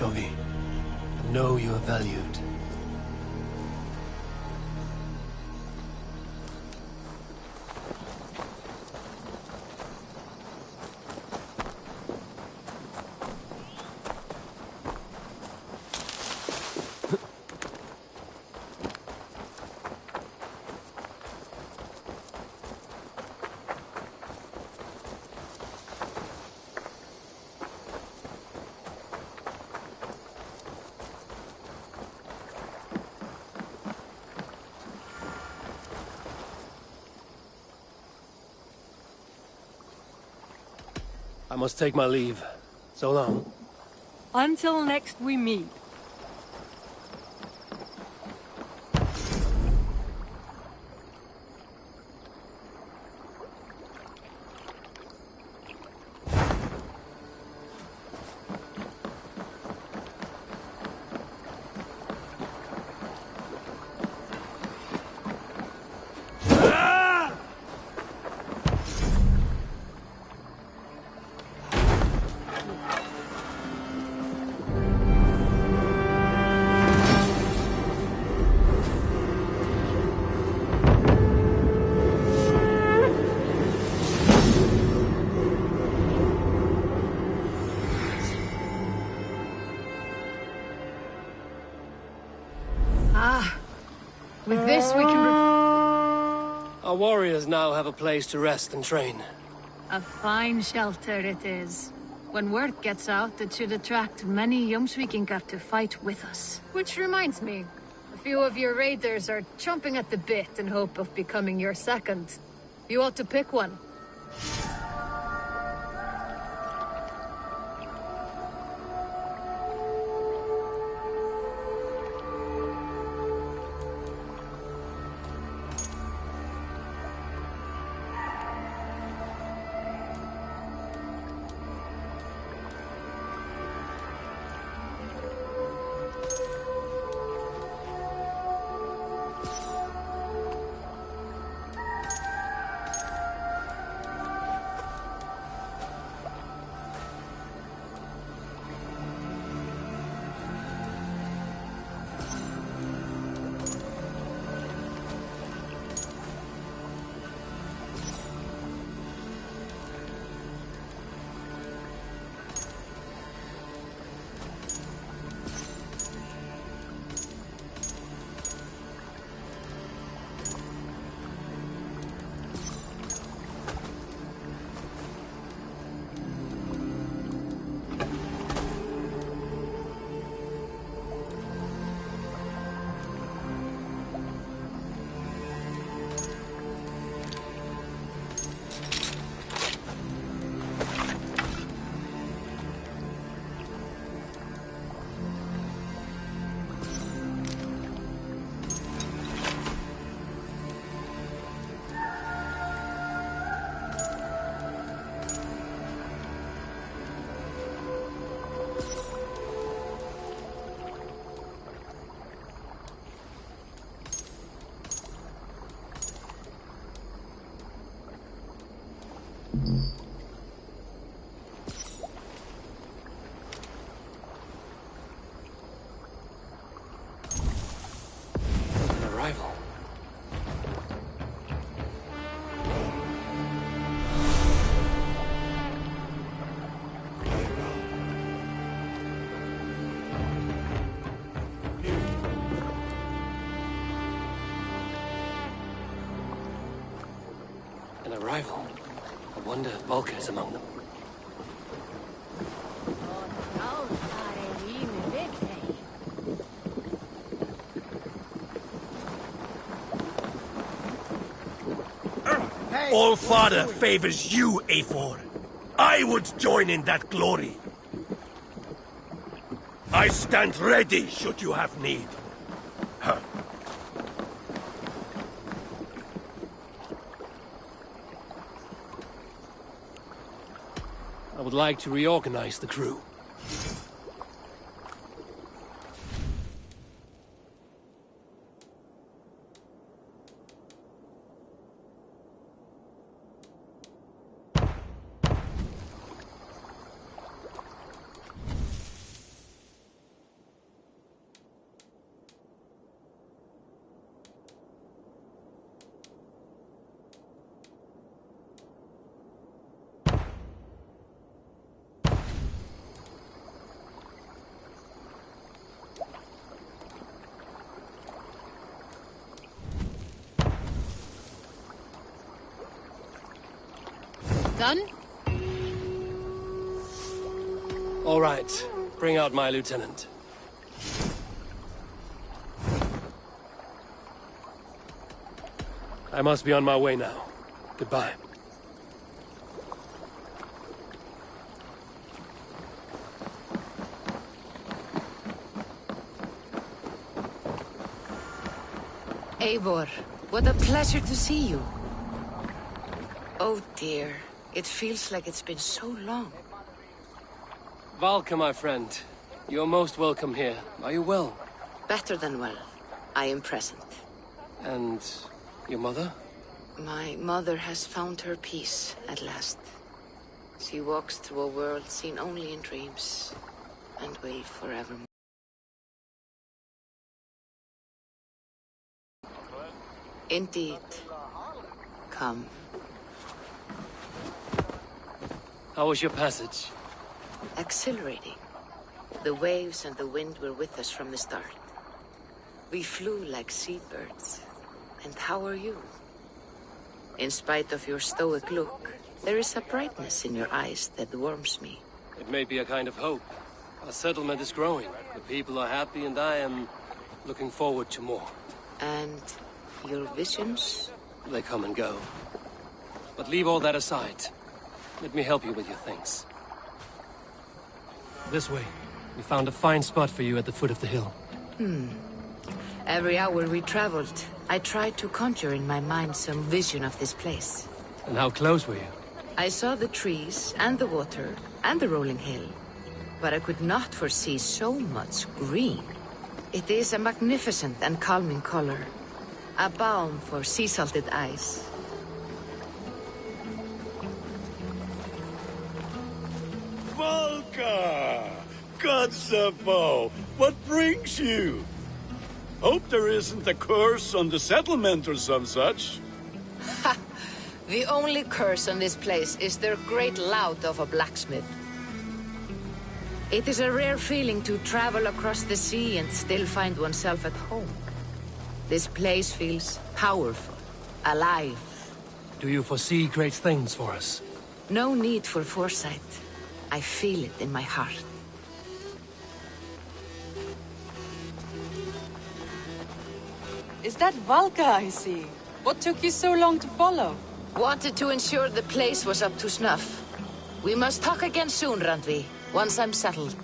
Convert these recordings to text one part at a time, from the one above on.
Tovi. And know you are valued. I must take my leave. So long. Until next we meet. With this, we can... Our warriors now have a place to rest and train. A fine shelter it is. When word gets out, it should attract many Jomsvikingar to fight with us. Which reminds me, a few of your raiders are chomping at the bit in hope of becoming your second. You ought to pick one. An arrival. An arrival. I wonder if Volker is among them. All Father favors you, Eivor. I would join in that glory. I stand ready should you have need. Huh. I would like to reorganize the crew. Done? All right. Bring out my lieutenant. I must be on my way now. Goodbye. Eivor, what a pleasure to see you. Oh dear, it feels like it's been so long. Valka, my friend. You're most welcome here. Are you well? Better than well. I am present. And your mother? My mother has found her peace at last. She walks through a world seen only in dreams, and will forevermore. Indeed. Come. How was your passage? Exhilarating. The waves and the wind were with us from the start. We flew like seabirds. And how are you? In spite of your stoic look, there is a brightness in your eyes that warms me. It may be a kind of hope. Our settlement is growing. The people are happy and I am looking forward to more. And your visions? They come and go. But leave all that aside. Let me help you with your things. This way. We found a fine spot for you at the foot of the hill. Every hour we traveled, I tried to conjure in my mind some vision of this place. And how close were you? I saw the trees and the water and the rolling hill, but I could not foresee so much green. It is a magnificent and calming color, a balm for sea-salted eyes. Valka! Kotzabo! What brings you? Hope there isn't a curse on the settlement or some such. The only curse on this place is their great lout of a blacksmith. It is a rare feeling to travel across the sea and still find oneself at home. This place feels powerful, alive. Do you foresee great things for us? No need for foresight. I feel it in my heart. Is that Valka I see? What took you so long to follow? Wanted to ensure the place was up to snuff. We must talk again soon, Randvi, once I'm settled.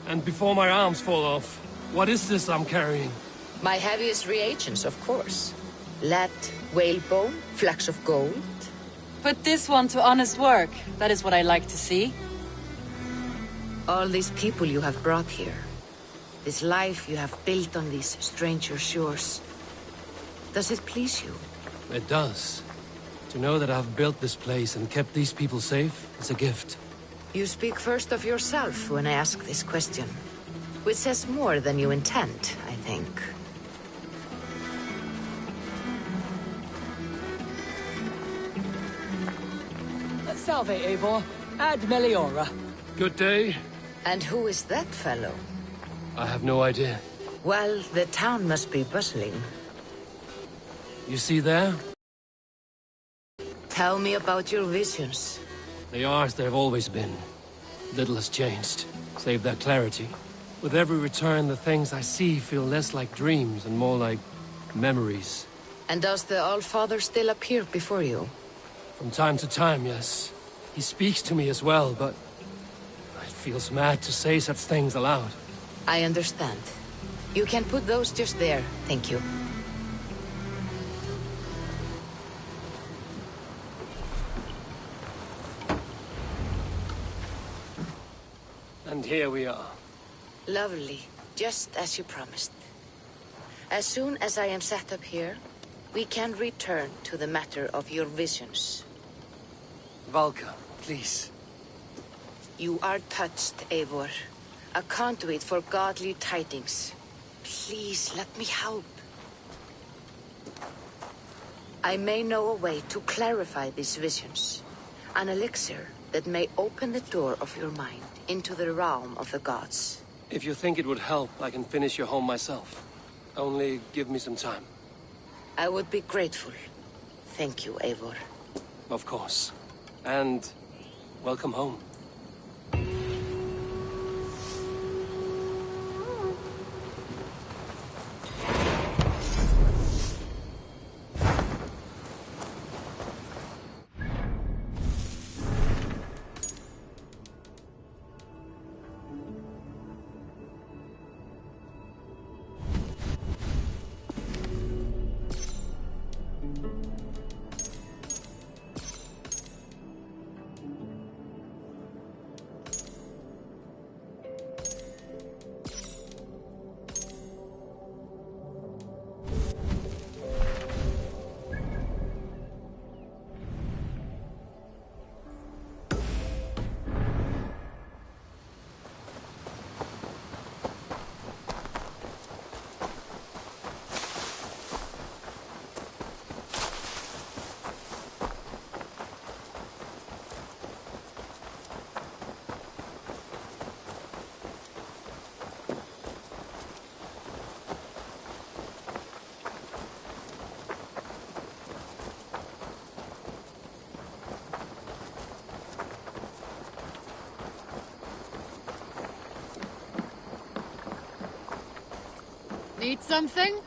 And before my arms fall off, what is this I'm carrying? My heaviest reagents, of course. Lead, whalebone, flecks of gold. Put this one to honest work. That is what I like to see. All these people you have brought here. This life you have built on these stranger shores. Does it please you? It does. To know that I've built this place and kept these people safe is a gift. You speak first of yourself when I ask this question. Which says more than you intend, I think. Salve, Eivor. Ad Meliora. Good day. And who is that fellow? I have no idea. Well, the town must be bustling. You see there? Tell me about your visions. They are as they've always been. Little has changed, save their clarity. With every return, the things I see feel less like dreams and more like memories. And does the Allfather still appear before you? From time to time, yes. He speaks to me as well, but it feels mad to say such things aloud. I understand. You can put those just there, thank you. And here we are. Lovely, just as you promised. As soon as I am set up here, we can return to the matter of your visions. Valka, please. You are touched, Eivor. A conduit for godly tidings. Please, let me help. I may know a way to clarify these visions. An elixir that may open the door of your mind into the realm of the gods. If you think it would help, I can finish your home myself. Only give me some time. I would be grateful. Thank you, Eivor. Of course. And welcome home. Need something?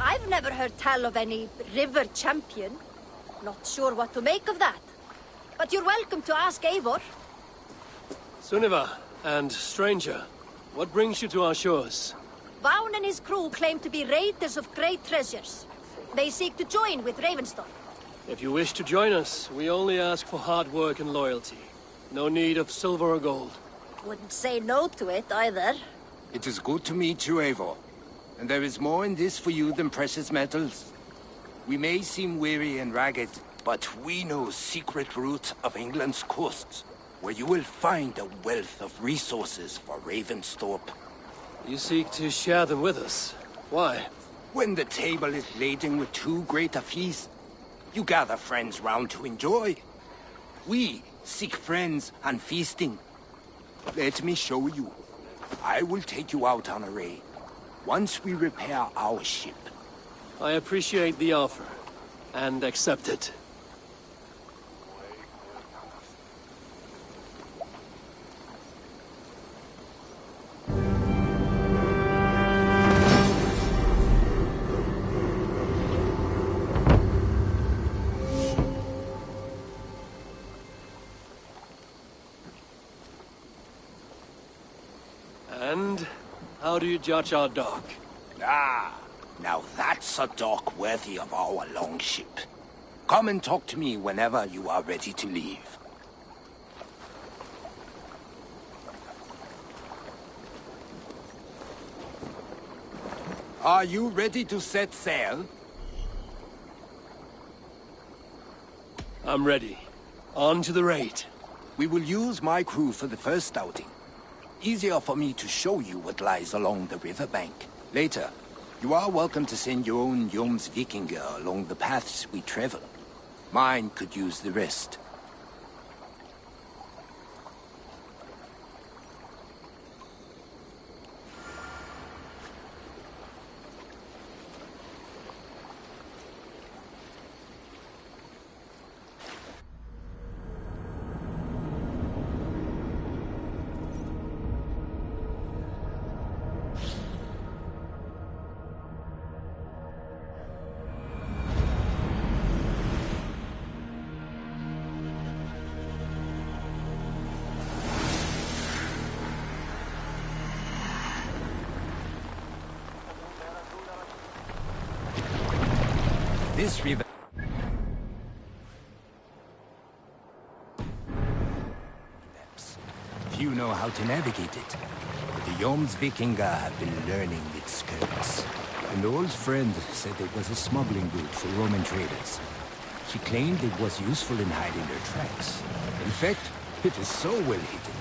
I've never heard tell of any river champion. Not sure what to make of that. But you're welcome to ask Eivor. Sunniva and stranger, what brings you to our shores? Vaughn and his crew claim to be raiders of great treasures. They seek to join with Ravenstorm. If you wish to join us, we only ask for hard work and loyalty. No need of silver or gold. Wouldn't say no to it either. It is good to meet you, Eivor. And there is more in this for you than precious metals. We may seem weary and ragged, but we know secret route of England's coasts, where you will find a wealth of resources for Ravensthorpe. You seek to share them with us. Why? When the table is laden with too great a feast, you gather friends round to enjoy. We seek friends and feasting. Let me show you. I will take you out on a raid, once we repair our ship. I appreciate the offer, and accept it. And how do you judge our dock? Ah, now that's a dock worthy of our longship. Come and talk to me whenever you are ready to leave. Are you ready to set sail? I'm ready. On to the raid. We will use my crew for the first outing. Easier for me to show you what lies along the riverbank. Later, You are welcome to send your own Jomsvikinger along the paths we travel. Mine could use the rest. This river... Few know how to navigate it, but the Jomsvikinger have been learning its skirts. An old friend said it was a smuggling route for Roman traders. She claimed it was useful in hiding their tracks. In fact, it is so well hidden,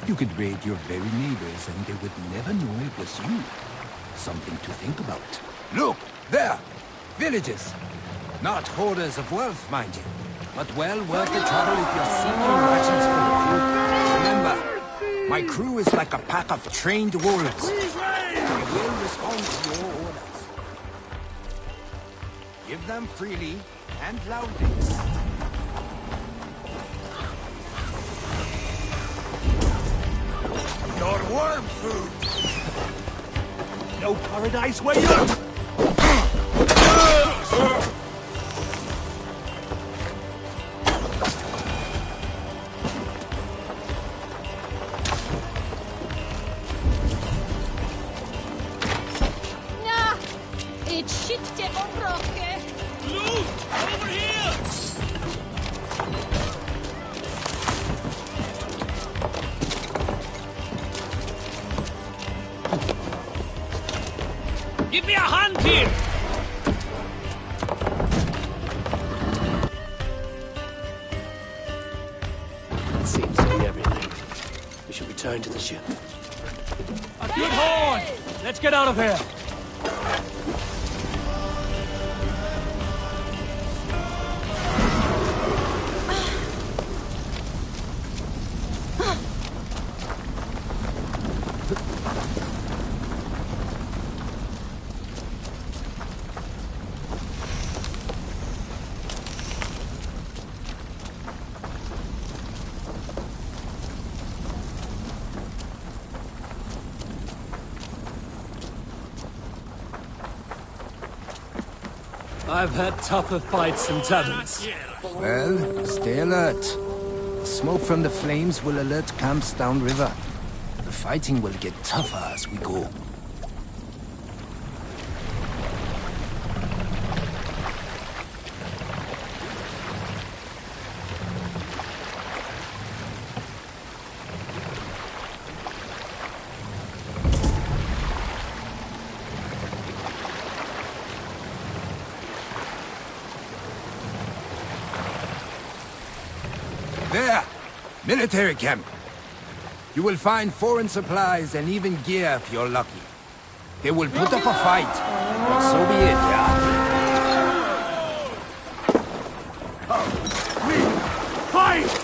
you could raid your very neighbors and they would never know it was you. Something to think about. Look! There! Villages! Not hoarders of wealth, mind you, but well worth the trouble if you're seeking rations for the crew. Remember, my crew is like a pack of trained wolves. They will respond to your orders. Give them freely and loudly. Your worm food! No paradise where you... Give me a hand here! That seems to be everything. We should return to the ship. A good horn! Let's get out of here! I've had tougher fights in taverns. Well, stay alert. The smoke from the flames will alert camps downriver. The fighting will get tougher as we go. There! Military camp. You will find foreign supplies and even gear if you're lucky. They will put up a fight, but so be it, yeah? Fight!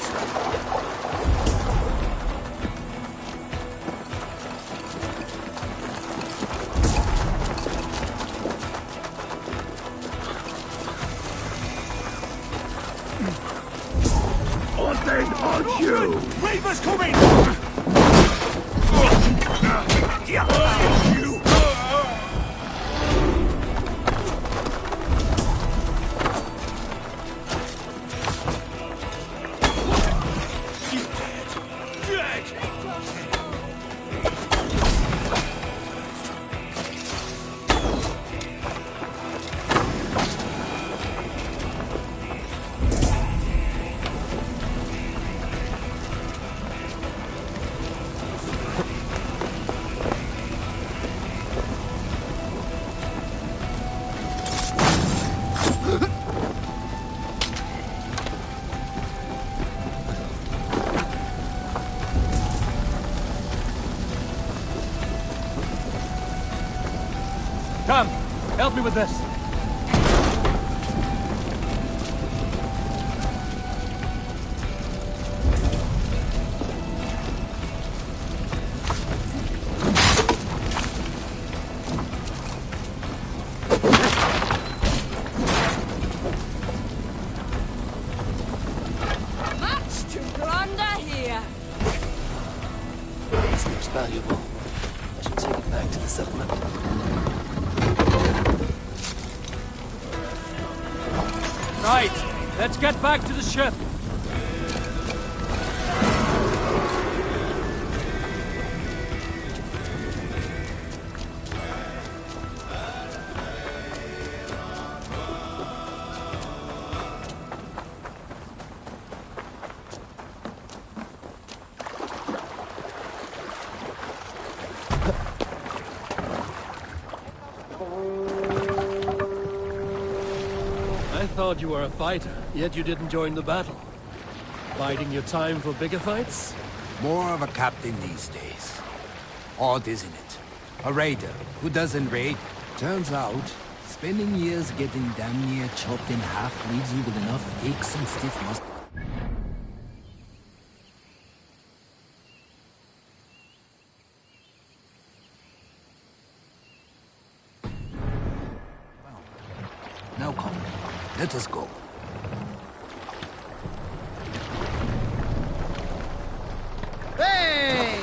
On you! Reaper's coming! You! Come, Help me with this. Much to plunder here. This looks valuable. I should take it back to the settlement. Right, let's get back to the ship. I thought you were a fighter, yet you didn't join the battle. Biding your time for bigger fights? More of a captain these days. Odd, isn't it? A raider who doesn't raid. Turns out, spending years getting damn near chopped in half leaves you with enough aches and stiff muscles. Now come, let us go. Hey!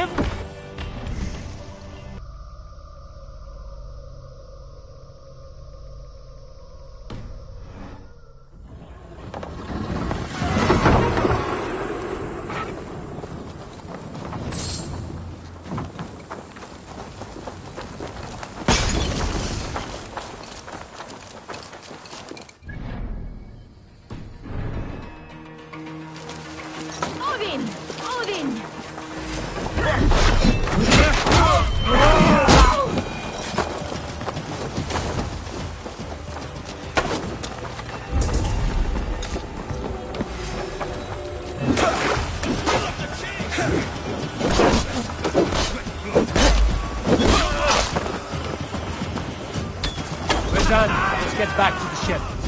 ship? Odin! Odin! We're done. Let's get back to the ship.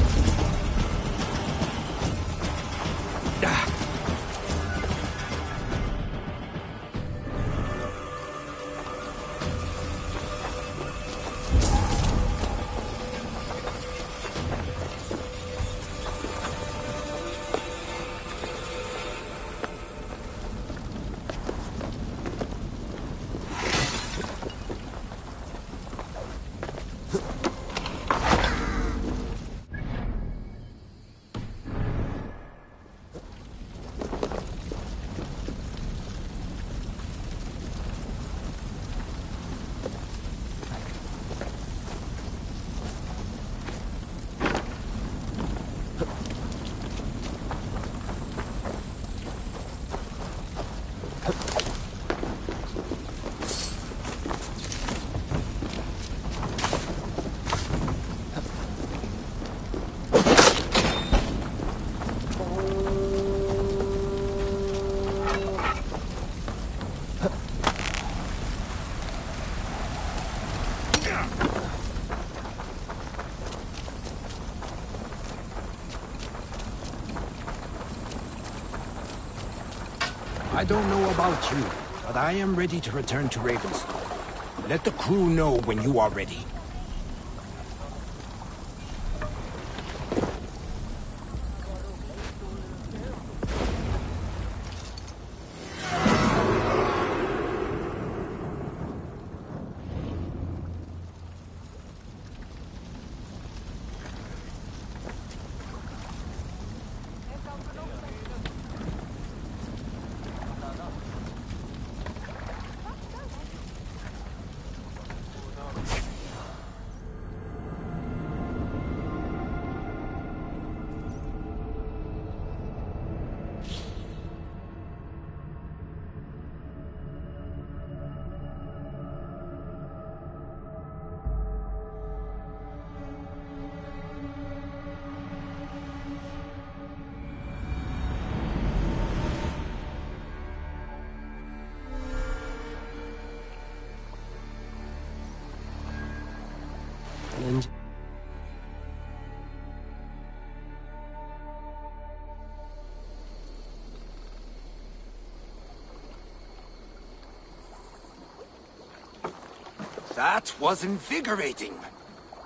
I don't know about you, but I am ready to return to Ravenstone. Let the crew know when you are ready. And That was invigorating.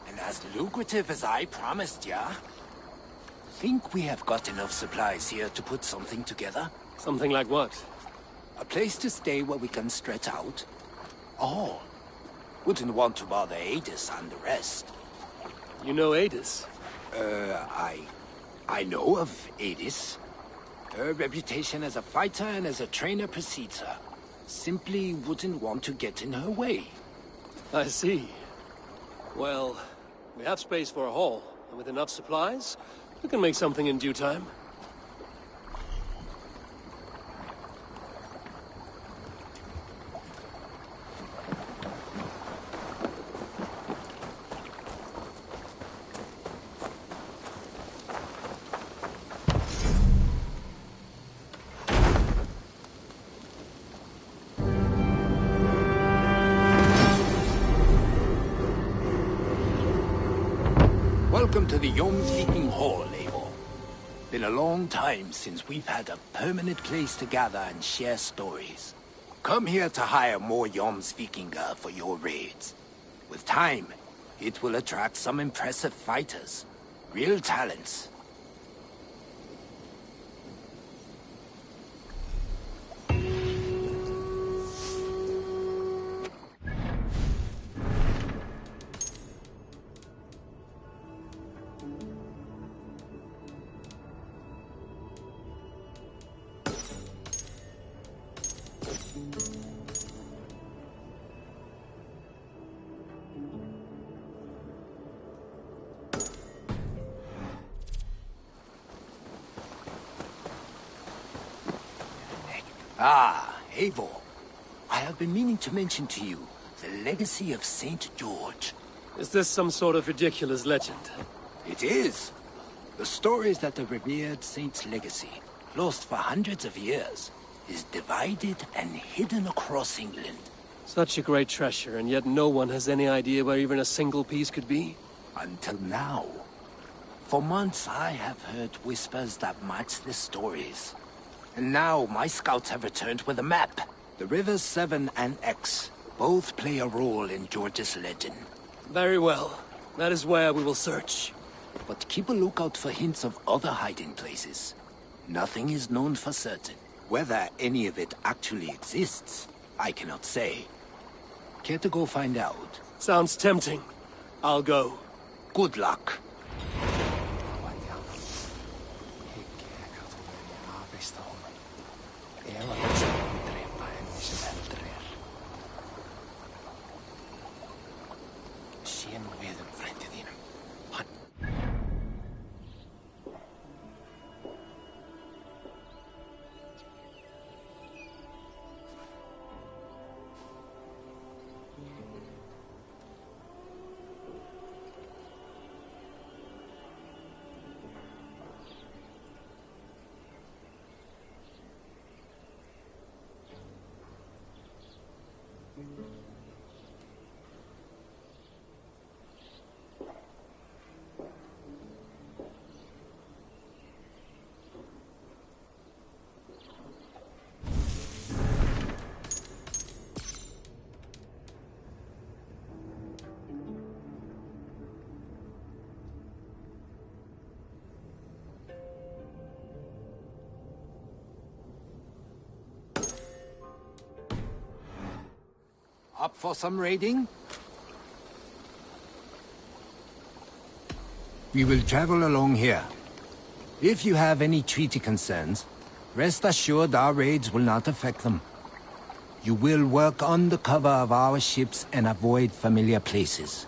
And as lucrative as I promised ya. Think we have got enough supplies here to put something together? something like what? A place to stay where we can stretch out? Oh, wouldn't want to bother Adis and the rest. You know Adis? I know of Adis. Her reputation as a fighter and as a trainer precedes her. Simply wouldn't want to get in her way. I see. Well, we have space for a hall, and with enough supplies, we can make something in due time. Welcome to the Jomsviking Hall, Eivor. Been a long time since we've had a permanent place to gather and share stories. Come here to hire more Jomsvikinger for your raids. With time, it will attract some impressive fighters. Real talents. Ah, Eivor. I have been meaning to mention to you the legacy of Saint George. Is this some sort of ridiculous legend? It is. The story is that the revered saint's legacy, lost for hundreds of years, is divided and hidden across England. Such a great treasure, and yet no one has any idea where even a single piece could be? Until now. For months I have heard whispers that match the stories. And now my scouts have returned with a map. The rivers Severn and Exe both play a role in George's legend. Very well. That is where we will search. But keep a lookout for hints of other hiding places. Nothing is known for certain. Whether any of it actually exists, I cannot say. Care to go find out? Sounds tempting. I'll go. Good luck. Up for some raiding? We will travel along here. If you have any treaty concerns, rest assured our raids will not affect them. You will work under cover of our ships and avoid familiar places.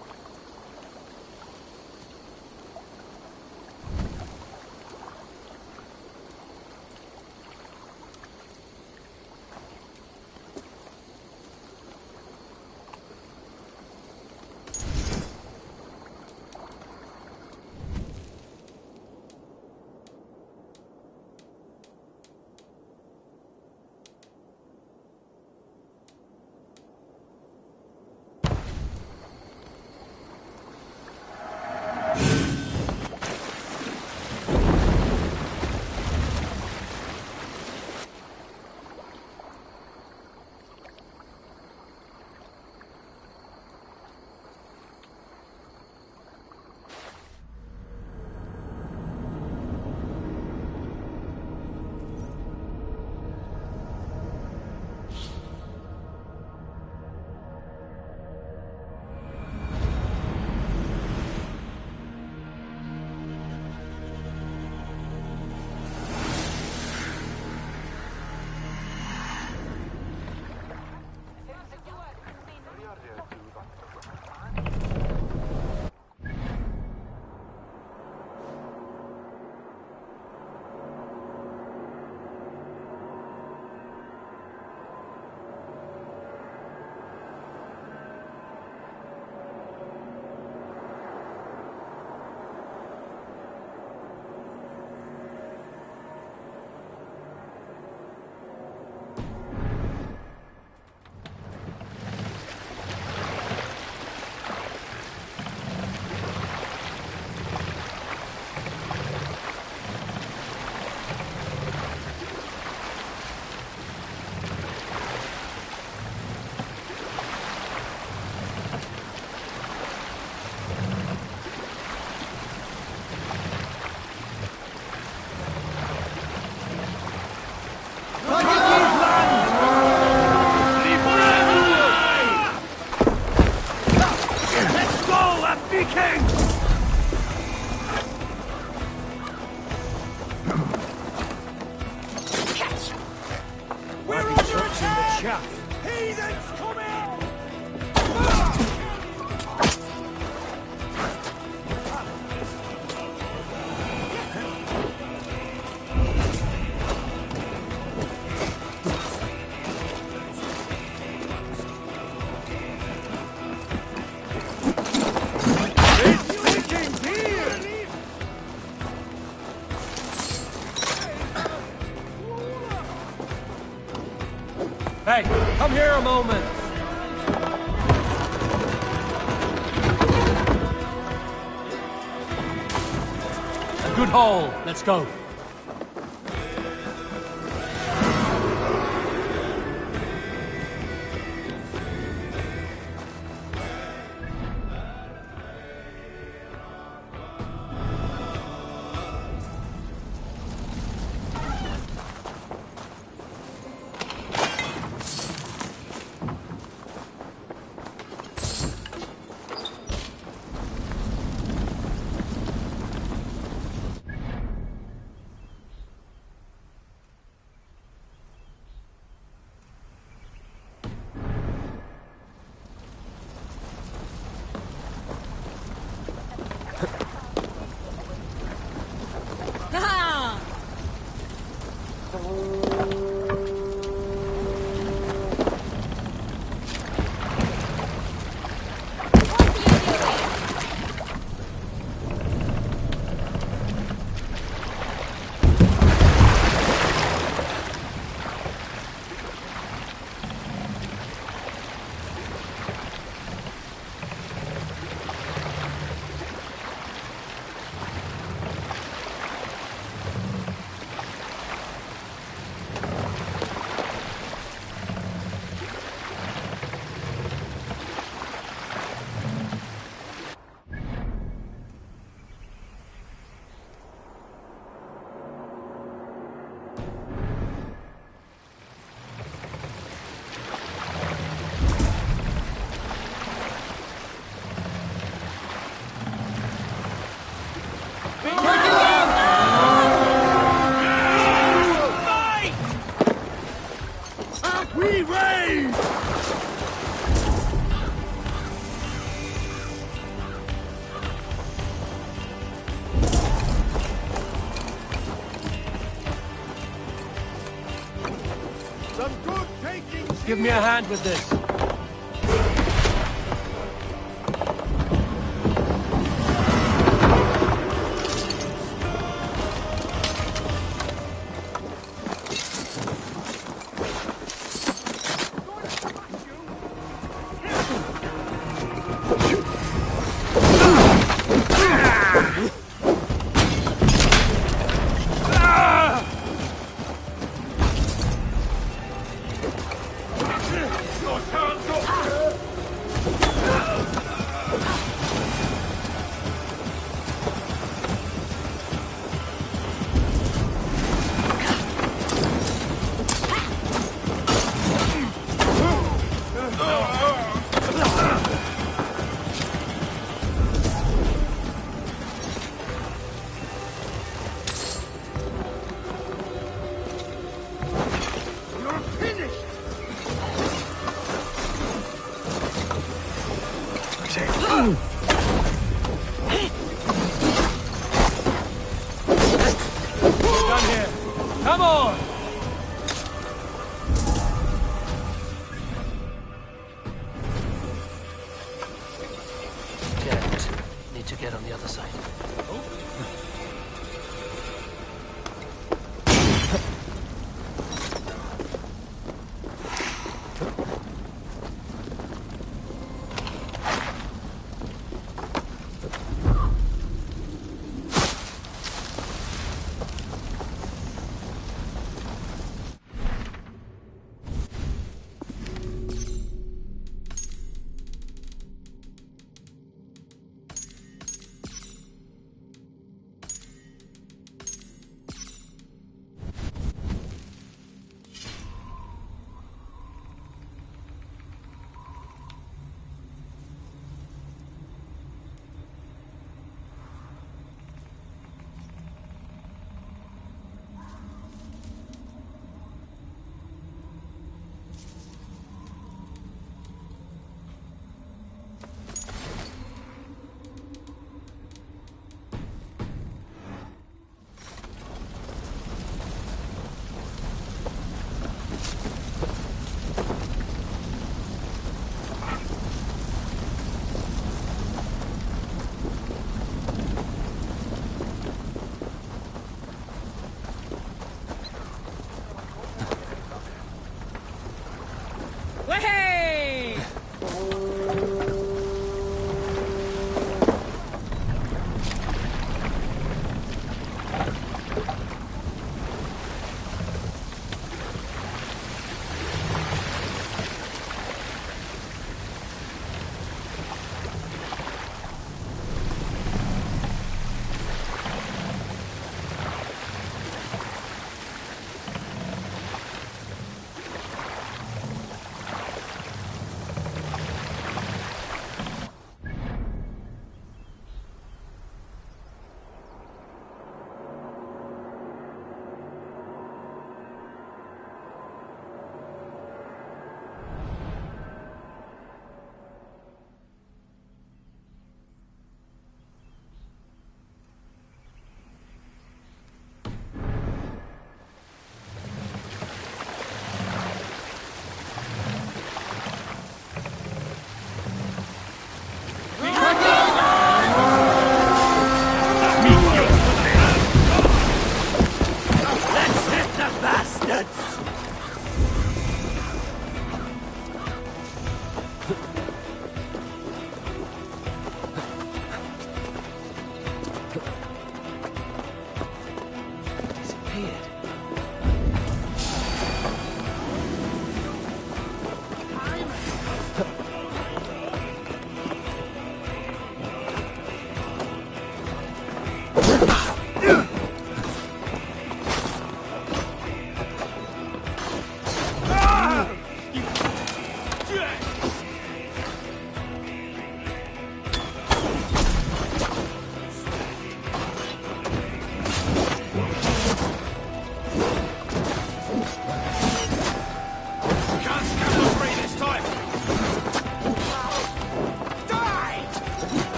our moment! A good haul. Let's go. We raid! Some good takings. Give me a hand with this. Done here. Come on! Can't. Need to get on the other side.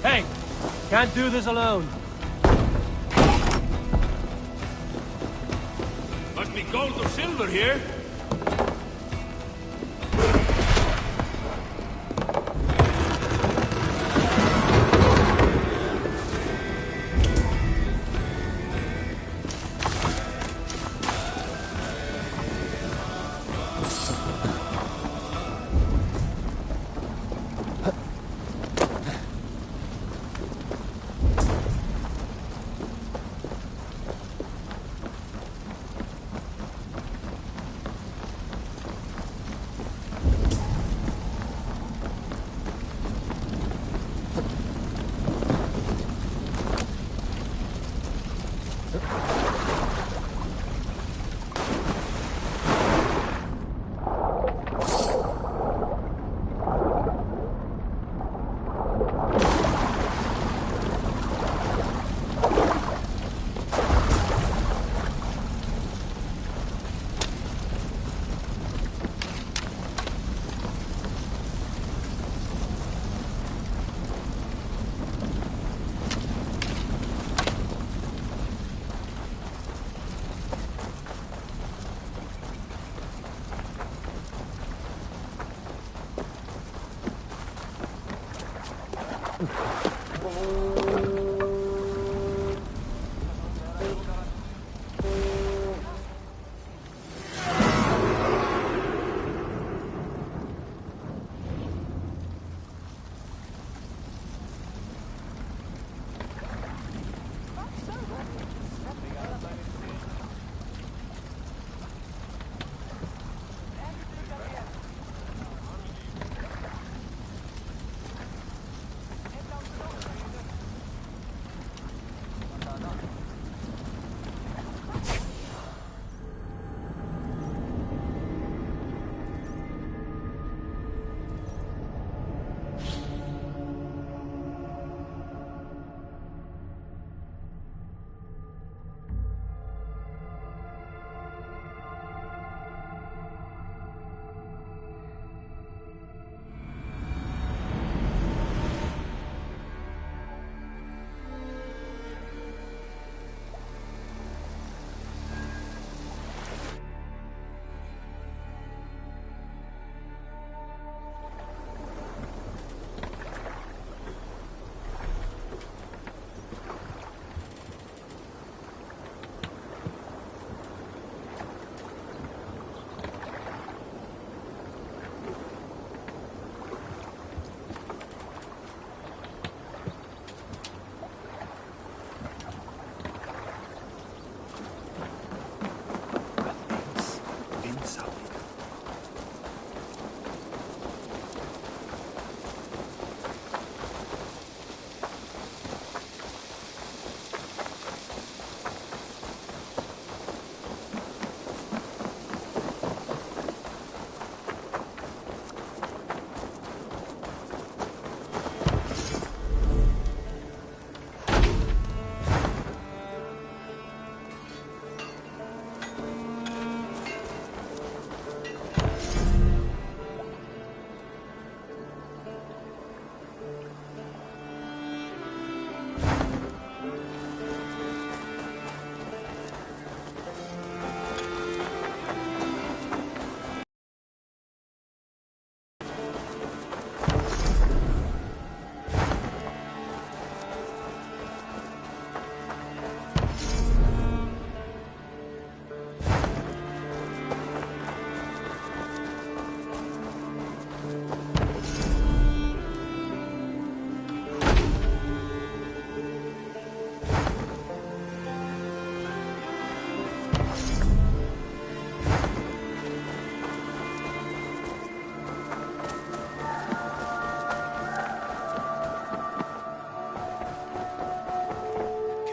Hey! Can't do this alone. Must be gold or silver here.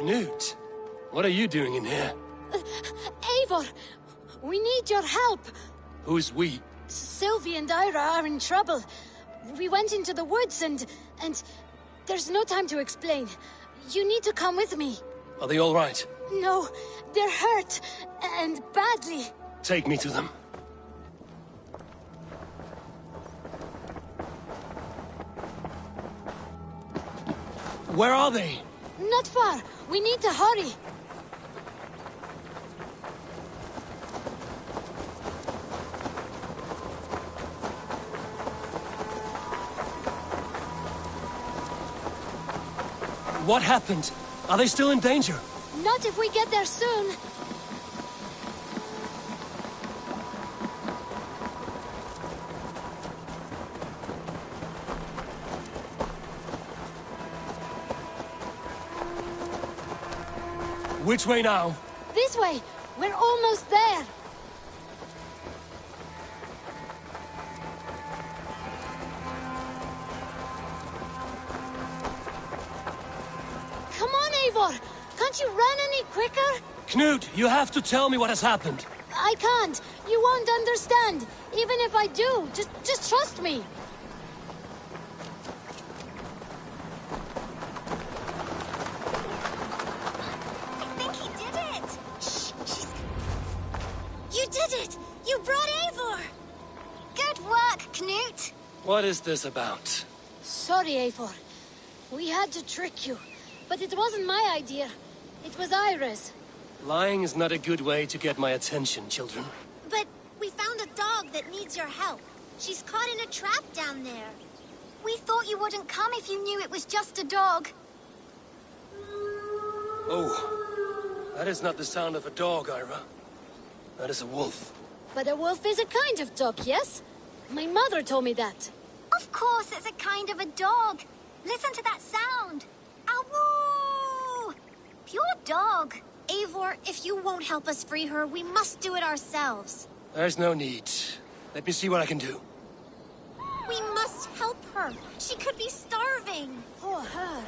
Knut, what are you doing in here? Eivor, we need your help. Who's we? Sylvie and Ira are in trouble. We went into the woods and there's no time to explain. You need to come with me. Are they all right? No, they're hurt, and badly. Take me to them. Where are they? Not far. We need to hurry. What happened? Are they still in danger? Not if we get there soon. Which way now? This way. We're almost there. Come on, Eivor. Can't you run any quicker? Knut, you have to tell me what has happened. I can't. You won't understand. Even if I do, just trust me. I think he did it. Shh, You did it. You brought Eivor. Good work, Knut. What is this about? Sorry, Eivor. We had to trick you. But it wasn't my idea. It was Ira's. Lying is not a good way to get my attention, children. But we found a dog that needs your help. She's caught in a trap down there. We thought you wouldn't come if you knew it was just a dog. Oh, that is not the sound of a dog, Ira. That is a wolf. But a wolf is a kind of dog, yes? My mother told me that. Of course, it's a kind of a dog. Listen to that sound. Awoo! Pure dog. Eivor, if you won't help us free her, we must do it ourselves. There's no need. Let me see what I can do. We must help her. She could be starving. Poor her.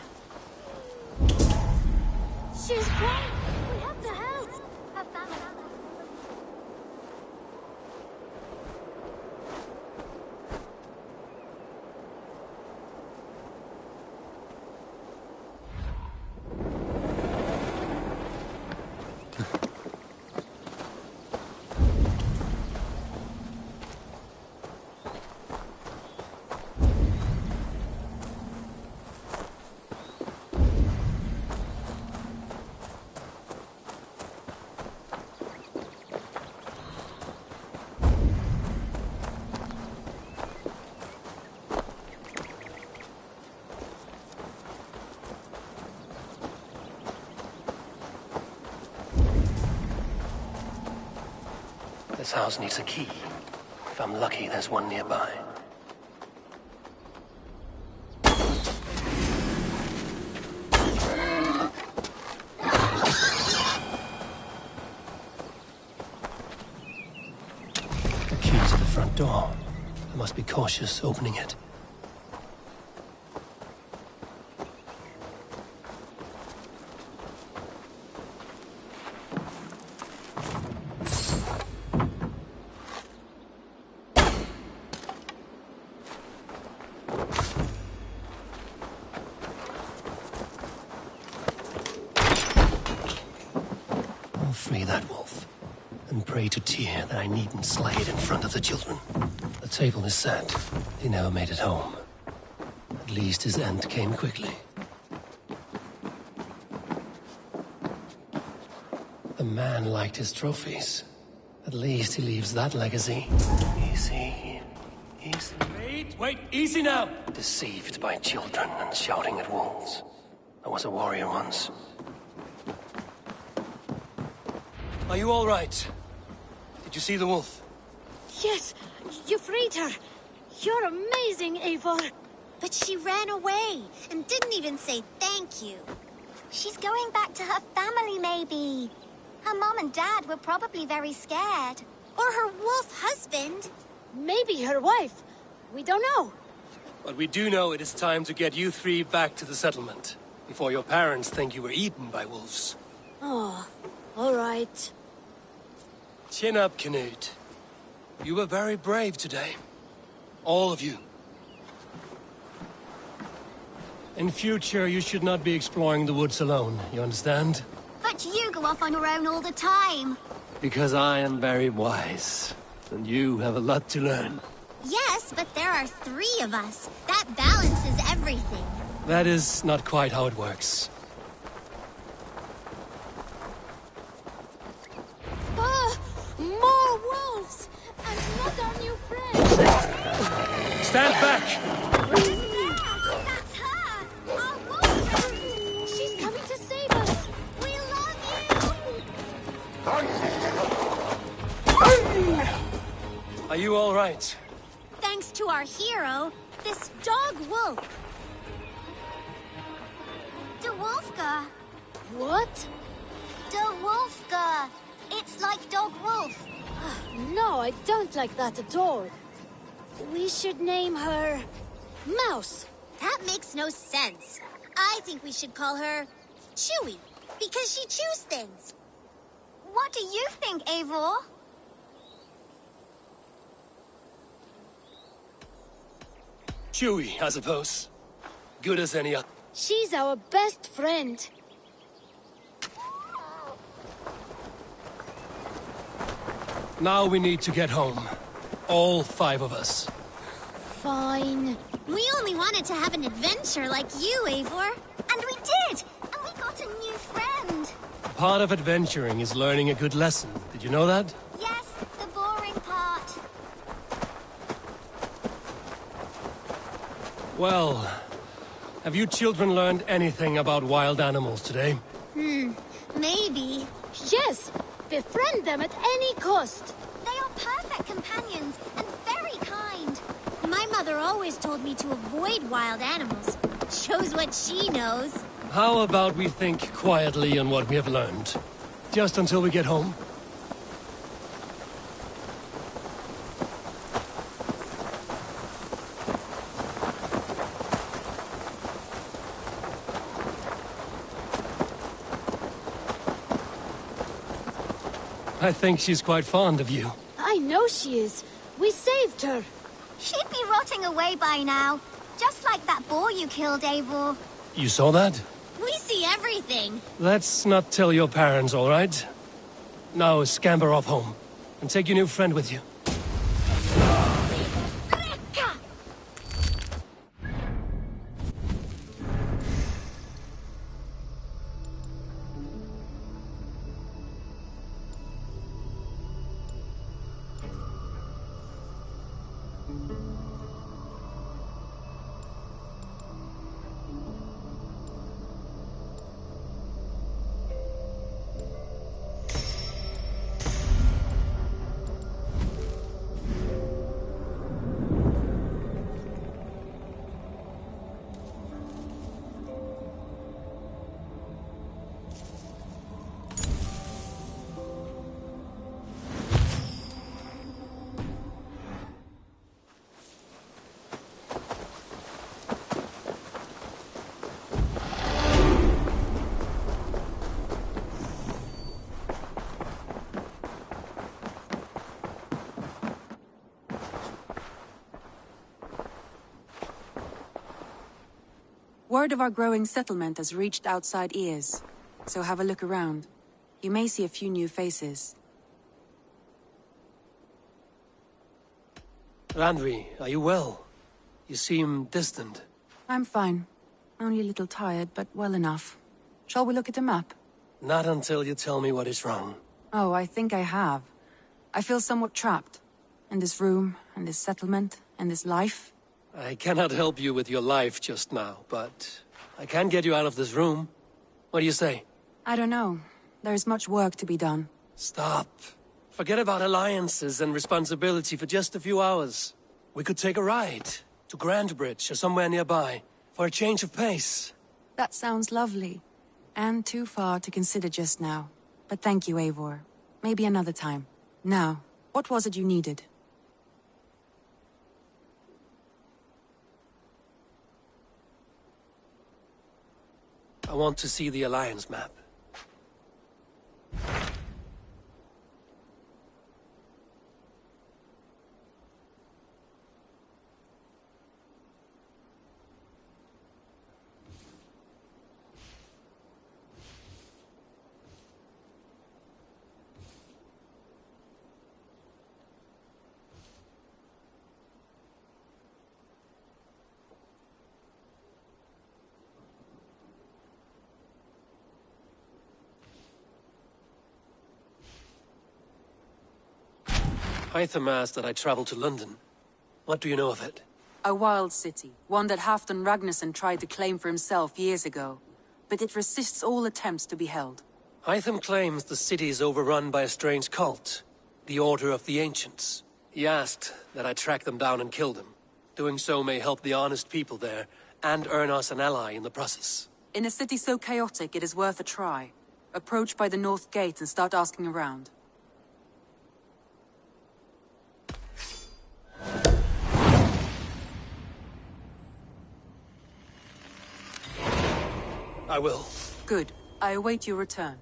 She's crying. We have to help. Her family. This house needs a key. If I'm lucky, there's one nearby. The key to the front door. I must be cautious opening it. Free that wolf, and pray to Tyr that I needn't slay it in front of the children. The table is set. He never made it home. At least his end came quickly. The man liked his trophies. At least he leaves that legacy. Easy. Easy. Wait, easy now! Deceived by children and shouting at wolves. I was a warrior once. Are you all right? Did you see the wolf? Yes, you freed her. You're amazing, Eivor. But she ran away and didn't even say thank you. She's going back to her family, maybe. Her mom and dad were probably very scared. Or her wolf husband. Maybe her wife. We don't know. But we do know it is time to get you three back to the settlement. before your parents think you were eaten by wolves. Oh, all right. Chin up, Canute. You were very brave today. All of you. In future, you should not be exploring the woods alone, you understand? But you go off on your own all the time. Because I am very wise, and you have a lot to learn. Yes, but there are 3 of us. That balances everything. That is not quite how it works. Ah, more wolves! And not our new friend! Stand back! That's her! Our wolf friend! She's coming to save us! We love you! Are you all right? Thanks to our hero, this dog wolf. De Wolfga. What? De Wolfga. It's like dog wolf. No, I don't like that at all. We should name her... Mouse. That makes no sense. I think we should call her Chewy, because she chews things. What do you think, Eivor? Chewy, I suppose. Good as any other. She's our best friend. Now we need to get home. All 5 of us. Fine. We only wanted to have an adventure like you, Eivor. And we did! And we got a new friend. Part of adventuring is learning a good lesson. Did you know that? Yes, the boring part. Well, have you children learned anything about wild animals today? Maybe. Yes! Befriend them at any cost! They are perfect companions and very kind. My mother always told me to avoid wild animals. Shows what she knows. How about we think quietly on what we have learned? Just until we get home? I think she's quite fond of you. I know she is. We saved her. She'd be rotting away by now. Just like that boar you killed, Eivor. You saw that? We see everything. Let's not tell your parents, all right? Now scamper off home. And take your new friend with you. Word of our growing settlement has reached outside ears, so have a look around. You may see a few new faces. Randvi, are you well? You seem distant. I'm fine. Only a little tired, but well enough. Shall we look at the map? Not until you tell me what is wrong. Oh, I think I have. I feel somewhat trapped. In this room, in this settlement, in this life. I cannot help you with your life just now, but I can get you out of this room. What do you say? I don't know. There is much work to be done. Stop. Forget about alliances and responsibility for just a few hours. We could take a ride to Grandbridge or somewhere nearby for a change of pace. That sounds lovely. And too far to consider just now. But thank you, Eivor. Maybe another time. Now, what was it you needed? I want to see the Alliance map. Hytham asked that I travel to London. What do you know of it? A wild city, one that Halfdan Ragnarsson tried to claim for himself years ago. But it resists all attempts to be held. Hytham claims the city is overrun by a strange cult, the Order of the Ancients. He asked that I track them down and kill them. Doing so may help the honest people there, and earn us an ally in the process. In a city so chaotic, it is worth a try. Approach by the North Gate and start asking around. I will. Good. I await your return.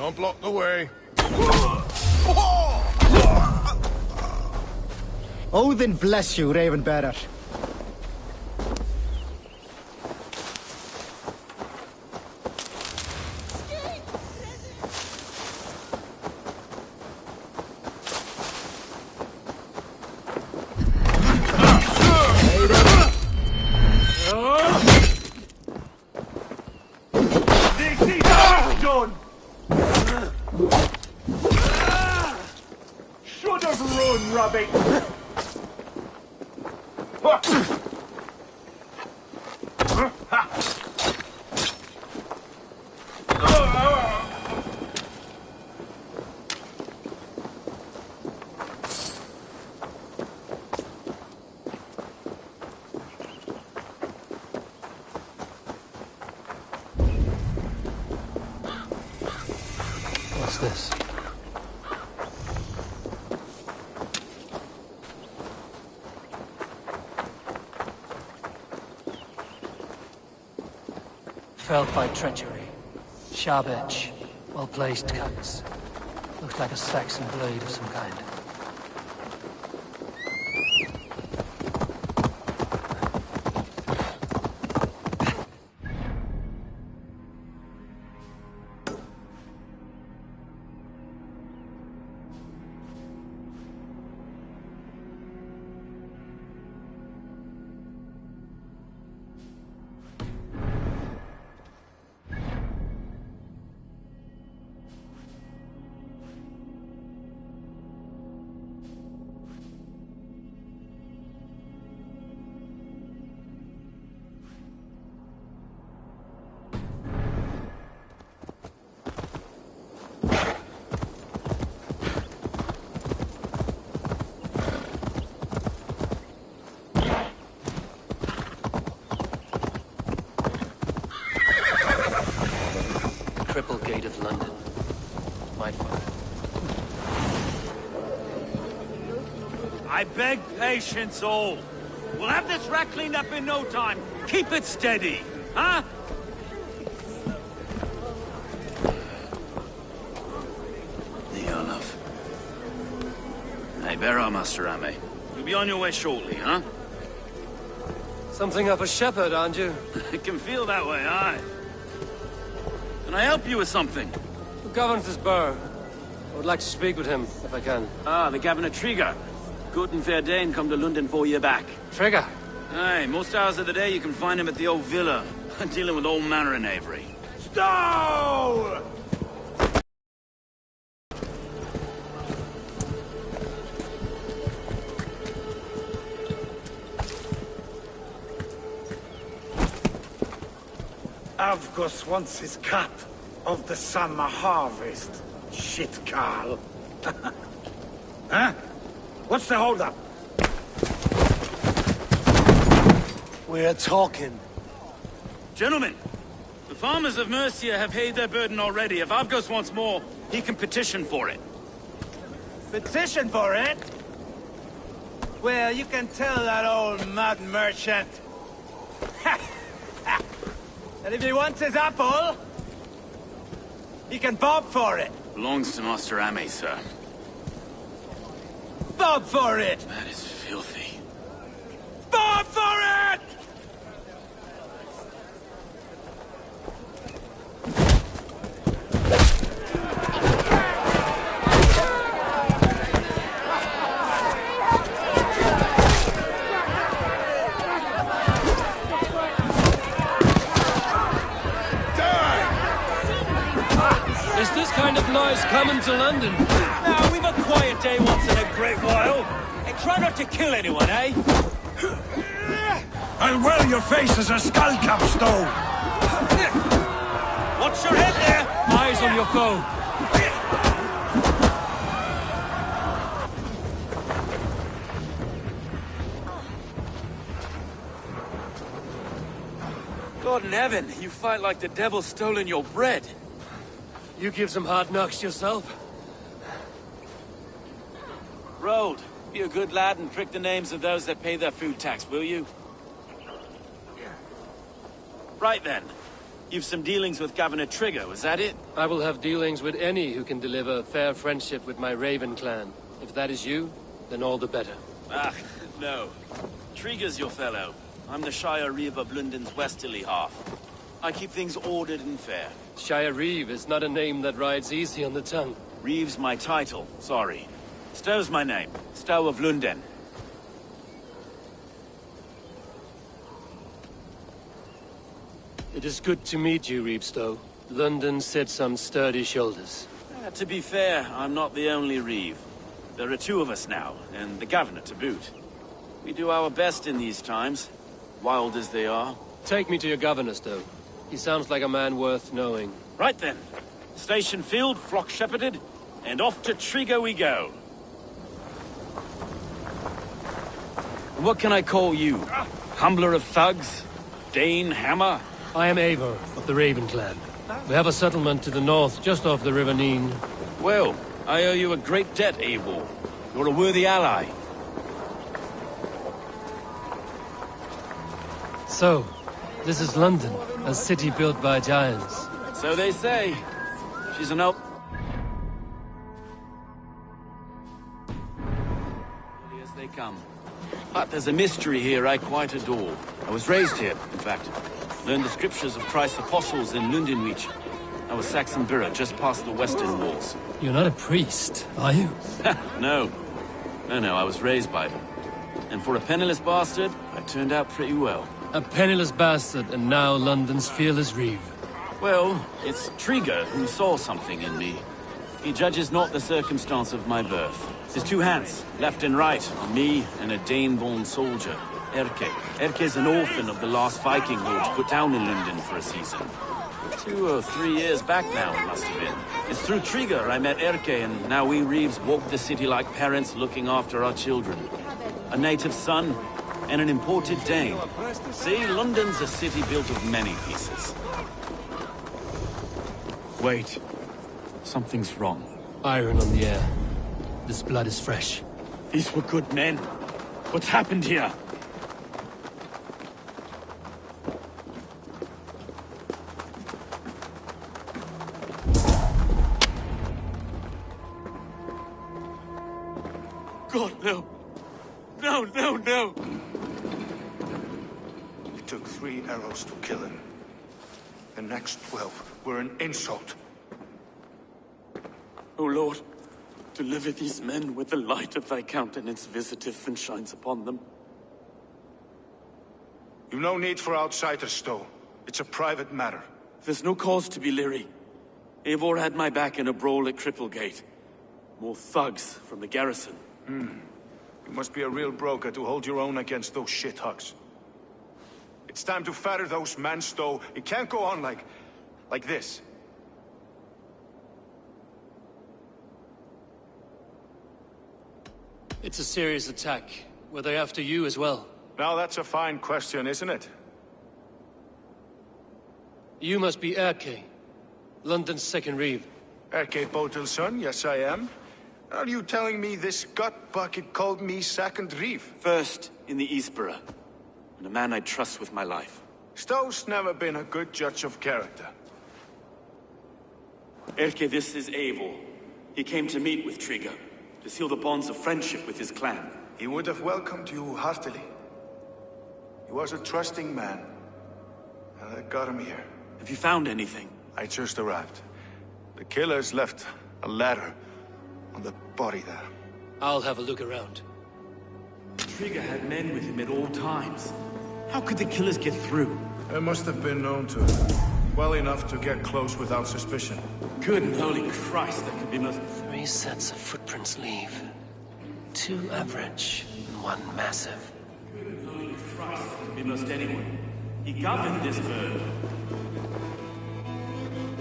Don't block the way. Odin bless you, Ravenbearer. What's this? Felled by treachery. Sharp edge. Well-placed cuts. Looks like a Saxon blade of some kind. Cripple Gate of London. My fault. I beg patience, all. We'll have this wreck cleaned up in no time. Keep it steady, huh? The Olaf. Hey, bear up, Master Ame. You'll be on your way shortly, huh? Something of a shepherd, aren't you? It can feel that way, aye. Can I help you with something? Who governs this burr? I would like to speak with him, if I can. Ah, the Governor Trigger. Good and fair Dane come to London for you back. Trigger? Aye, most hours of the day you can find him at the old villa, dealing with all manner in Avery. Stow! Avgos wants his cut of the summer harvest. Shit, Carl. Huh? What's the holdup? We're talking. Gentlemen, the farmers of Mercia have paid their burden already. If Avgos wants more, he can petition for it. Petition for it? Well, you can tell that old mud merchant. And if he wants his apple, he can bob for it. Belongs to Master Ame, sir. Bob for it! That is filthy. Bob for it! Is this kind of noise coming to London? Now, we've a quiet day once in a great while. And try not to kill anyone, eh? I'll well your face as a skull capstone. Watch your head there! Eyes on your foe. God in heaven, you fight like the devil's stolen your bread. You give some hard knocks yourself. Road, be a good lad and prick the names of those that pay their food tax, will you? Right then. You've some dealings with Governor Trigger, was that it? I will have dealings with any who can deliver fair friendship with my Raven clan. If that is you, then all the better. Ah, no. Trigger's your fellow. I'm the Shire Reeve of London's westerly half. I keep things ordered and fair. Shire Reeve is not a name that rides easy on the tongue. Reeve's my title, sorry. Stow's my name. Stow of London. It is good to meet you, Reevestow. London sits on sturdy shoulders. To be fair, I'm not the only Reeve. There are two of us now, and the Governor to boot. We do our best in these times, wild as they are. Take me to your governor, Stowe. He sounds like a man worth knowing. Right then. Station filled, flock shepherded, and off to Trigo we go. What can I call you? Humbler of thugs? Dane Hammer? I am Eivor of the Raven clan. We have a settlement to the north, just off the River Neen. Well, I owe you a great debt, Eivor. You're a worthy ally. So, this is London, a city built by giants. So they say. She's an old... As they come. But there's a mystery here I quite adore. I was raised here, in fact. Learned the scriptures of Christ's apostles in Lundenreach. I was Saxon Borough, just past the western walls. You're not a priest, are you? No. No, I was raised by them. And for a penniless bastard, I turned out pretty well. A penniless bastard, and now London's fearless reeve. Well, it's Trigo who saw something in me. He judges not the circumstance of my birth. His two hands, left and right, on me and a Dane-born soldier, Erke. Erke's an orphan of the last Viking lord put down in London for a season. 2 or 3 years back now, it must have been. It's through Trigo I met Erke, and now we Reeves walk the city like parents looking after our children. A native son, and an imported Dane. See, London's a city built of many pieces. Wait. Something's wrong. Iron on the air. This blood is fresh. These were good men. What's happened here? God, no. No. It took 3 arrows to kill him. The next 12 were an insult. O Lord, deliver these men with the light of thy countenance visiteth and shines upon them. You've no need for outsiders, Stowe. It's a private matter. There's no cause to be leery. Eivor had my back in a brawl at Cripplegate. More thugs from the garrison. You must be a real broker to hold your own against those shithugs. It's time to fetter those men, Stowe. It can't go on like this. It's a serious attack. Were they after you as well? Now that's a fine question, isn't it? You must be Erke, London's second reeve. Erke Botelson, yes I am. Are you telling me this gut bucket called me second reeve? First in the Eastborough, and a man I trust with my life. Stowe's never been a good judge of character. Erke, this is Eivor. He came to meet with Trigo, to seal the bonds of friendship with his clan. He would have welcomed you heartily. He was a trusting man, and I got him here. Have you found anything? I just arrived. The killers left a ladder on the body there. I'll have a look around. Trigo had men with him at all times. How could the killers get through? They must have been known to him. Well enough to get close without suspicion. Good and holy Christ, that could be most... 3 sets of footprints leave. 2 average, and 1 massive. Good and holy Christ, that could be most anyone. He governed this bird.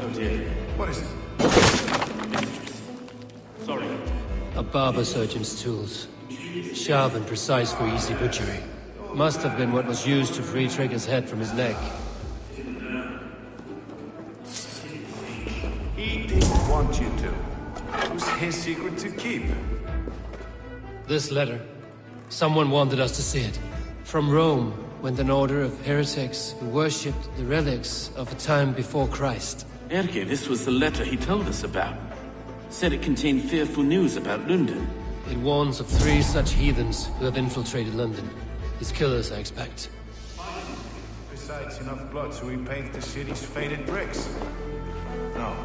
Oh dear. What is it? Sorry. A barber surgeon's tools. Sharp and precise for easy butchery. Must have been what was used to free Trigger's head from his neck. He didn't want you to. It was his secret to keep. This letter. Someone wanted us to see it. From Rome went an order of heretics who worshipped the relics of a time before Christ. Erke, this was the letter he told us about. Said it contained fearful news about London. It warns of 3 such heathens who have infiltrated London. His killers, I expect. Besides enough blood to repaint the city's faded bricks. No.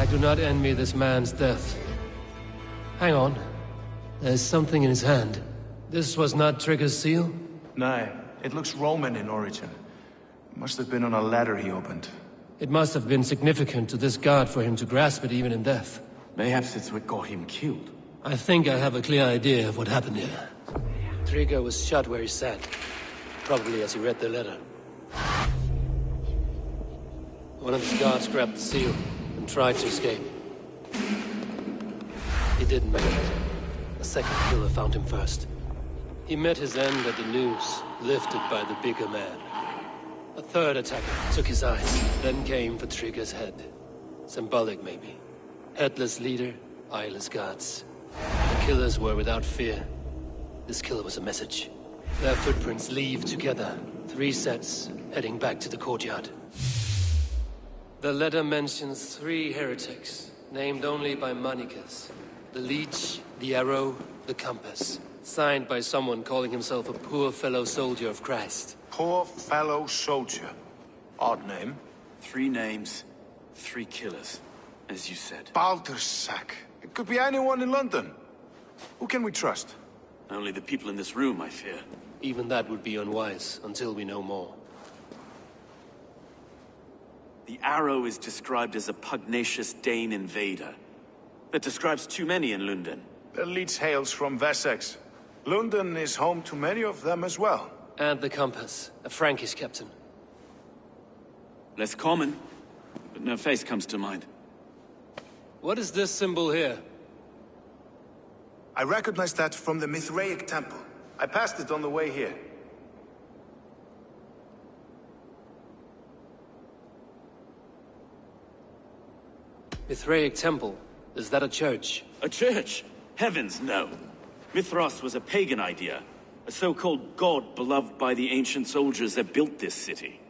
do not envy this man's death. Hang on. There's something in his hand. This was not Trigger's seal? No, it looks Roman in origin. Must have been on a ladder he opened. It must have been significant to this god for him to grasp it even in death. Mayhaps it's what got him killed. I think I have a clear idea of what happened here. Trigger was shot where he sat. Probably as he read the letter. One of his guards grabbed the seal and tried to escape. He didn't make it. A second killer found him first. He met his end at the noose, lifted by the bigger man. A third attacker took his eyes, then came for Trigger's head. Symbolic, maybe. Headless leader, eyeless guards. The killers were without fear. This kill was a message. Their footprints leave together. 3 sets, heading back to the courtyard. The letter mentions 3 heretics, named only by Manicus. The Leech, the Arrow, the Compass. Signed by someone calling himself a poor fellow soldier of Christ. Poor fellow soldier. Odd name. 3 names, 3 killers, as you said. Baldersack. It could be anyone in London. Who can we trust? Only the people in this room, I fear. Even that would be unwise, until we know more. The Arrow is described as a pugnacious Dane invader. That describes too many in London. The Leech hails from Wessex. London is home to many of them as well. And the Compass, a Frankish captain. Less common, but no face comes to mind. What is this symbol here? I recognize that from the Mithraic temple. I passed it on the way here. Mithraic temple? Is that a church? A church? Heavens, no. Mithras was a pagan idea. A so-called god beloved by the ancient soldiers that built this city.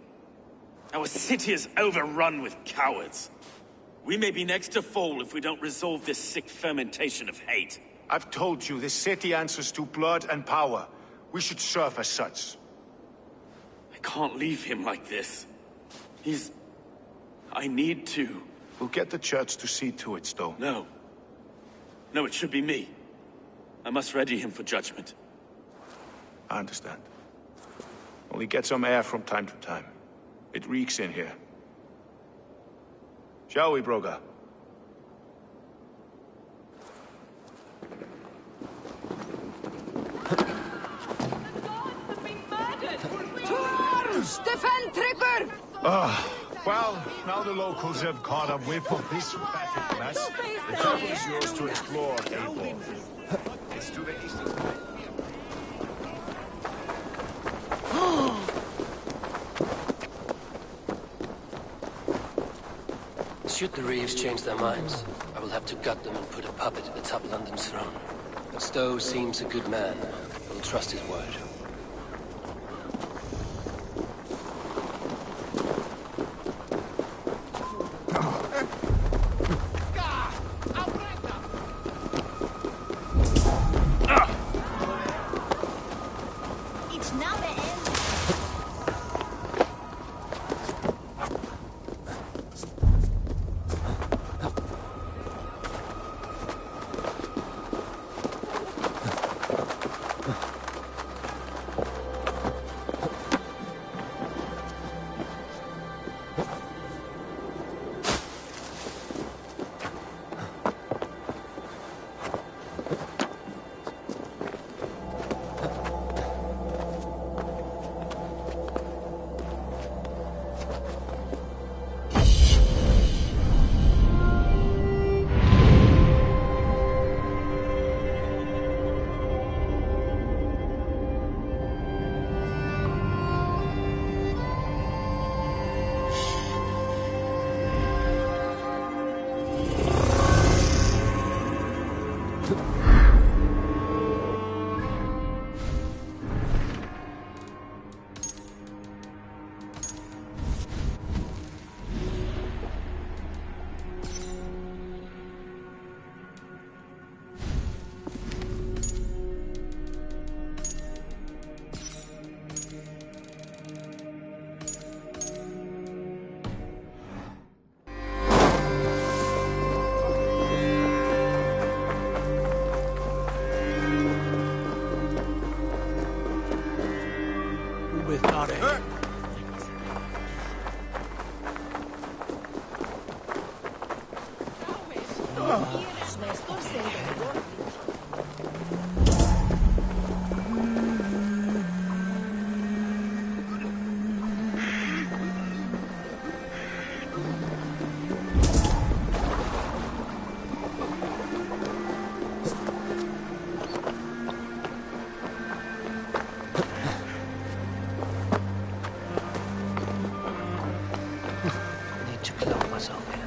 Our city is overrun with cowards. We may be next to fall if we don't resolve this sick fermentation of hate. I've told you, this city answers to blood and power. We should serve as such. I can't leave him like this. I need to. We'll get the church to see to it, Stowe. No. No, it should be me. I must ready him for judgment. I understand. Only get some air from time to time. It reeks in here. Shall we, Broga? Defend Trigger! Well, now the locals have caught a whiff of this fatted mess. The temple is yours to explore, Eivor. It's to the east of the... Should the Reeves change their minds, I will have to gut them and put a puppet atop London's throne. But Stowe seems a good man. I will trust his word. Not it. Need to clothe myself here.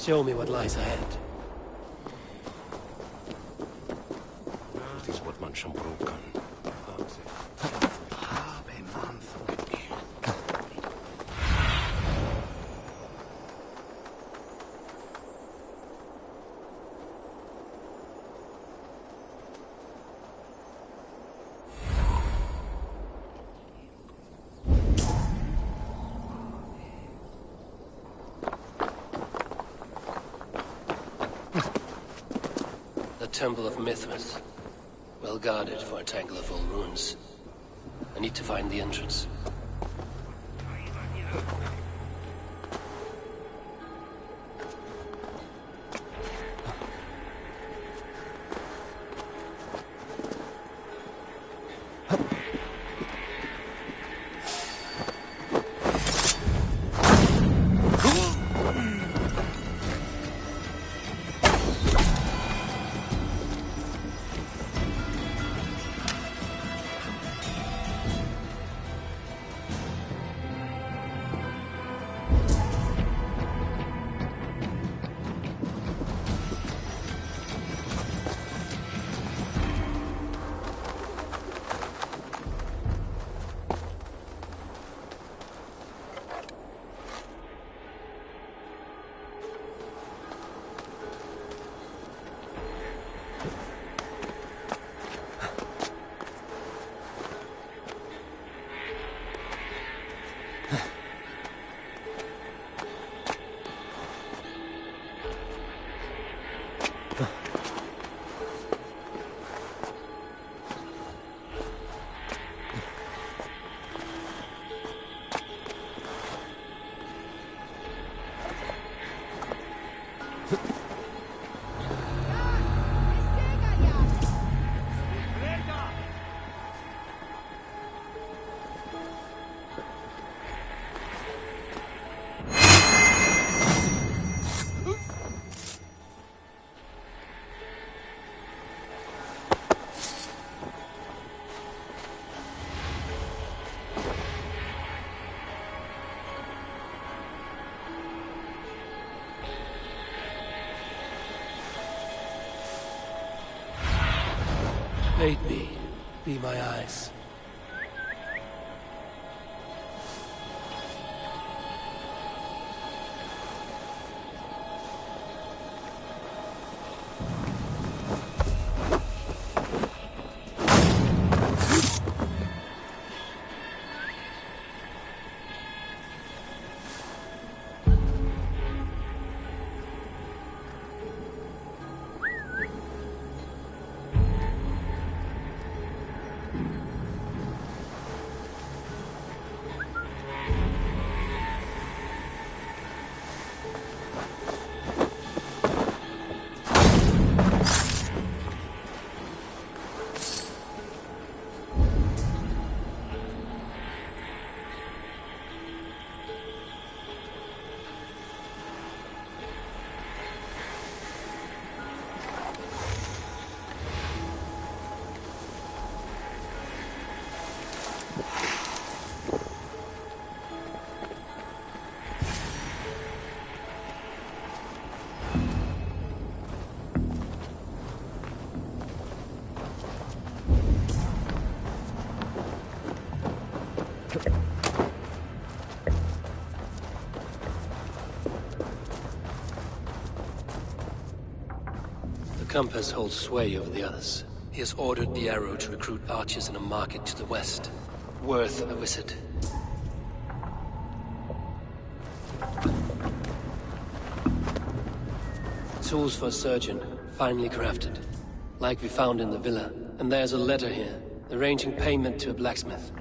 Show me what lies ahead. It is what man som brukan. Temple of Mithras. Well guarded for a tangle of old ruins. I need to find the entrance. Aid me. Be my eyes. The compass holds sway over the others. He has ordered the arrow to recruit archers in a market to the west. Worth a visit. Tools for a surgeon, finely crafted. Like we found in the villa. And there's a letter here, arranging payment to a blacksmith.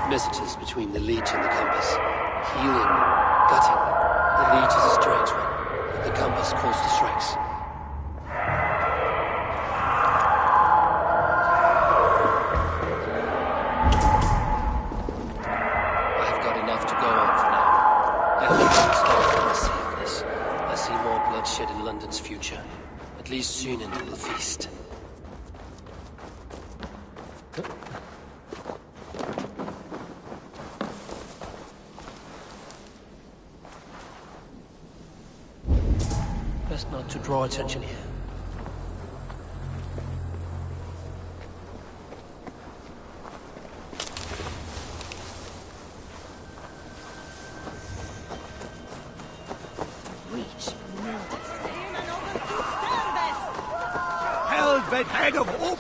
Messages between the leech and the compass. Healing, gutting. The leech is a strange one, but the compass calls to strikes. I've got enough to go on for now. I hope to escape from the sea of this. I see more bloodshed in London's future. At least soon into the feast. Best not to draw attention here. Helvet head of oak!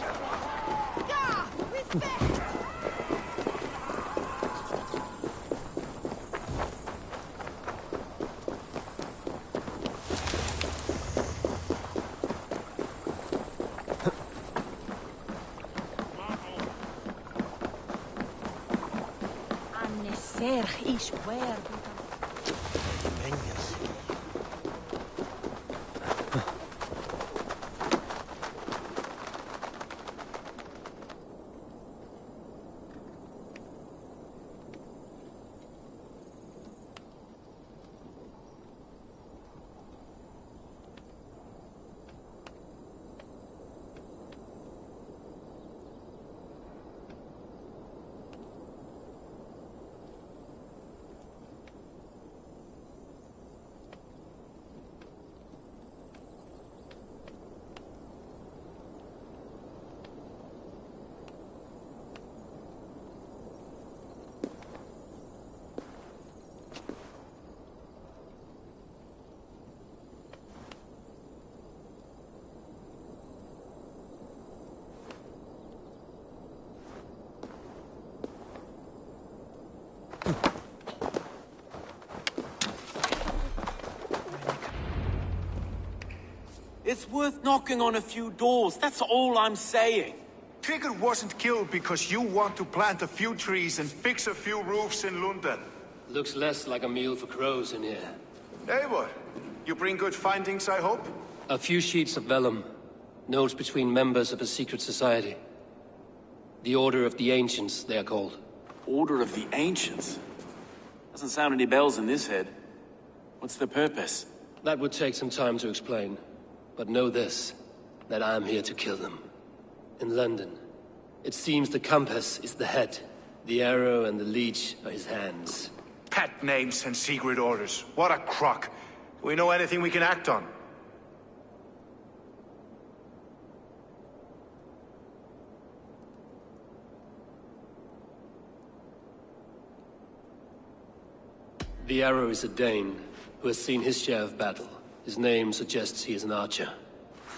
It's worth knocking on a few doors, that's all I'm saying. Trigger wasn't killed because you want to plant a few trees and fix a few roofs in London. Looks less like a meal for crows in here. Eivor, you bring good findings, I hope? A few sheets of vellum. Notes between members of a secret society. The Order of the Ancients, they are called. Order of the Ancients? Doesn't sound any bells in this head. What's the purpose? That would take some time to explain. But know this, that I am here to kill them. In London, it seems the compass is the head. The arrow and the leech are his hands. Pet names and secret orders. What a crock. Do we know anything we can act on? The arrow is a Dane, who has seen his share of battle. His name suggests he is an archer.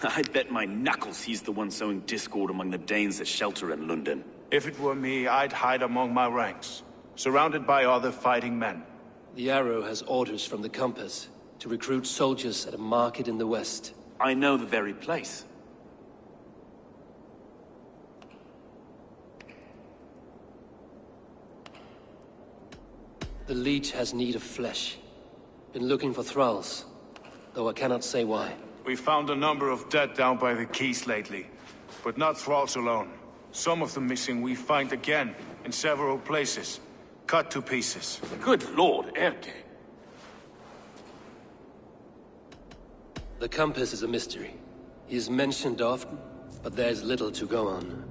I bet my knuckles he's the one sowing discord among the Danes that shelter in London. If it were me, I'd hide among my ranks, surrounded by other fighting men. The arrow has orders from the compass to recruit soldiers at a market in the west. I know the very place. The leech has need of flesh. Been looking for thralls, though I cannot say why. We found a number of dead down by the quays lately, but not thralls alone. Some of the missing we find again in several places, cut to pieces. Good lord, Erke. The compass is a mystery. He is mentioned often, but there is little to go on.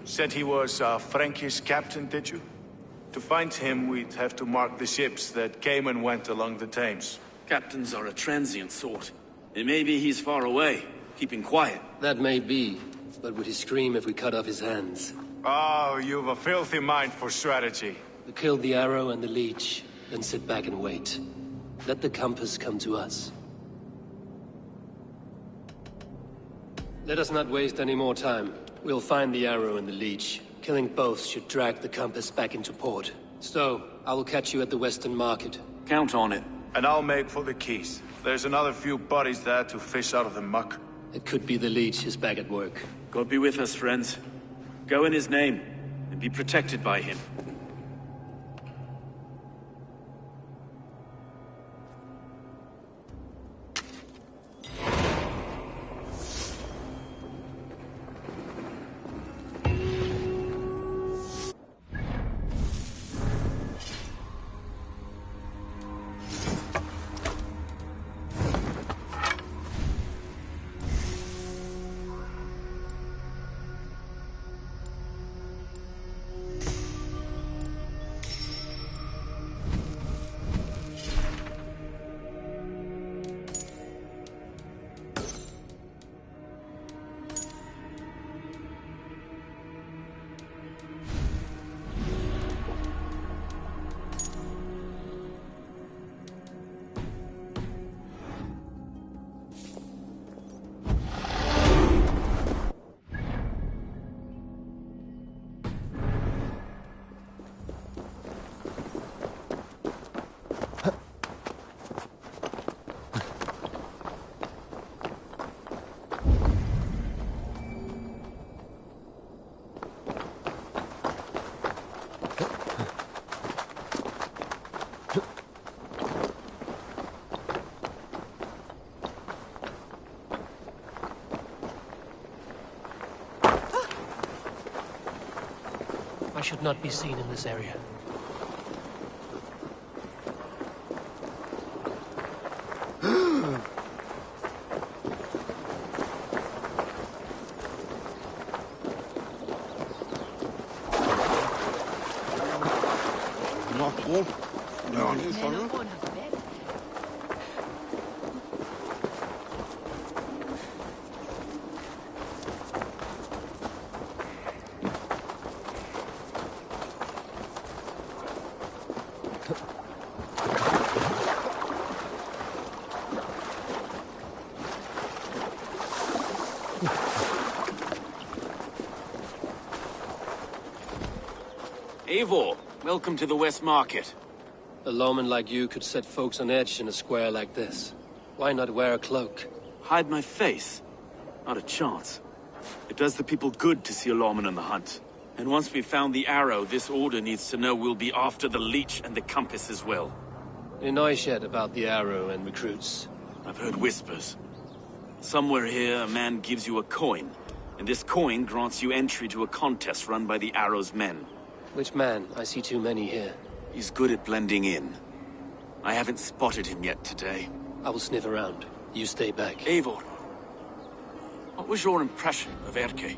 Said he was a Frankish captain, did you? To find him, we'd have to mark the ships that came and went along the Thames. Captains are a transient sort. It may be he's far away, keeping quiet. That may be, but would he scream if we cut off his hands? Oh, you've a filthy mind for strategy. We kill the arrow and the leech, then sit back and wait. Let the compass come to us. Let us not waste any more time. We'll find the arrow and the leech. Killing both should drag the compass back into port. Stowe, I will catch you at the Western Market. Count on it. And I'll make for the quays. There's another few bodies there to fish out of the muck. It could be the leech is back at work. God be with us, friends. Go in his name, and be protected by him. I should not be seen in this area. Eivor, welcome to the West Market. A lawman like you could set folks on edge in a square like this. Why not wear a cloak? Hide my face? Not a chance. It does the people good to see a lawman on the hunt. And once we've found the arrow, this order needs to know we'll be after the leech and the compass as well. Any noise yet about the arrow and recruits? I've heard whispers. Somewhere here, a man gives you a coin, and this coin grants you entry to a contest run by the arrow's men. Which man? I see too many here. He's good at blending in. I haven't spotted him yet today. I will sniff around. You stay back. Eivor, what was your impression of Erke?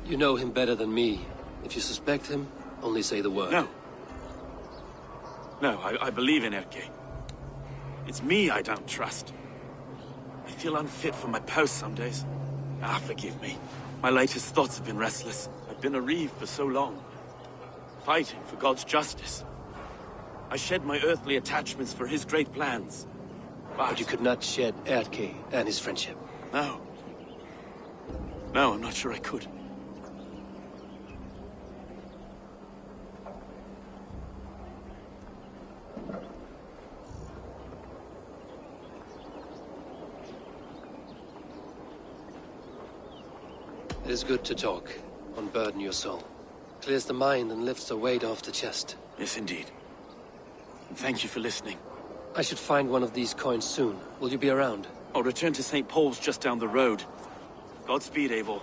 You know him better than me. If you suspect him, only say the word. No. No, I believe in Erke. It's me I don't trust. I feel unfit for my post some days. Forgive me. My latest thoughts have been restless. I've been a reeve for so long. Fighting for God's justice. I shed my earthly attachments for his great plans. But you could not shed Erke and his friendship. No. No, I'm not sure I could. It is good to talk, unburden your soul. Clears the mind and lifts the weight off the chest. Yes, indeed. And thank you for listening. I should find one of these coins soon. Will you be around? I'll return to St. Paul's just down the road. Godspeed, Eivor.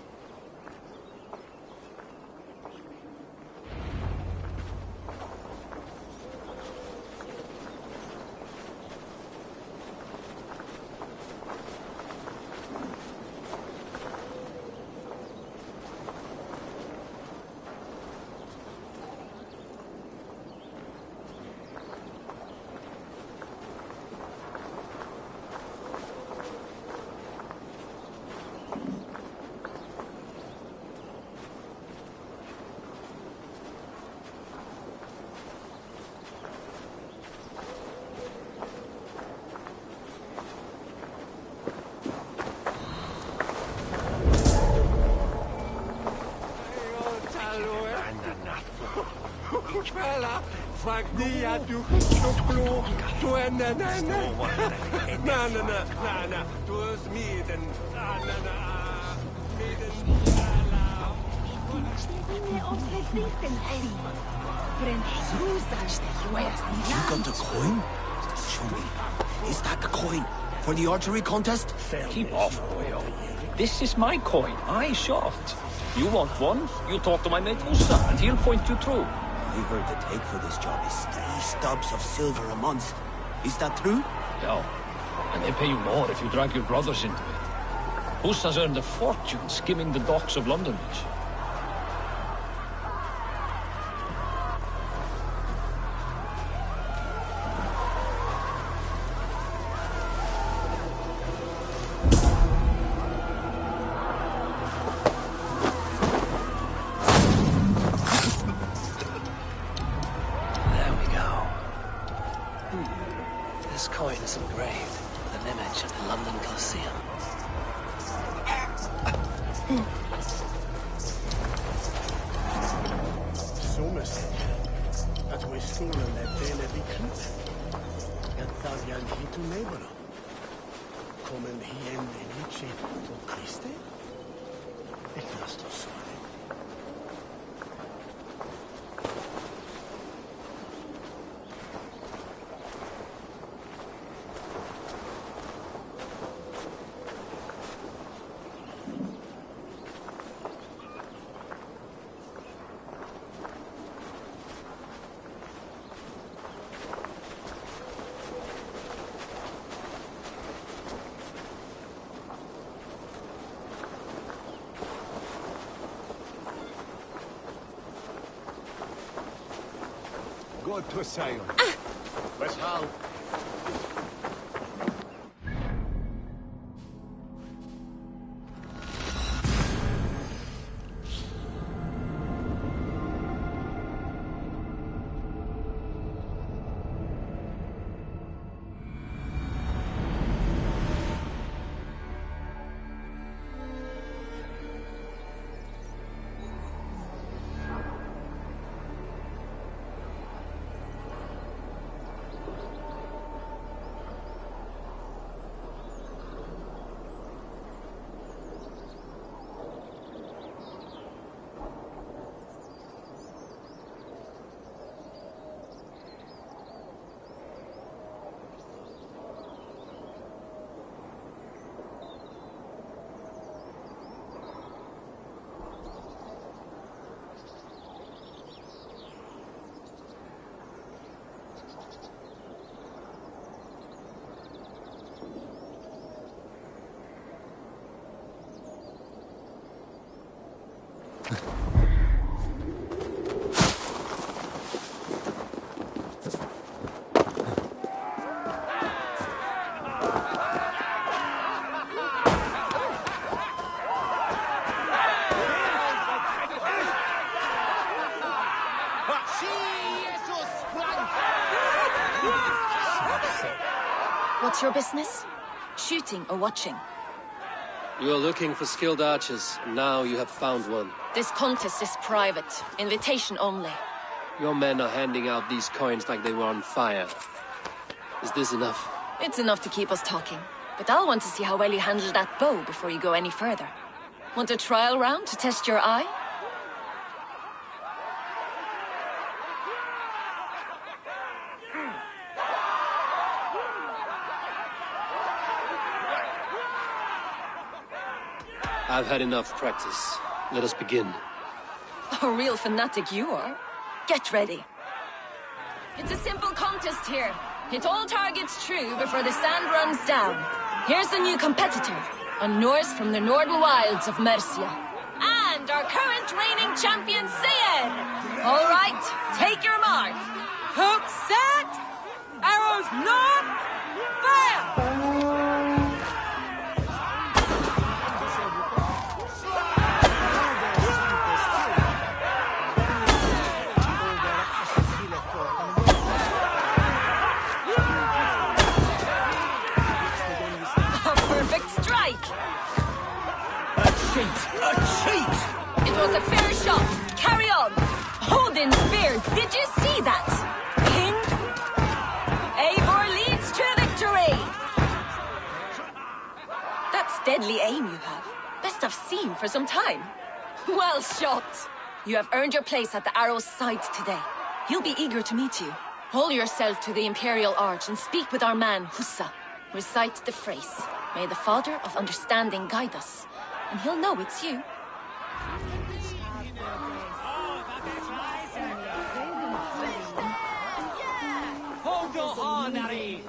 You got the coin? Show me. Is that the coin? For the archery contest? Keep off, boyo. This is my coin. I shot. You want one? You talk to my mate Usa, and he'll point you through. I heard the take for this job is 3 stubs of silver a month. Is that true? Yeah. And they pay you more if you drag your brothers into it. Usa's earned a fortune skimming the docks of London Beach. This coin is engraved with an image of the London Colosseum. Somers, att vi stolen är delen i klut. Jag tar jag hit och neighbor. Kommer hem en liczy to Kriste? Ich lass das so. Good to sail. Where's Hal? What's your business? Shooting or watching? You are looking for skilled archers, and now you have found one. This contest is private. Invitation only. Your men are handing out these coins like they were on fire. Is this enough? It's enough to keep us talking. But I'll want to see how well you handle that bow before you go any further. Want a trial round to test your eye? I've had enough practice. Let us begin. A real fanatic you are. Get ready. It's a simple contest here. Hit all targets true before the sand runs down. Here's the new competitor, a Norse from the northern wilds of Mercia. And our current reigning champion, Seir! All right, take your mark. Hook set! Arrows not! Fire! A cheat! It was a fair shot. Carry on. Odin's spear. Did you see that? King? Eivor leads to victory. That's deadly aim you have. Best I've seen for some time. Well shot. You have earned your place at the arrow's side today. He'll be eager to meet you. Hold yourself to the Imperial Arch and speak with our man, Hussa. Recite the phrase. May the Father of Understanding guide us. And he'll know it's you. Hold your horn, Harry!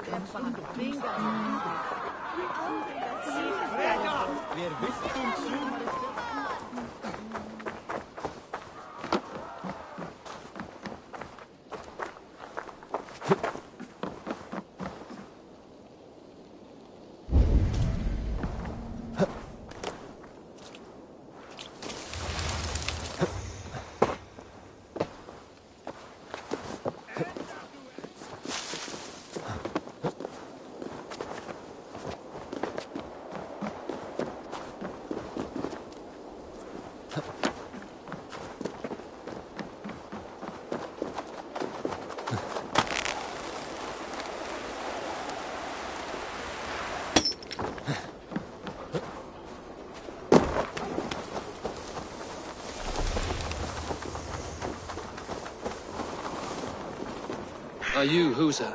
Are you Husa?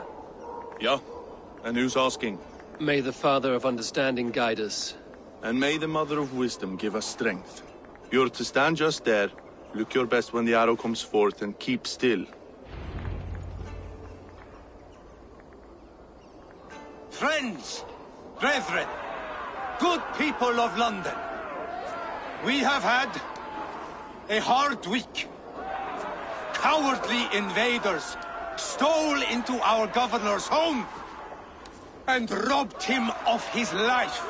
Yeah? And who's asking? May the Father of Understanding guide us. And may the Mother of Wisdom give us strength. You're to stand just there, look your best when the arrow comes forth, and keep still. Friends, brethren, good people of London, we have had a hard week. Cowardly invaders stole into our governor's home and robbed him of his life.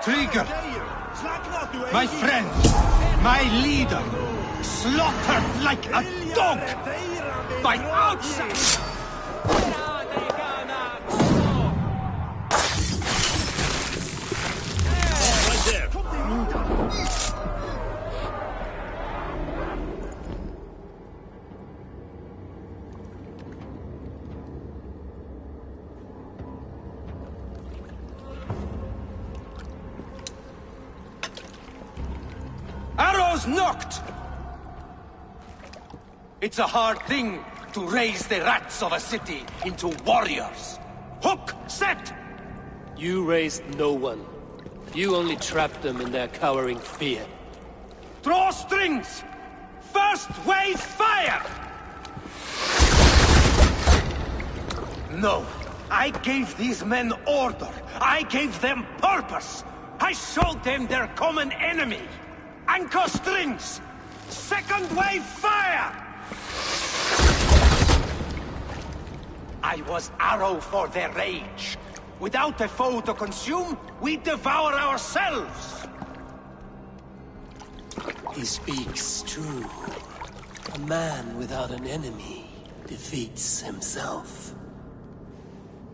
Trigger, my friend, my leader, slaughtered like a dog by outsiders. Arrows knocked! It's a hard thing to raise the rats of a city into warriors. Hook, set! You raised no one. You only trapped them in their cowering fear. Draw strings! First wave fire! No, I gave these men order. I gave them purpose. I showed them their common enemy. Anchor strings! Second wave fire! I was arrow for their rage. Without a foe to consume, we devour ourselves. He speaks true. A man without an enemy defeats himself.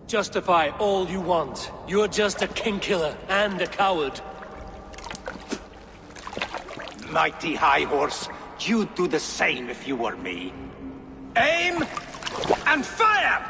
Justify all you want. You're just a king killer and a coward. Mighty High Horse, you'd do the same if you were me. Aim and fire!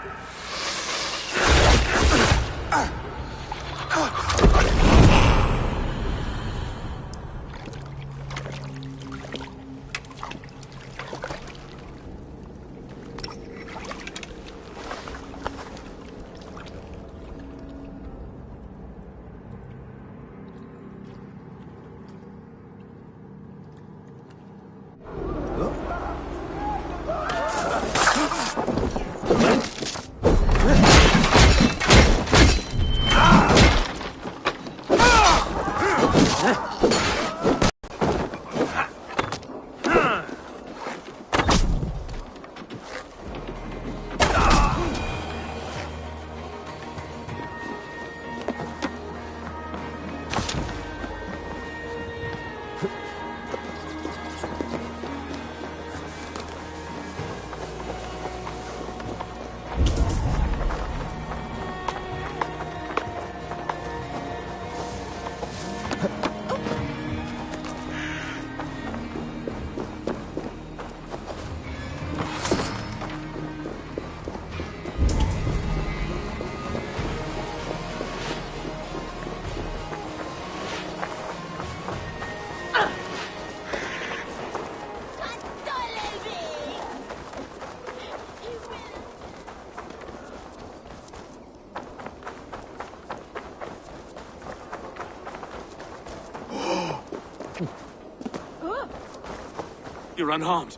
You're unharmed.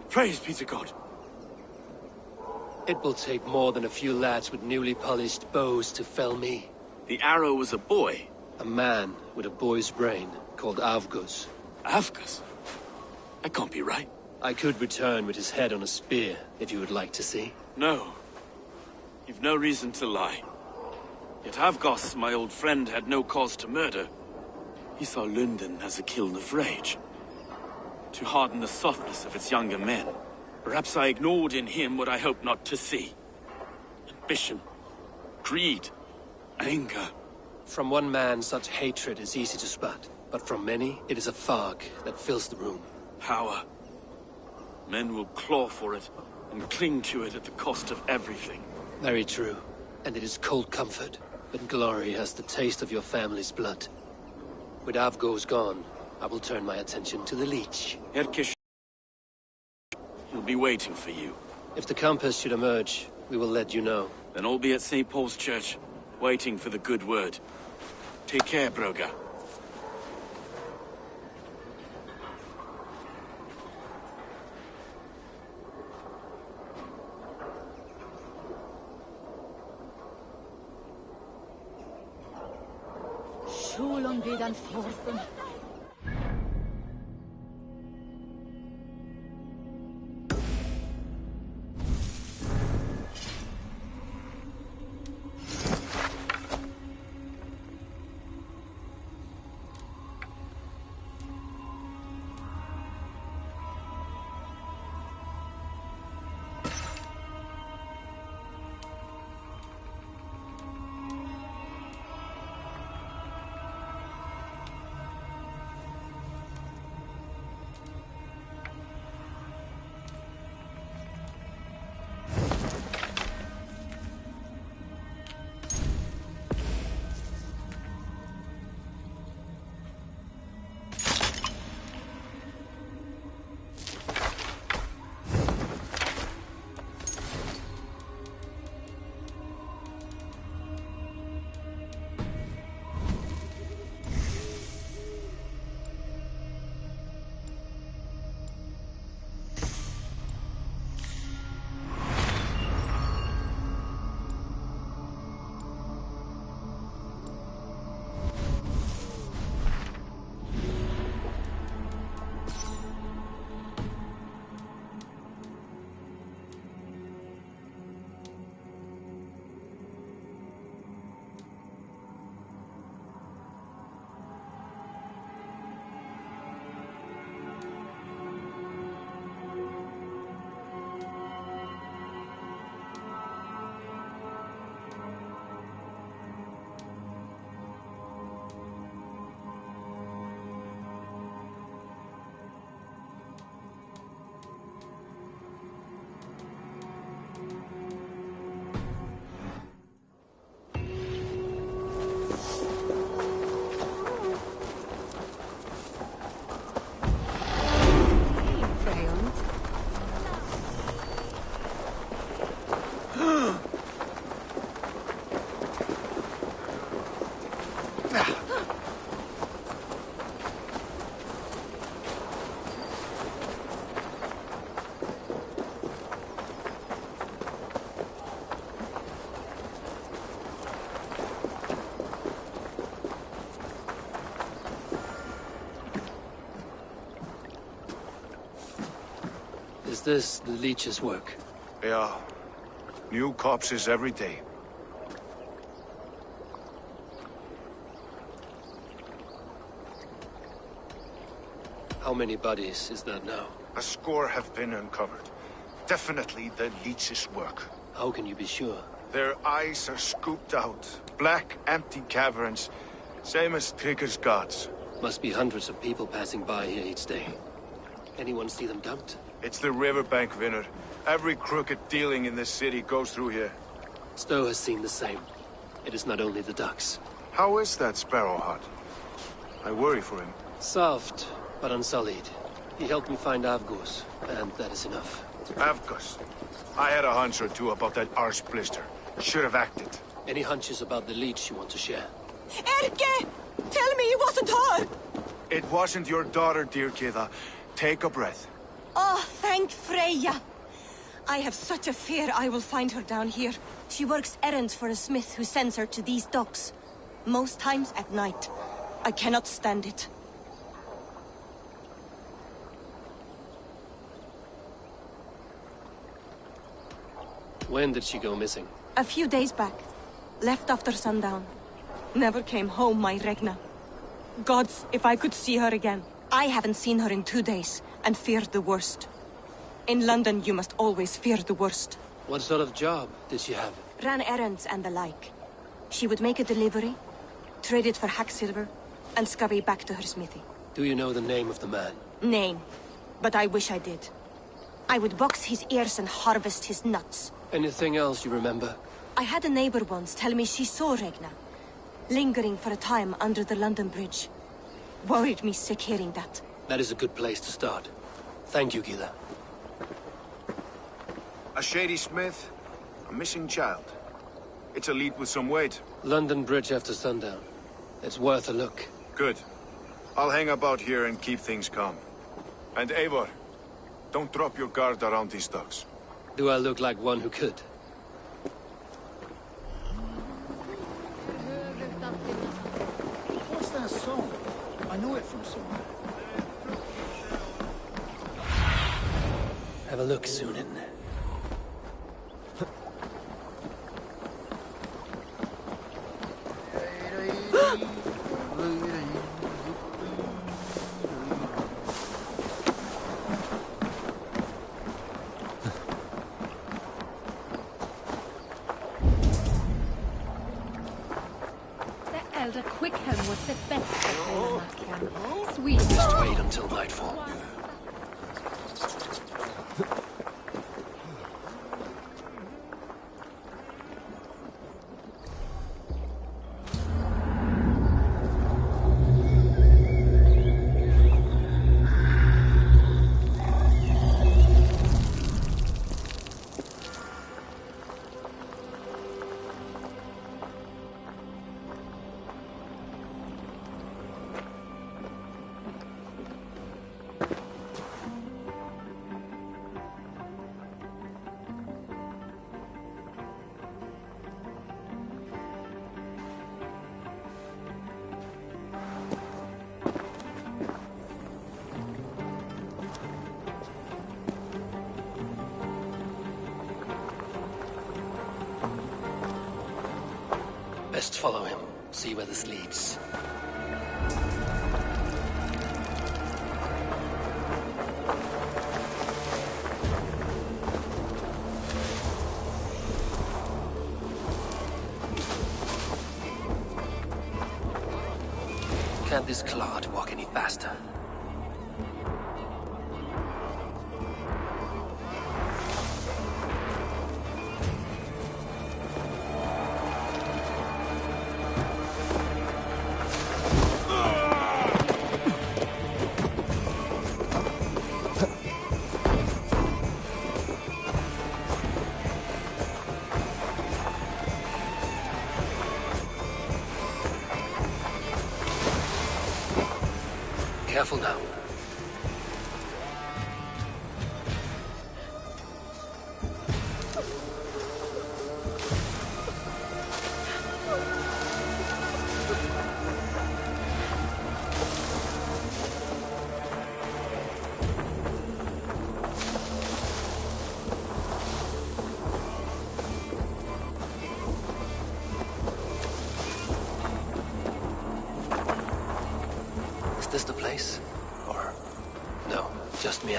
Praise be to God. It will take more than a few lads with newly polished bows to fell me. The arrow was a boy. A man with a boy's brain, called Avgus. Avgus? That can't be right. I could return with his head on a spear, if you would like to see. No. You've no reason to lie. Yet Avgos, my old friend, had no cause to murder. He saw London as a kiln of rage. To harden the softness of its younger men. Perhaps I ignored in him what I hoped not to see. Ambition, greed, anger. From one man, such hatred is easy to spot. But from many, it is a fog that fills the room. Power. Men will claw for it, and cling to it at the cost of everything. Very true. And it is cold comfort. But glory has the taste of your family's blood. With Avgos gone, I will turn my attention to the Leech. Erkish. He'll be waiting for you. If the compass should emerge, we will let you know. Then I'll be at St. Paul's Church, waiting for the good word. Take care, Broga. Schulen wir dann forthen. Is this the leech's work? Yeah. New corpses every day. How many bodies is that now? A score have been uncovered. Definitely the leech's work. How can you be sure? Their eyes are scooped out. Black, empty caverns. Same as Trigger's gods. Must be hundreds of people passing by here each day. Anyone see them dumped? It's the riverbank, Vinner. Every crooked dealing in this city goes through here. Stowe has seen the same. It is not only the ducks. How is that sparrow hut? I worry for him. Soft, but unsullied. He helped me find Avgos, and that is enough. Avgos. I had a hunch or two about that arse blister. Should have acted. Any hunches about the leech you want to share? Erke! Tell me it wasn't her! It wasn't your daughter, dear Kida. Take a breath. Oh, thank Freya. I have such a fear I will find her down here. She works errands for a smith who sends her to these docks. Most times at night. I cannot stand it. When did she go missing? A few days back. Left after sundown. Never came home, my Regna. Gods, if I could see her again. I haven't seen her in 2 days, and feared the worst. In London, you must always fear the worst. What sort of job did she have? Ran errands and the like. She would make a delivery, trade it for hack silver, and scurry back to her smithy. Do you know the name of the man? Name. But I wish I did. I would box his ears and harvest his nuts. Anything else you remember? I had a neighbor once tell me she saw Regna, lingering for a time under the London Bridge. Worried me sick hearing that. That is a good place to start. Thank you, Gila. A shady smith, a missing child. It's a lead with some weight. London Bridge after sundown. It's worth a look. Good. I'll hang about here and keep things calm. And Eivor, don't drop your guard around these docks. Do I look like one who could? What's that song? I know it from somewhere. Have a look, Sunan. Elder Quickham was the best at Valhalla. Sweet. Just wait until nightfall. Best follow him, see where this leads. Can't this clod walk any faster? Careful now.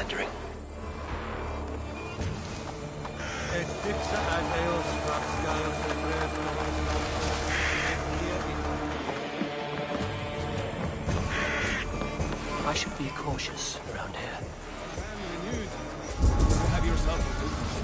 meandering. I should be cautious around here. Have yourself a good night.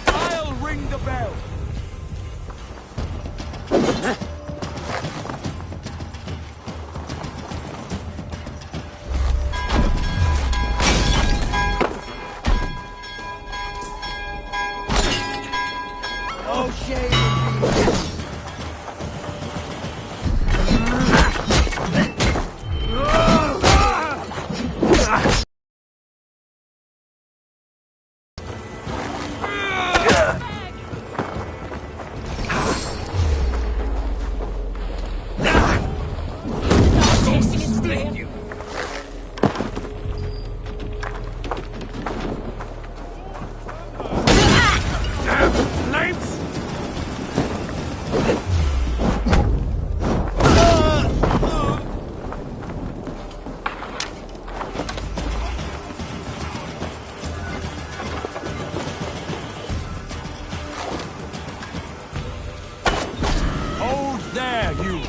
I'll ring the bell. Oh, shame. Hold there, you!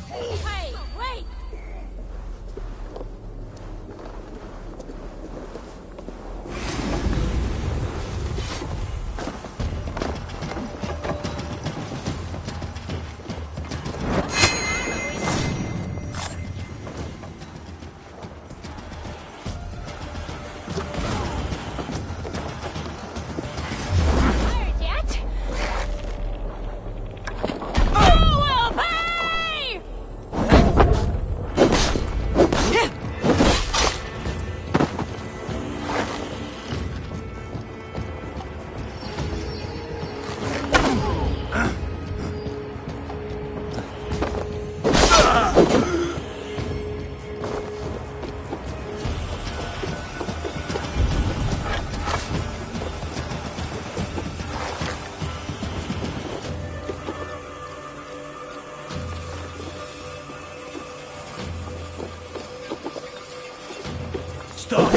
Hey, wait! Tired yet? You will pay! Stop!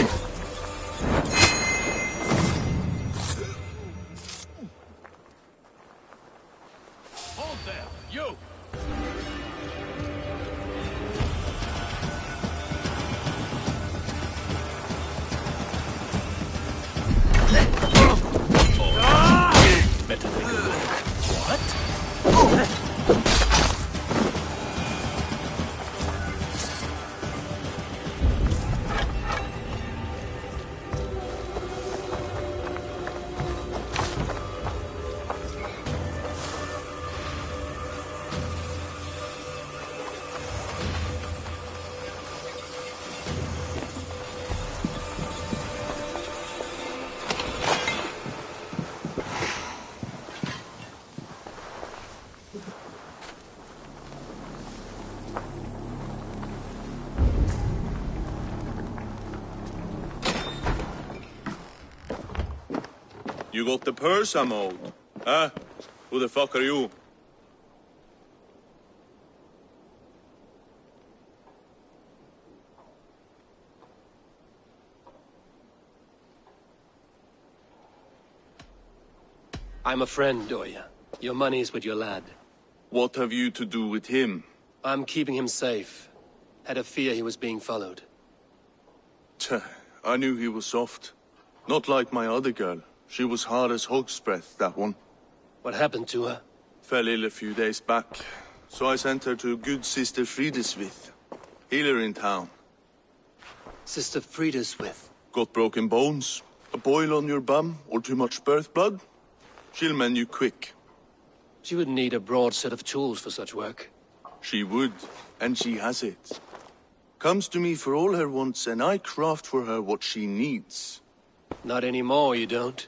Hold there, you! Better take a look. What? You got the purse I'm owed. Huh? Who the fuck are you? I'm a friend, Doya. Your money's with your lad. What have you to do with him? I'm keeping him safe. Had a fear he was being followed. Tch, I knew he was soft. Not like my other girl. She was hard as hog's breath, that one. What happened to her? Fell ill a few days back, so I sent her to good Sister Frideswith, healer in town. Sister Frideswith? Got broken bones, a boil on your bum, or too much birth blood? She'll mend you quick. She would need a broad set of tools for such work. She would, and she has it. Comes to me for all her wants, and I craft for her what she needs. Not anymore, you don't.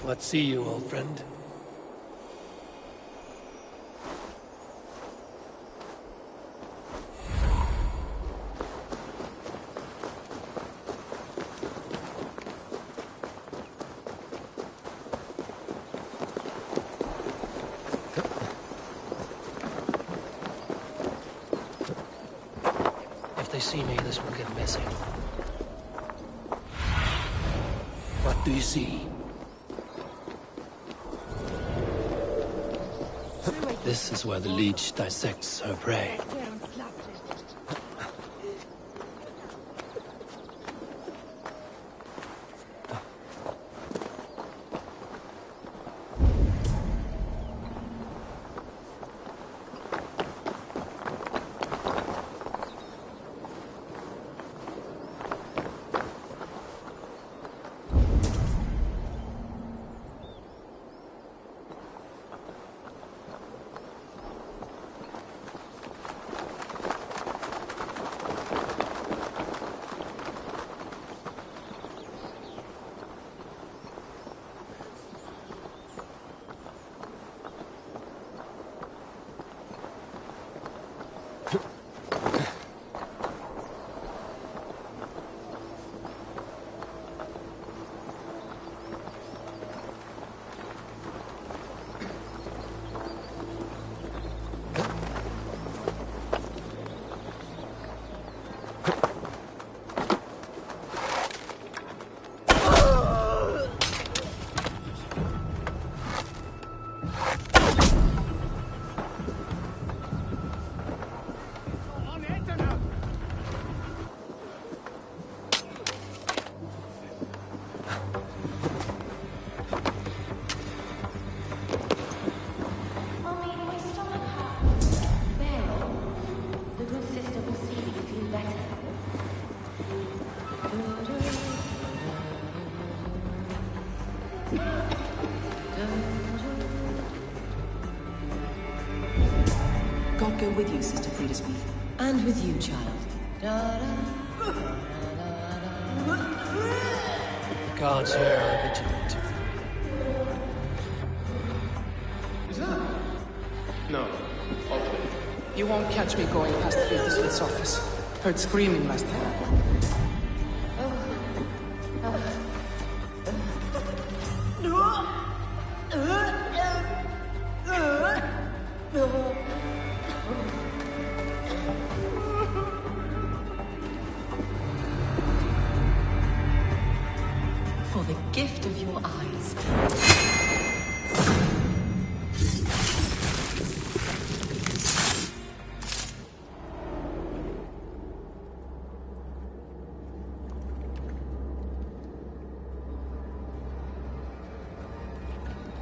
What see you, old friend? If they see me, this will get messy. What do you see? This is where the leech dissects her prey. God go with you, Sister Frideswith. And with you, child. The guards here are vigilant. Is that? No. Okay. You won't catch me going past Peterson's office. Heard screaming last time. For the gift of your eyes.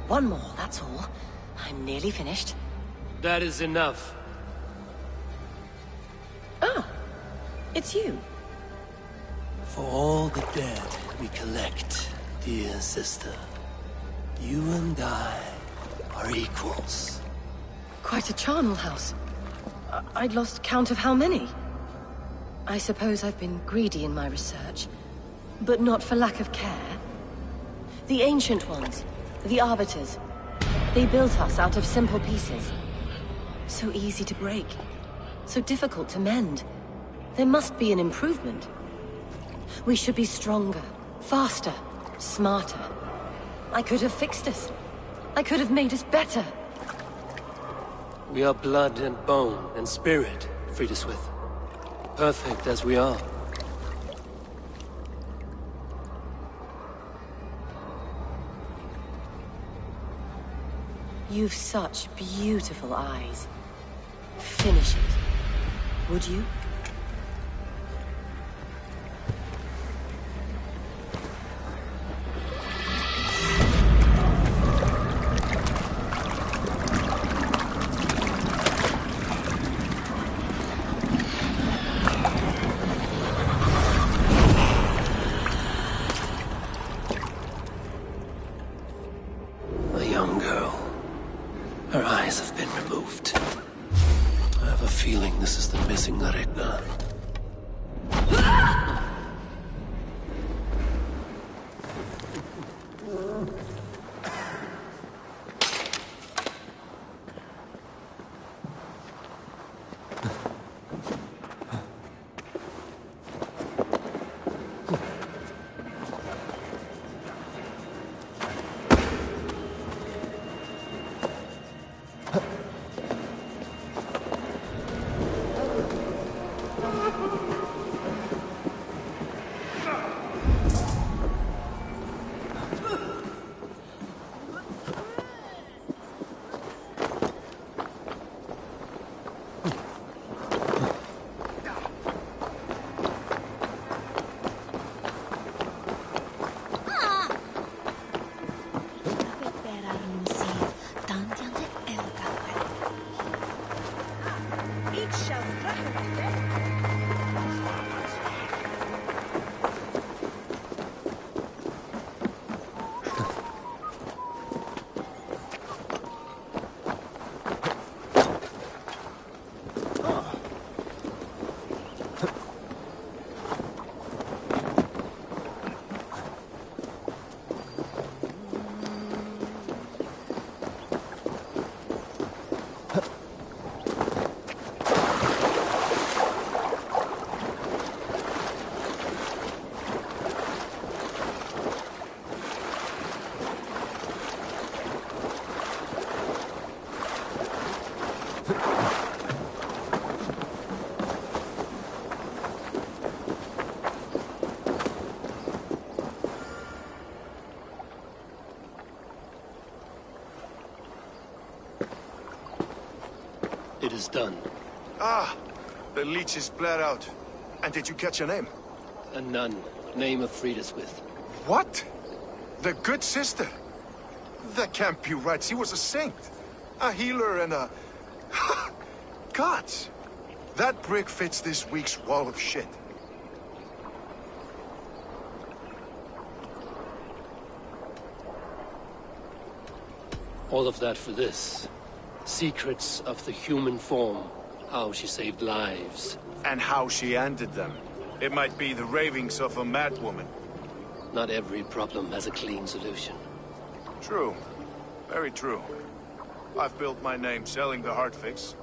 One more, that's all. I'm nearly finished. That is enough. Ah, it's you. For all the dead we collect, dear sister, you and I are equals. Quite a charnel house. I'd lost count of how many. I suppose I've been greedy in my research, but not for lack of care. The ancient ones, the arbiters, they built us out of simple pieces. So easy to break, so difficult to mend. There must be an improvement. We should be stronger, faster, smarter. I could have fixed us. I could have made us better. We are blood and bone and spirit, Friedeswith. Perfect as we are. You've such beautiful eyes. Finish it, would you? A young girl. Her eyes have been removed. I have a feeling this is the missing Regna. It is done. Ah, the leech is bled out. And did you catch a name? A nun, name of Friedeswith. What? The good sister? That can't be right. She was a saint. A healer and a... Gods! That brick fits this week's wall of shit. All of that for this. Secrets of the human form. how she saved lives. And how she ended them. It might be the ravings of a madwoman. Not every problem has a clean solution. True. Very true. I've built my name selling the heart fix.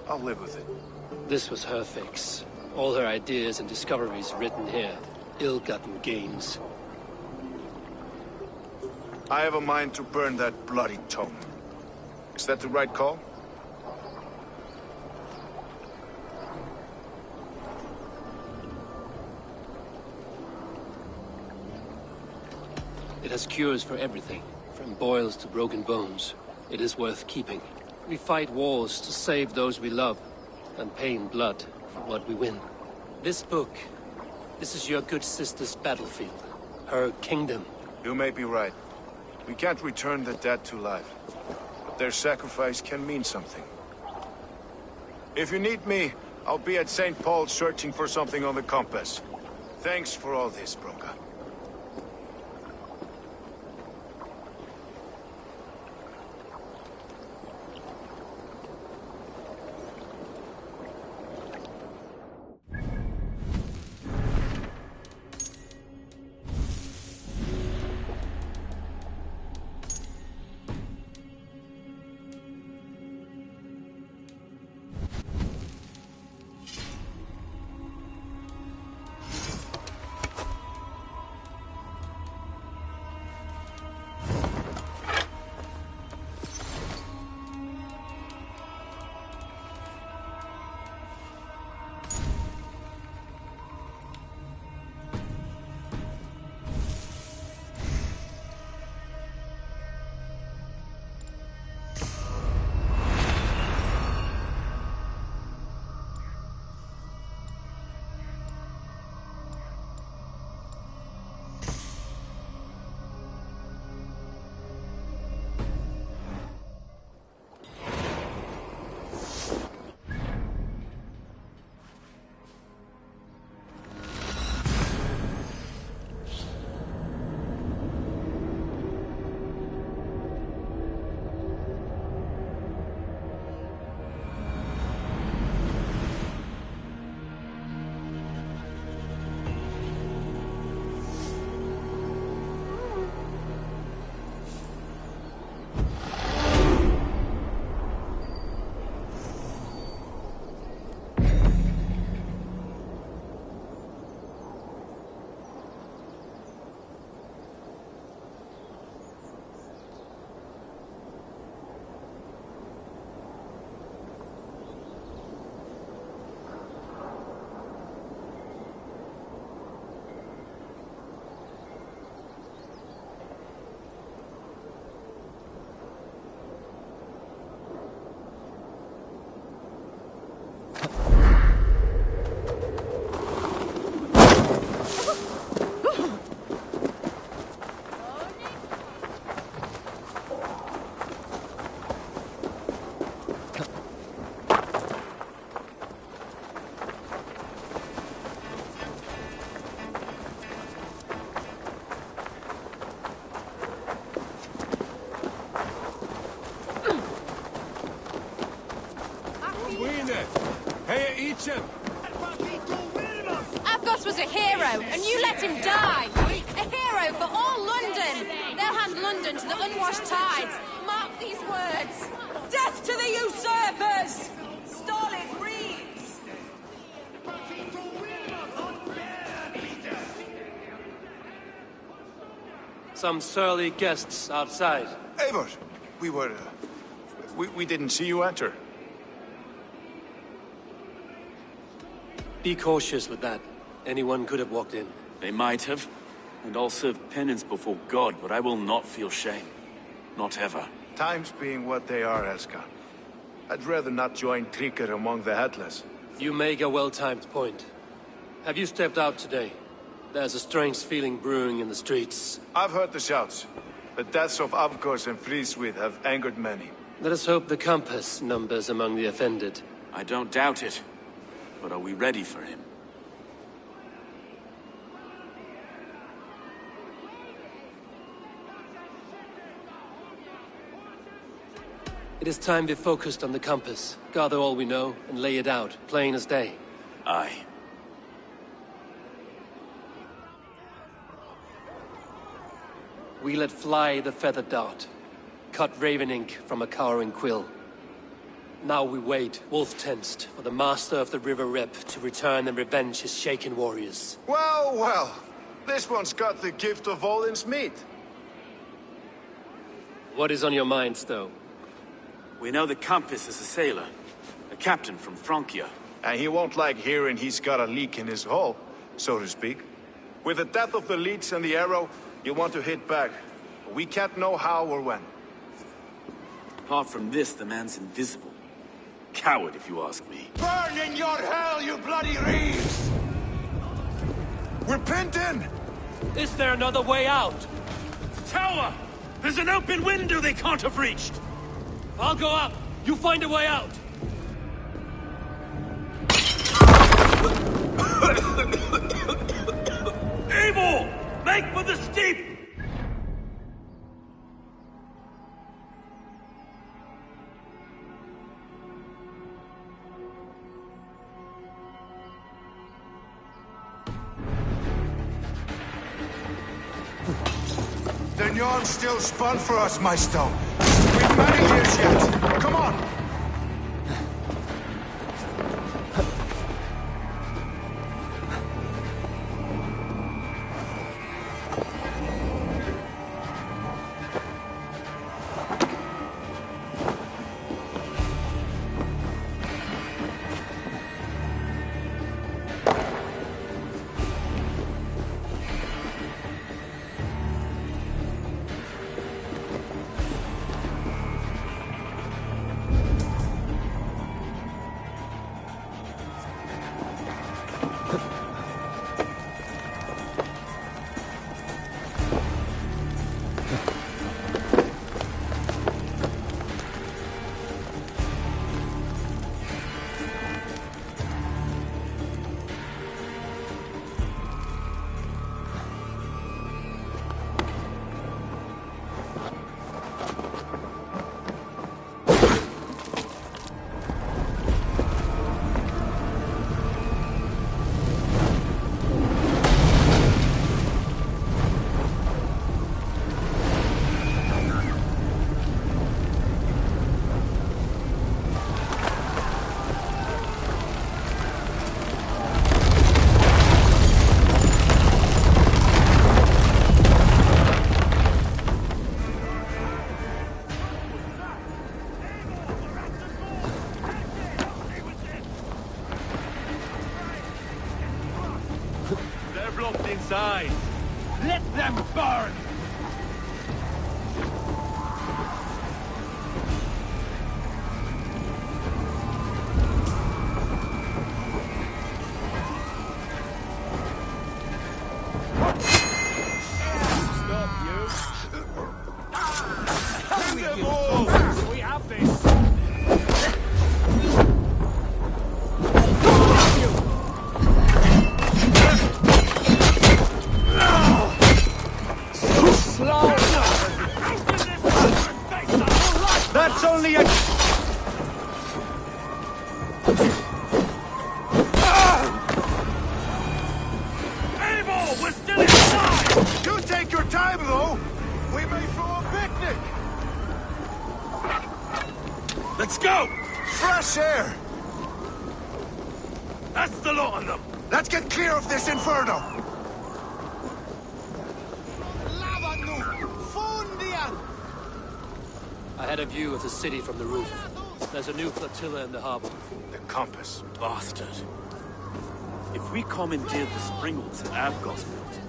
I'll live with it. This was her fix. All her ideas and discoveries written here. Ill-gotten gains. I have a mind to burn that bloody tome. Is that the right call? It has cures for everything, from boils to broken bones. It is worth keeping. We fight wars to save those we love, and pay in blood for what we win. This book, this is your good sister's battlefield. Her kingdom. You may be right. We can't return the dead to life. But their sacrifice can mean something. If you need me, I'll be at St. Paul's searching for something on the compass. Thanks for all this, Bronca. Avgos was a hero, and you let him die! A hero for all London! They'll hand London to the unwashed tides. Mark these words. Death to the usurpers! Stalin reads! Some surly guests outside. Eivor, we didn't see you enter. Be cautious with that. Anyone could have walked in. They might have. And I'll serve penance before God, but I will not feel shame. Not ever. Times being what they are, Elska. I'd rather not join Tríkr among the Headless. You make a well-timed point. Have you stepped out today? There's a strange feeling brewing in the streets. I've heard the shouts. The deaths of Avgos and Fríswith have angered many. Let us hope the compass numbers among the offended. I don't doubt it. But are we ready for him? It is time we focused on the compass, gather all we know, and lay it out, plain as day. Aye. We let fly the feathered dart, cut raven ink from a cowering quill. Now we wait, wolf-tensed, for the master of the River Rip to return and revenge his shaken warriors. Well, well. This one's got the gift of Odin's meat. What is on your mind, Stowe? We know the compass is a sailor, a captain from Francia. And he won't like hearing he's got a leak in his hull, so to speak. With the death of the leads and the arrow, you want to hit back. But we can't know how or when. Apart from this, the man's invisible. Coward, if you ask me. Burn in your hell, you bloody reeves! We're pinned in! Is there another way out? Tower! There's an open window they can't have reached! I'll go up. You find a way out. Evil! Make for the steep! The yarn's still spun for us, Maestro. We've many years yet. Come on! Inside. Let them burn! Stop, you! We have this! That's only a... Abel, we're still inside! You take your time, though! We may throw a picnic! Let's go! Fresh air! That's the lot of them! Let's get clear of this inferno! I had a view of the city from the roof. There's a new flotilla in the harbor. The compass. Bastard. If we commandeered the springles that Avgos built,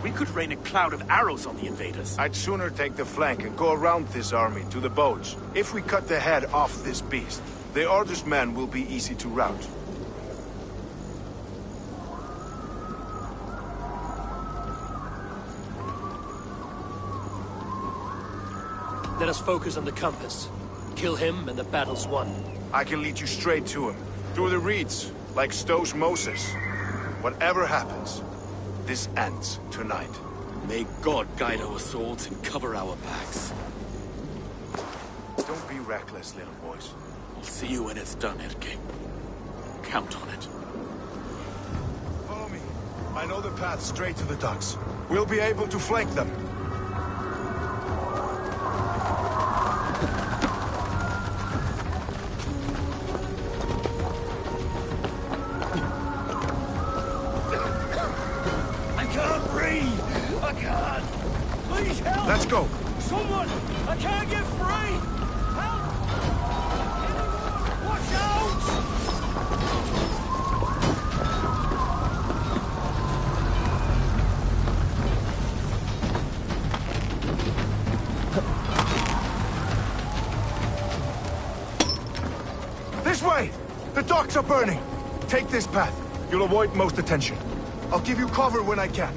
we could rain a cloud of arrows on the invaders. I'd sooner take the flank and go around this army to the boats. If we cut the head off this beast, the Order's men will be easy to rout. Let us focus on the compass. Kill him and the battle's won. I can lead you straight to him. Through the reeds, like Stowe's Moses. Whatever happens, this ends tonight. May God guide our swords and cover our backs. Don't be be reckless, little boys. I'll see you when it's done, Erke. Count on it. Follow me. I know the path straight to the docks. We'll be able to flank them. I can't breathe! I can't! Please help! Let's go! Someone! I can't get free! Help! Anyone! Watch out! This way! The docks are burning! Take this path. You'll avoid most attention. I'll give you cover when I can.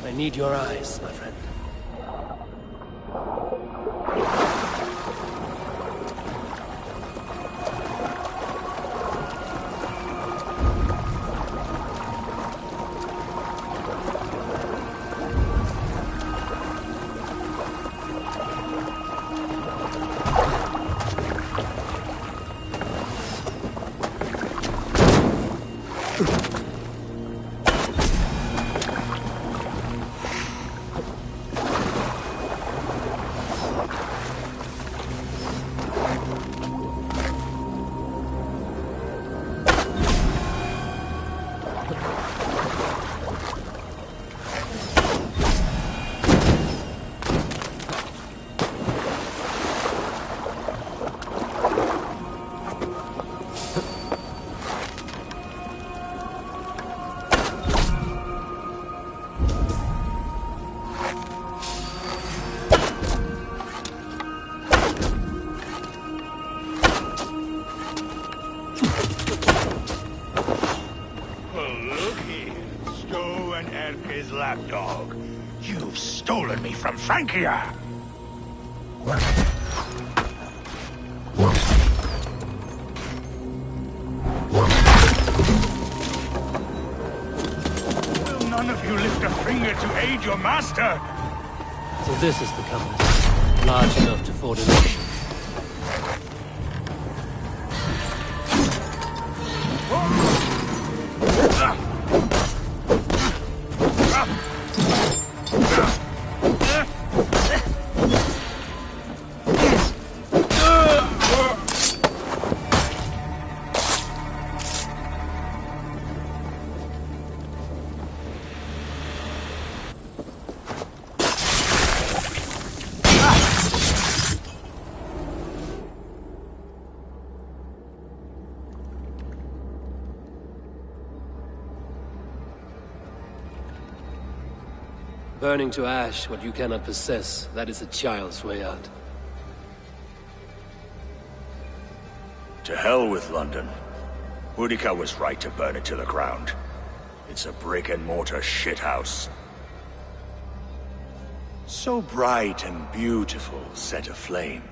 I need your eyes, my friend. Lapdog. You've stolen me from Francia! Will none of you lift a finger to aid your master? So this is the compass. Large enough to ford an ocean. Burning to ash what you cannot possess, that is a child's way out. To hell with London. Boudica was right to burn it to the ground. It's a brick-and-mortar shithouse. So bright and beautiful, set aflame.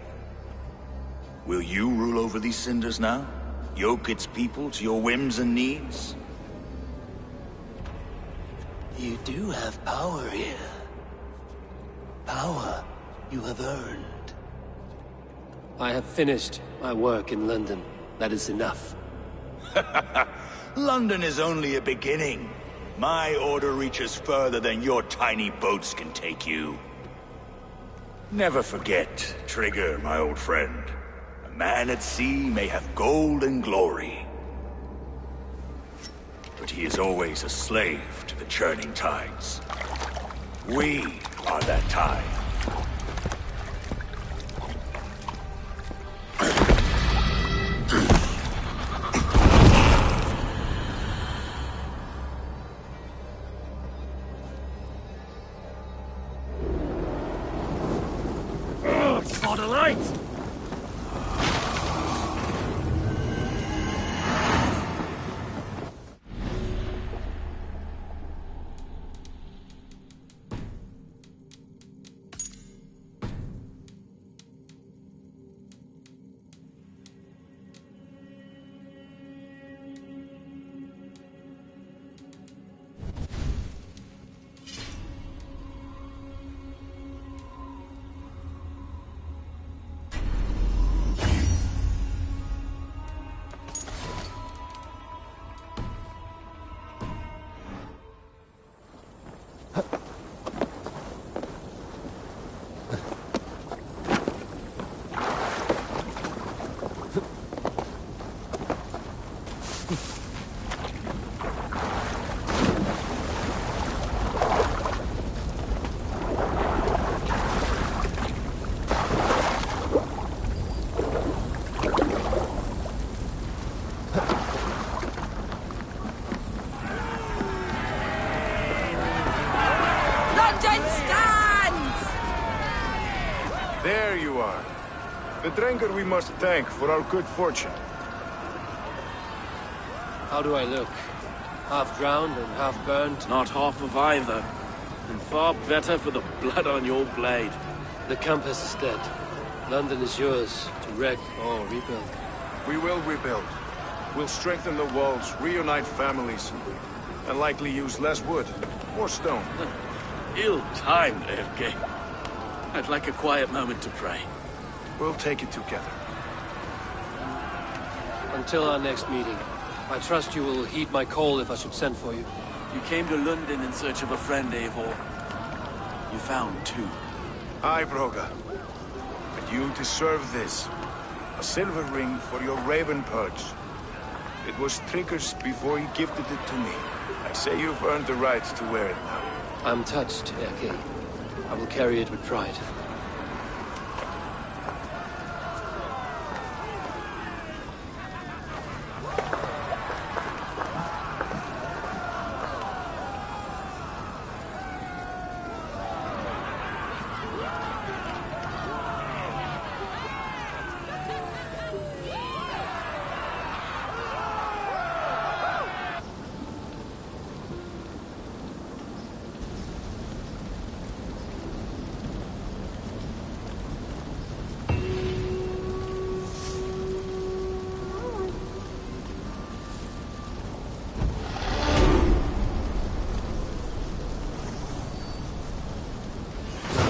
Will you rule over these cinders now? Yoke its people to your whims and needs? You do have power here. Power you have earned. I have finished my work in London. That is enough. London is only a beginning. My order reaches further than your tiny boats can take you. Never forget, Trigger, my old friend. A man at sea may have gold and glory, but he is always a slave to the churning tides. We are that tide. For the light! London stands! There you are. The Drenker we must thank for our good fortune. How do I look? Half drowned and half burnt? Not half of either. And far better for the blood on your blade. The Compass is dead. London is yours, to wreck or rebuild. We will rebuild. We'll strengthen the walls, reunite families, and likely use less wood. More stone. Ill-timed, Erke. I'd like a quiet moment to pray. We'll take it together. Until our next meeting, I trust you will heed my call if I should send for you. You came to London in search of a friend, Eivor. You found two. Aye, Broga. But you deserve this. A silver ring for your raven perch. It was Trigger's before he gifted it to me. I say you've earned the right to wear it now. I'm touched, Erke. I will carry it with pride.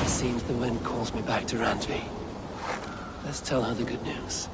Seems the wind calls me back to Randvi. Let's tell her the good news.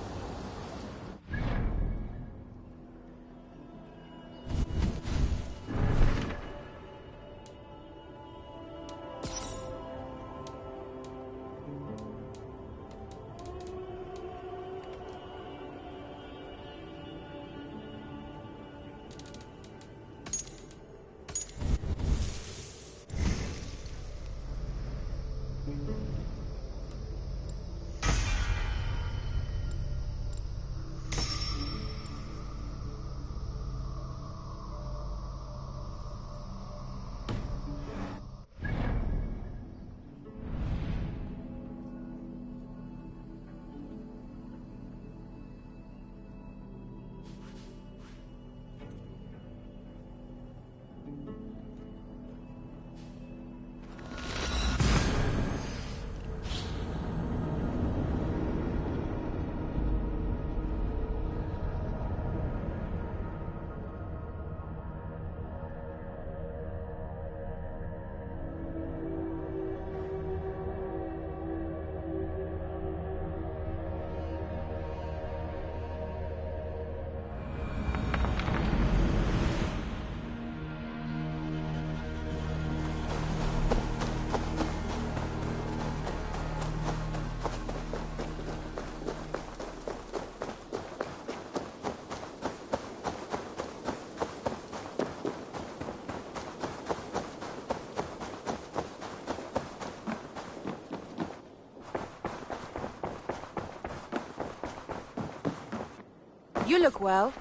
You look well.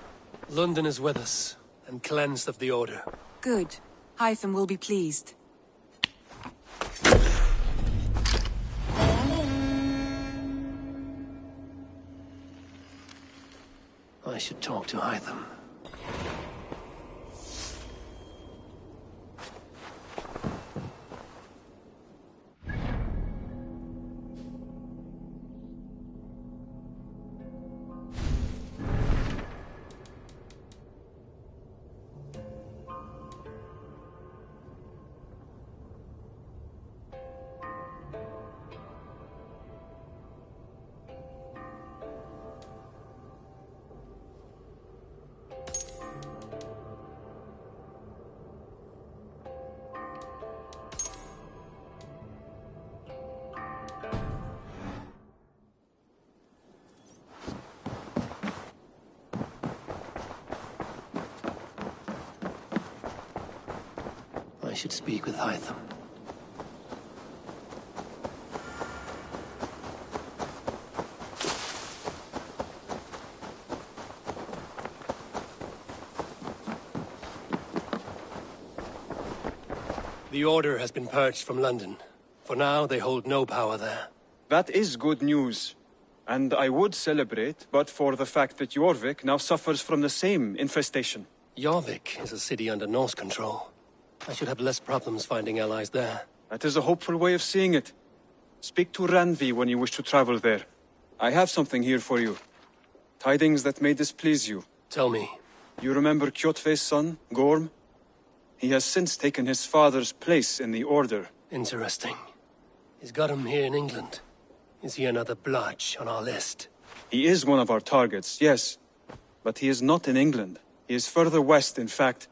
London is with us, and cleansed of the Order. Good. Hytham will be pleased. I should talk to Hytham. I should speak with Hytham. The Order has been purged from London. For now, they hold no power there. That is good news. And I would celebrate, but for the fact that Jorvik now suffers from the same infestation. Jorvik is a city under Norse control. I should have less problems finding allies there. That is a hopeful way of seeing it. Speak to Randvi when you wish to travel there. I have something here for you. Tidings that may displease you. Tell me. You remember Kjotve's son, Gorm? He has since taken his father's place in the Order. Interesting. He's got him here in England. Is he another blotch on our list? He is one of our targets, yes. But he is not in England. He is further west, in fact.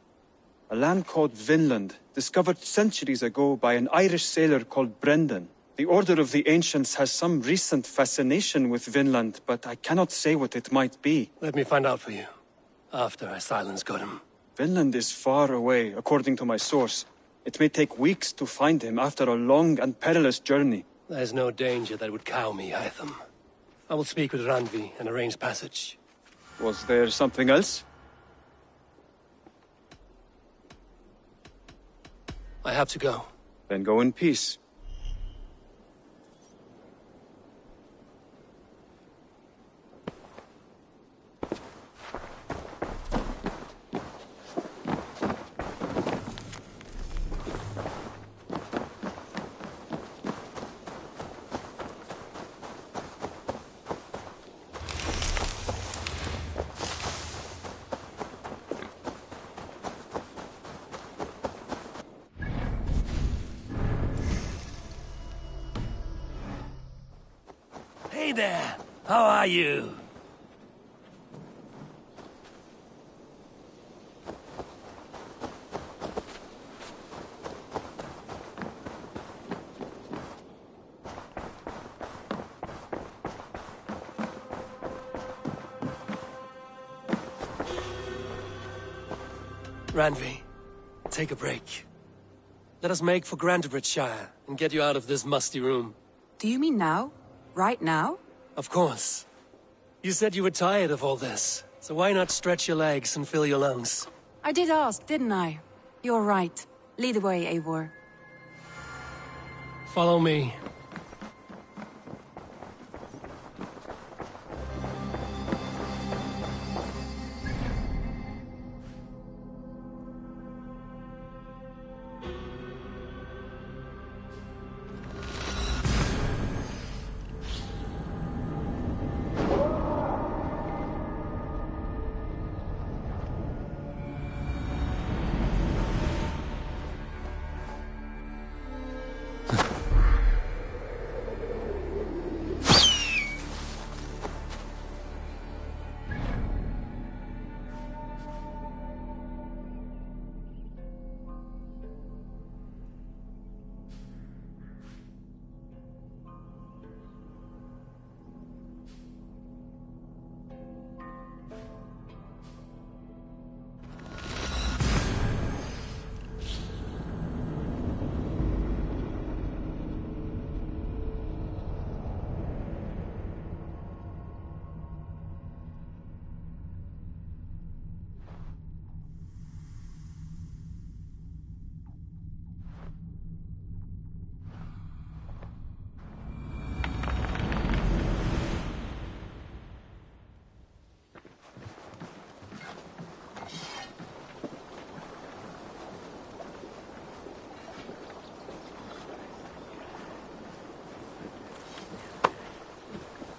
A land called Vinland, discovered centuries ago by an Irish sailor called Brendan. The Order of the Ancients has some recent fascination with Vinland, but I cannot say what it might be. Let me find out for you, after I silence Godham. Vinland is far away, according to my source. It may take weeks to find him after a long and perilous journey. There's no danger that would cow me, Hytham. I will speak with Randvi and arrange passage. Was there something else? I have to go. Then go in peace. Hey there! How are you? Randvi, take a break. Let us make for Grantebridgeshire and get you out of this musty room. Do you mean now? Right now? Of course. You said you were tired of all this, so why not stretch your legs and fill your lungs? I did ask, didn't I? You're right. Lead the way, Eivor. Follow me.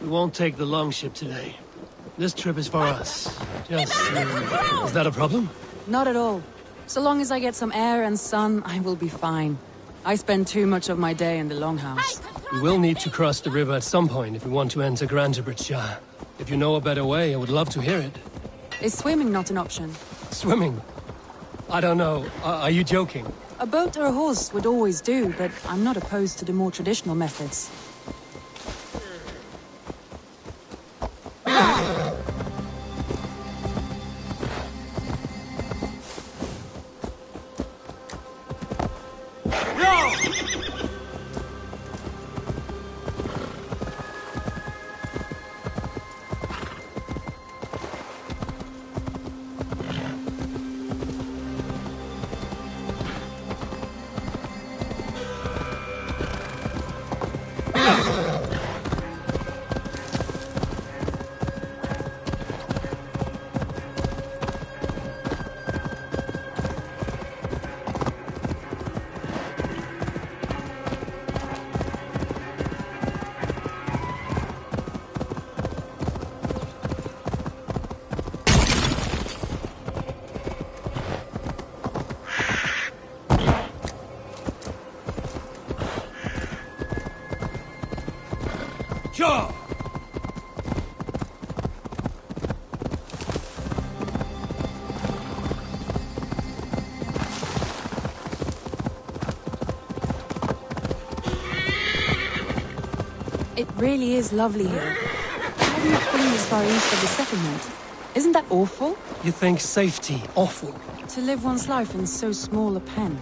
We won't take the longship today. This trip is for us. Just, is that a problem? Not at all. So long as I get some air and sun, I will be fine. I spend too much of my day in the longhouse. We will need to cross the river at some point if we want to enter Grantebridgeshire. If you know a better way, I would love to hear it. Is swimming not an option? Swimming? I don't know. Are you joking? A boat or a horse would always do, but I'm not opposed to the more traditional methods. go! It really is lovely here. How do you been this far east of the settlement? Isn't that awful? You think safety awful? To live one's life in so small a pen.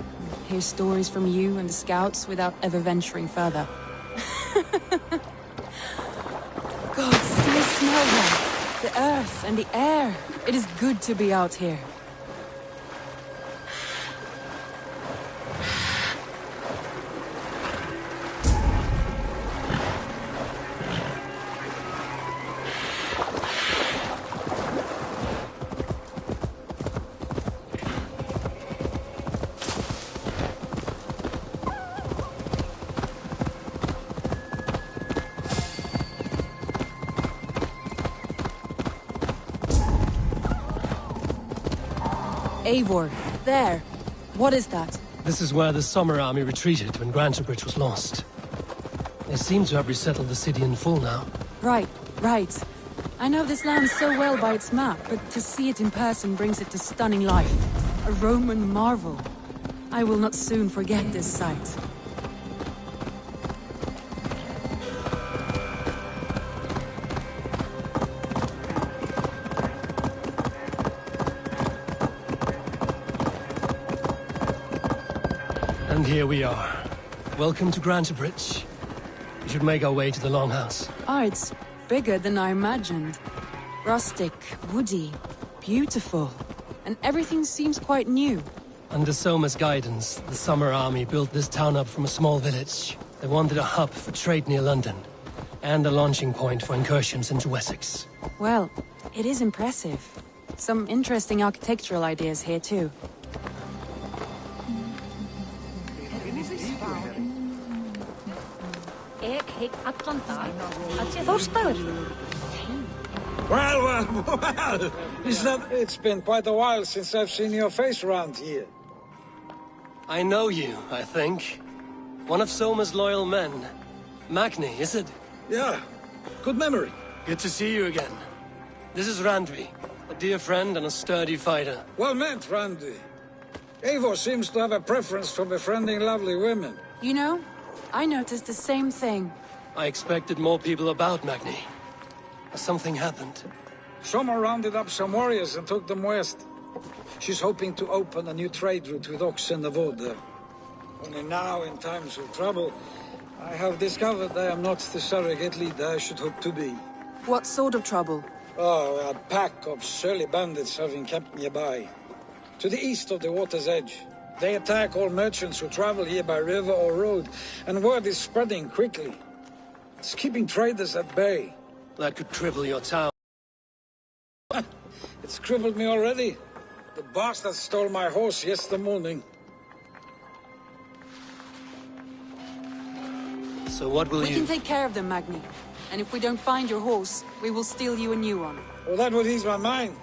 Hear stories from you and the scouts without ever venturing further. God, still smell that. The earth and the air. It is good to be out here. Eivor, there. What is that? This is where the Summer Army retreated when Grantebridge was lost. They seem to have resettled the city in full now. Right. I know this land so well by its map, but to see it in person brings it to stunning life. A Roman marvel. I will not soon forget this sight. And here we are. Welcome to Grantebridge. We should make our way to the Longhouse. Ah, it's bigger than I imagined. Rustic, woody, beautiful. And everything seems quite new. Under Soma's guidance, the Summer Army built this town up from a small village. They wanted a hub for trade near London, and a launching point for incursions into Wessex. Well, it is impressive. Some interesting architectural ideas here too. Well, it's been quite a while since I've seen your face around here. I know you, I think. One of Soma's loyal men. Magni, is it? Yeah, good memory. Good to see you again. This is Randvi, a dear friend and a sturdy fighter. Well met, Randy. Eivor seems to have a preference for befriending lovely women. You know, I noticed the same thing. I expected more people about Magni. Something happened. Someone rounded up some warriors and took them west. She's hoping to open a new trade route with oxen of wood there. Only now, in times of trouble, I have discovered I am not the surrogate leader I should hope to be. What sort of trouble? Oh, a pack of surly bandits have encamped nearby. To the east of the water's edge. They attack all merchants who travel here by river or road, and word is spreading quickly. It's keeping traders at bay. That could cripple your town. It's crippled me already. The bastard stole my horse yesterday morning. So what will We can take care of them, Magni. And if we don't find your horse, we will steal you a new one. Well, that would ease my mind.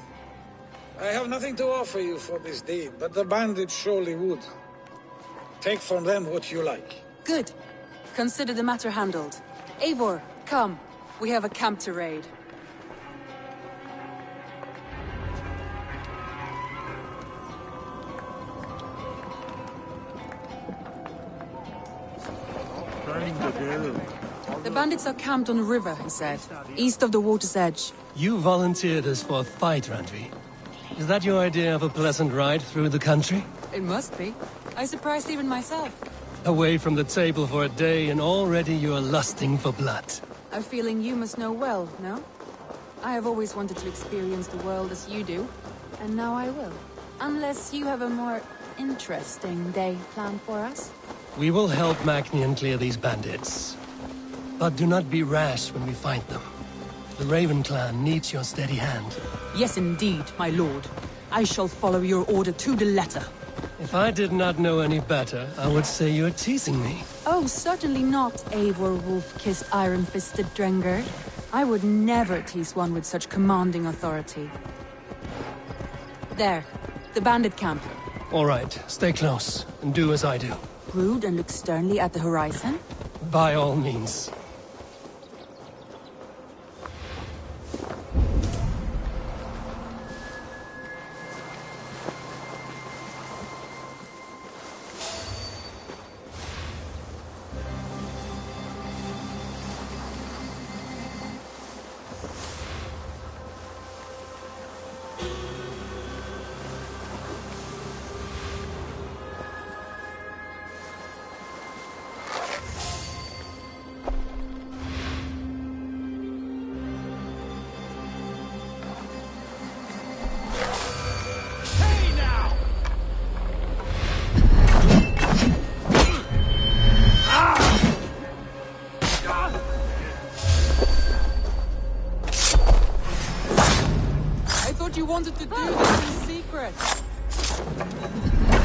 I have nothing to offer you for this deed, but the bandits surely would. Take from them what you like. Good. Consider the matter handled. Eivor, come. We have a camp to raid. The bandits are camped on a river, he said, east of the water's edge. You volunteered us for a fight, Randvi. Is that your idea of a pleasant ride through the country? It must be. I surprised even myself. Away from the table for a day and already you are lusting for blood. A feeling you must know well, no? I have always wanted to experience the world as you do, and now I will. Unless you have a more interesting day planned for us. We will help Magnian clear these bandits. But do not be rash when we find them. The Raven clan needs your steady hand. Yes, indeed, my lord. I shall follow your order to the letter. If I did not know any better, I would say you're teasing me. Oh, certainly not, Eivor wolf-kissed iron-fisted Drengr. I would never tease one with such commanding authority. There, the bandit camp. All right, stay close, and do as I do. Brood and look sternly at the horizon? By all means.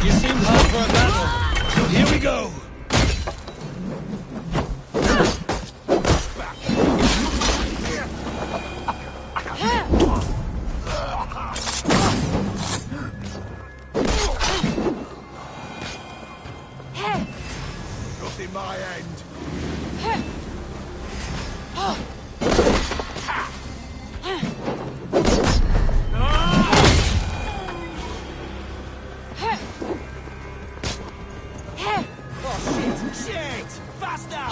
You seem hot for a battle. Here we go. Not in my hand. Oh, shit! Faster!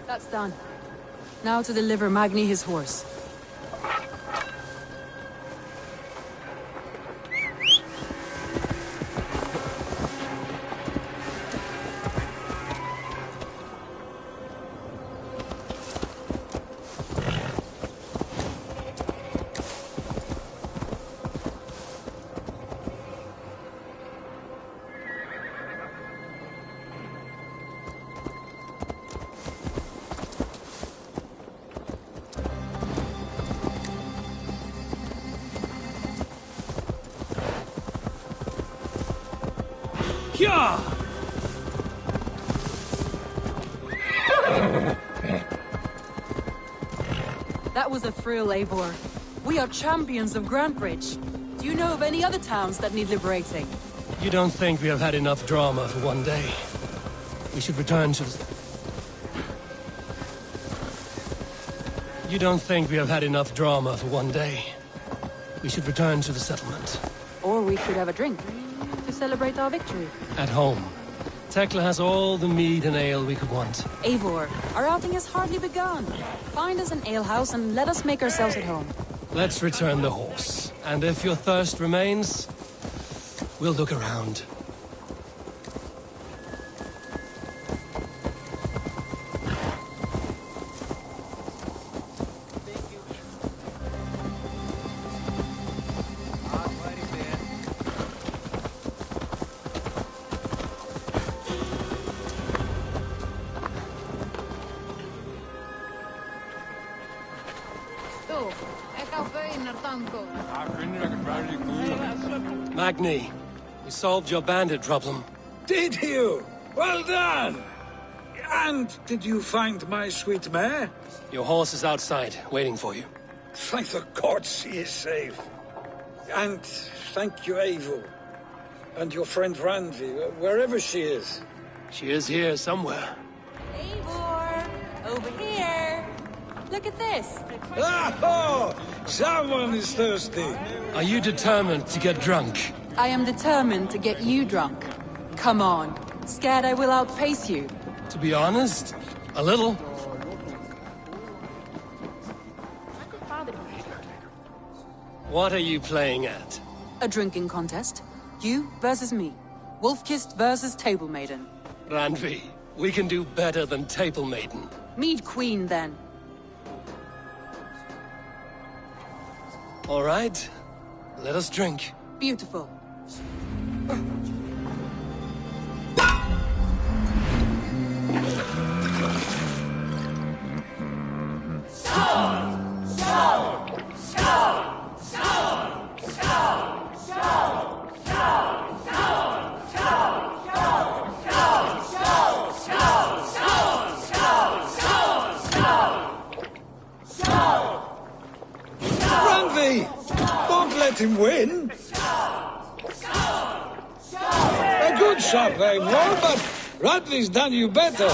That's done. Now to deliver Magni his horse. Yeah! That was a thrill, Eivor. We are champions of Grantbridge. Do you know of any other towns that need liberating? You don't think we have had enough drama for one day? We should return to the... You don't think we have had enough drama for one day? We should return to the settlement. Or we could have a drink to celebrate our victory. At home. Tekla has all the mead and ale we could want. Eivor, our outing has hardly begun. Find us an alehouse and let us make ourselves at home. Let's return the horse. And if your thirst remains, we'll look around. Magni, we solved your bandit problem. Did you? Well done! And did you find my sweet mare? Your horse is outside, waiting for you. Thank the gods she is safe. And thank you, Eivor. And your friend Randvi, wherever she is. She is here somewhere. Eivor! Over here! Look at this! Oh! Someone is thirsty! Are you determined to get drunk? I am determined to get you drunk. Come on. Scared I will outpace you? To be honest, a little. What are you playing at? A drinking contest. You versus me. Wolf-Kissed versus Table Maiden. Randvi, we can do better than Table Maiden. Mead Queen, then. All right. Let us drink. Beautiful. Don't let him win. A good shot, Eivor, but Radley's done you better.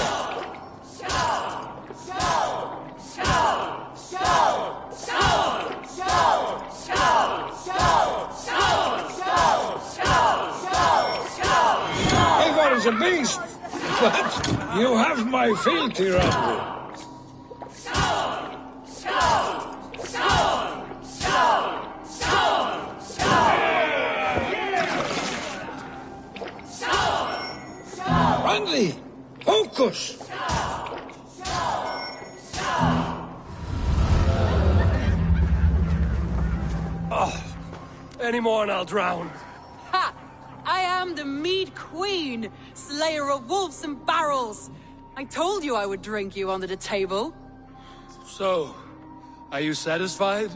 Eivor is a beast, but you have my fealty, Radley. Randley, focus! Oh, any more and I'll drown. Ha! I am the Mead Queen, slayer of wolves and barrels. I told you I would drink you under the table. So, are you satisfied?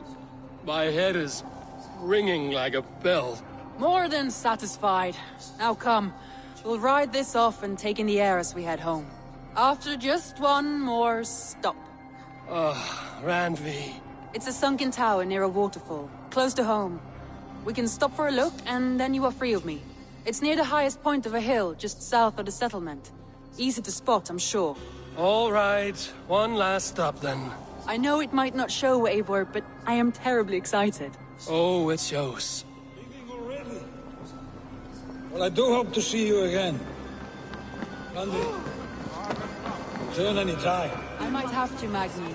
My head is ringing like a bell. More than satisfied. Now come, we'll ride this off and take in the air as we head home. After just one more stop. Randvi. It's a sunken tower near a waterfall, close to home. We can stop for a look, and then you are free of me. It's near the highest point of a hill, just south of the settlement. Easy to spot, I'm sure. All right, one last stop then. I know it might not show, Eivor, but I am terribly excited. Oh, it shows. Well, I do hope to see you again. Randy, return any time. I might have to, Magni.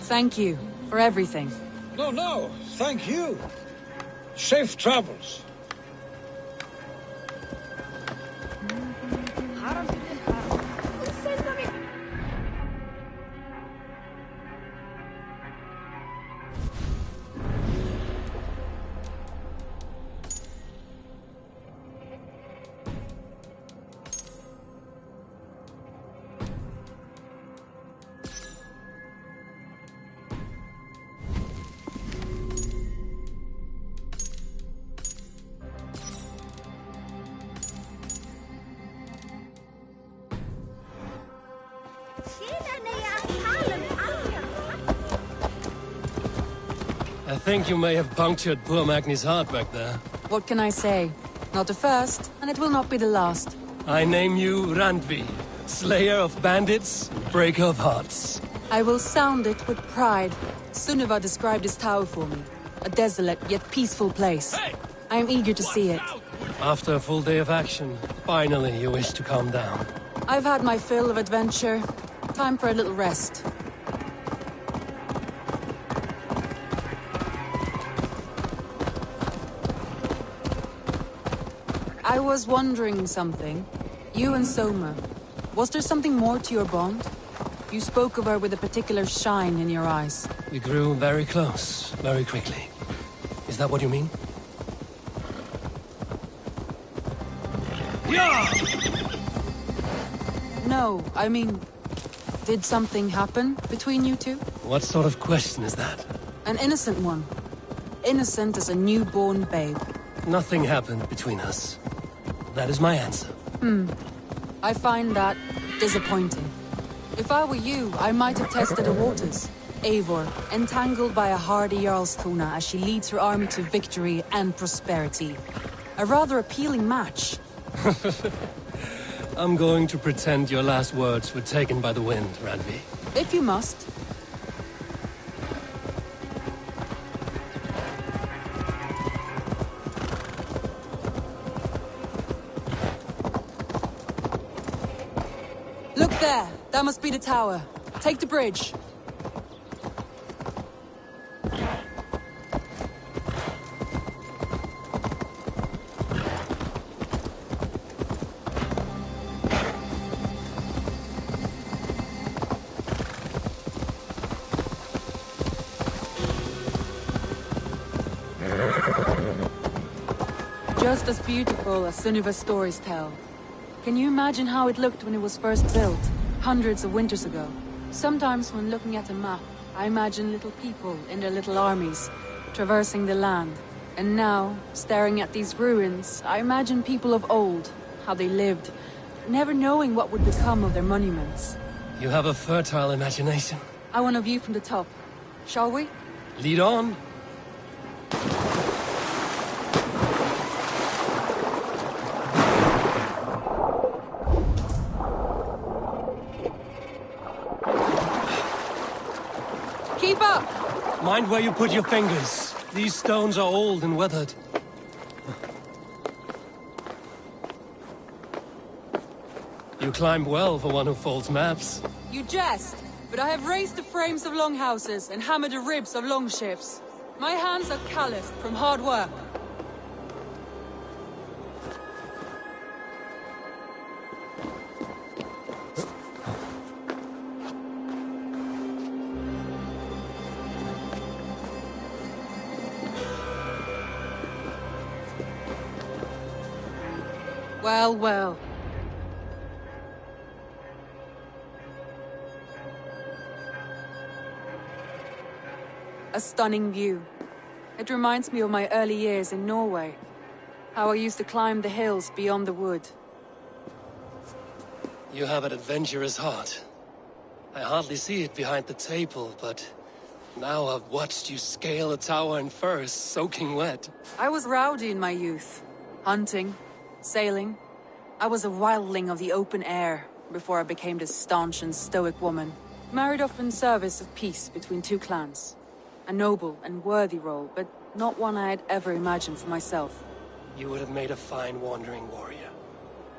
Thank you for everything. No, thank you. Safe travels. I think you may have punctured poor Magni's heart back there. What can I say? Not the first, and it will not be the last. I name you Randvi, slayer of bandits, breaker of hearts. I will sound it with pride. Sunniva described this tower for me. A desolate yet peaceful place. I am eager to see it. After a full day of action, finally you wish to calm down. I've had my fill of adventure. Time for a little rest. I was wondering something. You and Soma. Was there something more to your bond? You spoke of her with a particular shine in your eyes. We grew very close, very quickly. Is that what you mean? No, I mean... Did something happen between you two? What sort of question is that? An innocent one. Innocent as a newborn babe. Nothing happened between us. That is my answer. I find that disappointing. If I were you, I might have tested the waters. Eivor, entangled by a hardy Jarlskona as she leads her army to victory and prosperity. A rather appealing match. I'm going to pretend your last words were taken by the wind, Randvi. If you must. Look there! That must be the tower. Take the bridge. Just as beautiful as Sunniva's stories tell. Can you imagine how it looked when it was first built, hundreds of winters ago? Sometimes when looking at a map, I imagine little people in their little armies, traversing the land. And now, staring at these ruins, I imagine people of old, how they lived, never knowing what would become of their monuments. You have a fertile imagination. I want a view from the top. Shall we? Lead on. Keep up! Mind where you put your fingers. These stones are old and weathered. You climb well for one who folds maps. You jest, but I have raised the frames of longhouses and hammered the ribs of longships. My hands are calloused from hard work. Well, well. A stunning view. It reminds me of my early years in Norway. How I used to climb the hills beyond the wood. You have an adventurous heart. I hardly see it behind the table, but now I've watched you scale a tower in furs, soaking wet. I was rowdy in my youth. Hunting, sailing. I was a wildling of the open air, before I became this staunch and stoic woman. Married off in service of peace between two clans. A noble and worthy role, but not one I had ever imagined for myself. You would have made a fine wandering warrior.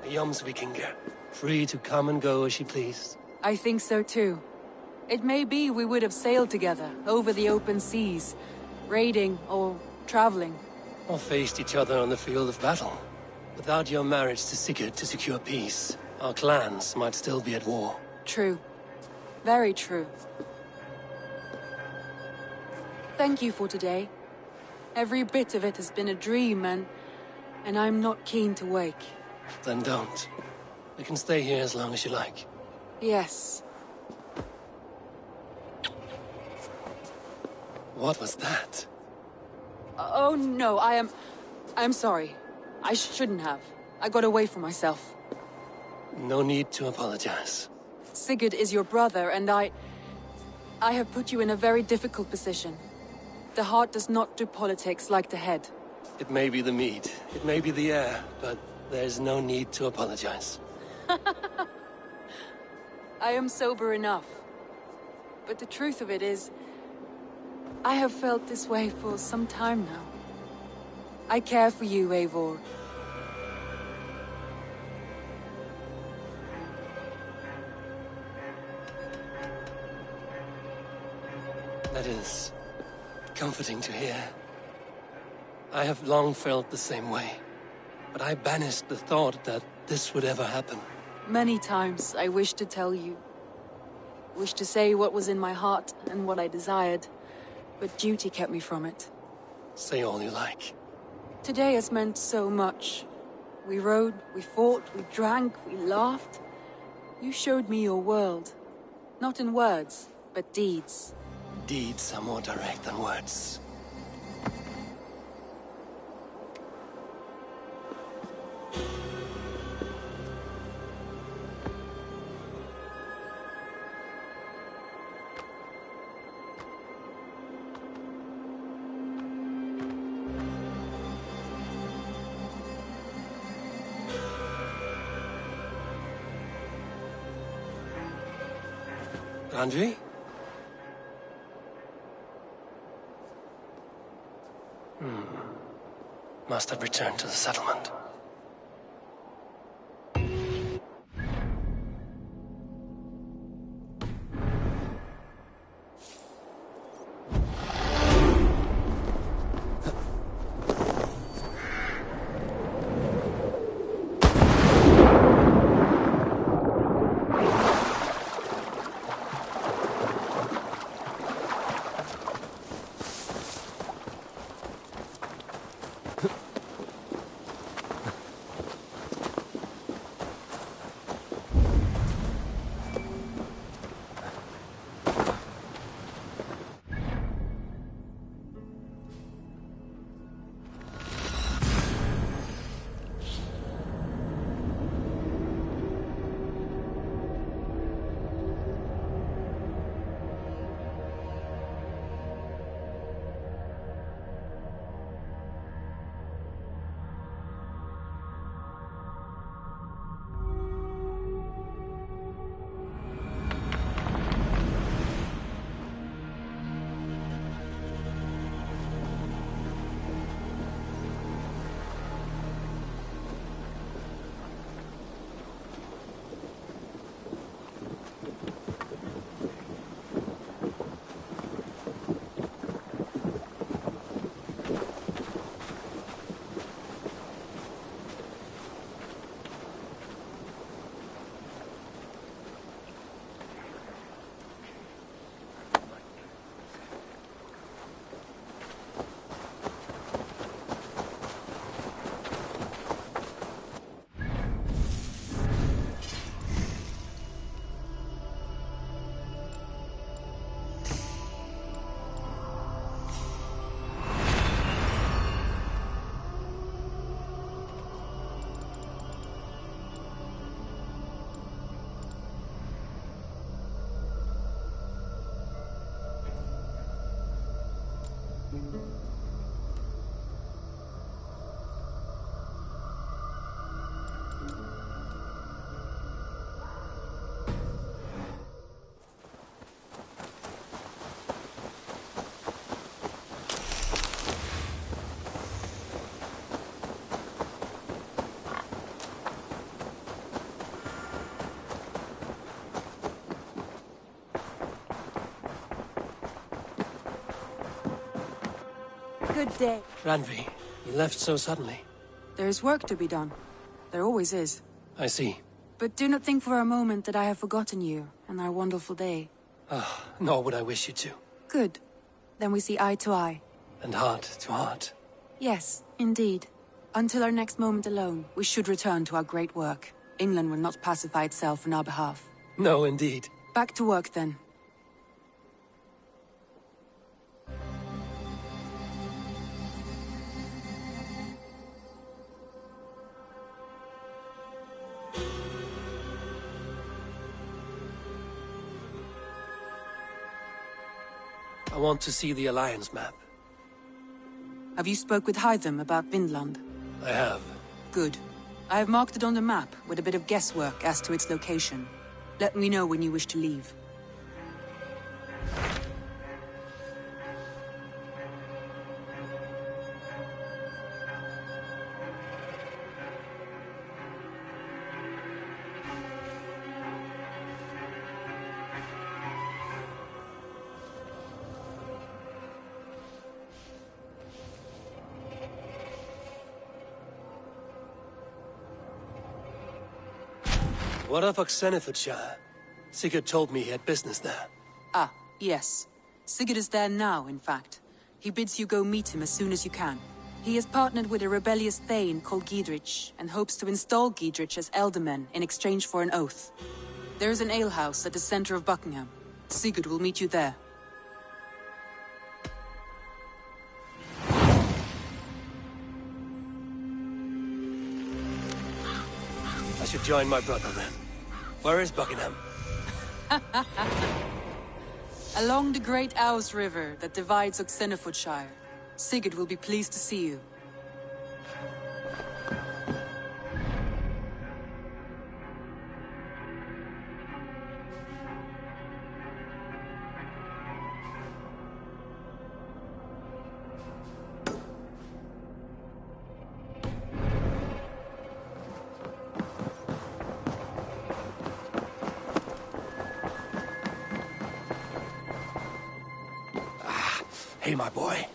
A Jomsvikinger, free to come and go as she pleased. I think so too. It may be we would have sailed together, over the open seas, raiding or traveling. Or faced each other on the field of battle. Without your marriage to Sigurd to secure peace, our clans might still be at war. True. Very true. Thank you for today. Every bit of it has been a dream, and I'm not keen to wake. Then don't. We can stay here as long as you like. Yes. What was that? Oh no, I'm sorry. I shouldn't have. I got away from myself. No need to apologize. Sigurd is your brother, and I have put you in a very difficult position. The heart does not do politics like the head. It may be the meat, it may be the air, but there's no need to apologize. I am sober enough. But the truth of it is, I have felt this way for some time now. I care for you, Eivor. That is comforting to hear. I have long felt the same way, but I banished the thought that this would ever happen. Many times I wished to tell you. Wished to say what was in my heart and what I desired, but duty kept me from it. Say all you like. Today has meant so much. We rode, we fought, we drank, we laughed. You showed me your world. Not in words, but deeds. Deeds are more direct than words. Andri? Must have returned to the settlement. Good day. Ranvi, you left so suddenly. There is work to be done. There always is. I see. But do not think for a moment that I have forgotten you and our wonderful day. Nor would I wish you to. Good. Then we see eye to eye. And heart to heart. Yes, indeed. Until our next moment alone, we should return to our great work. England will not pacify itself on our behalf. No, indeed. Back to work, then. I want to see the Alliance map. Have you spoke with Hytham about Vinland? I have. Good. I have marked it on the map with a bit of guesswork as to its location. Let me know when you wish to leave. What of Oxenfordshire? Sigurd told me he had business there. Ah, yes. Sigurd is there now, in fact. He bids you go meet him as soon as you can. He has partnered with a rebellious thane called Giedrich, and hopes to install Giedrich as elderman in exchange for an oath. There is an alehouse at the center of Buckingham. Sigurd will meet you there. I should join my brother then. Where is Buckingham? Along the great Ouse River that divides Oxenfordshire. Sigurd will be pleased to see you. Hey, my boy.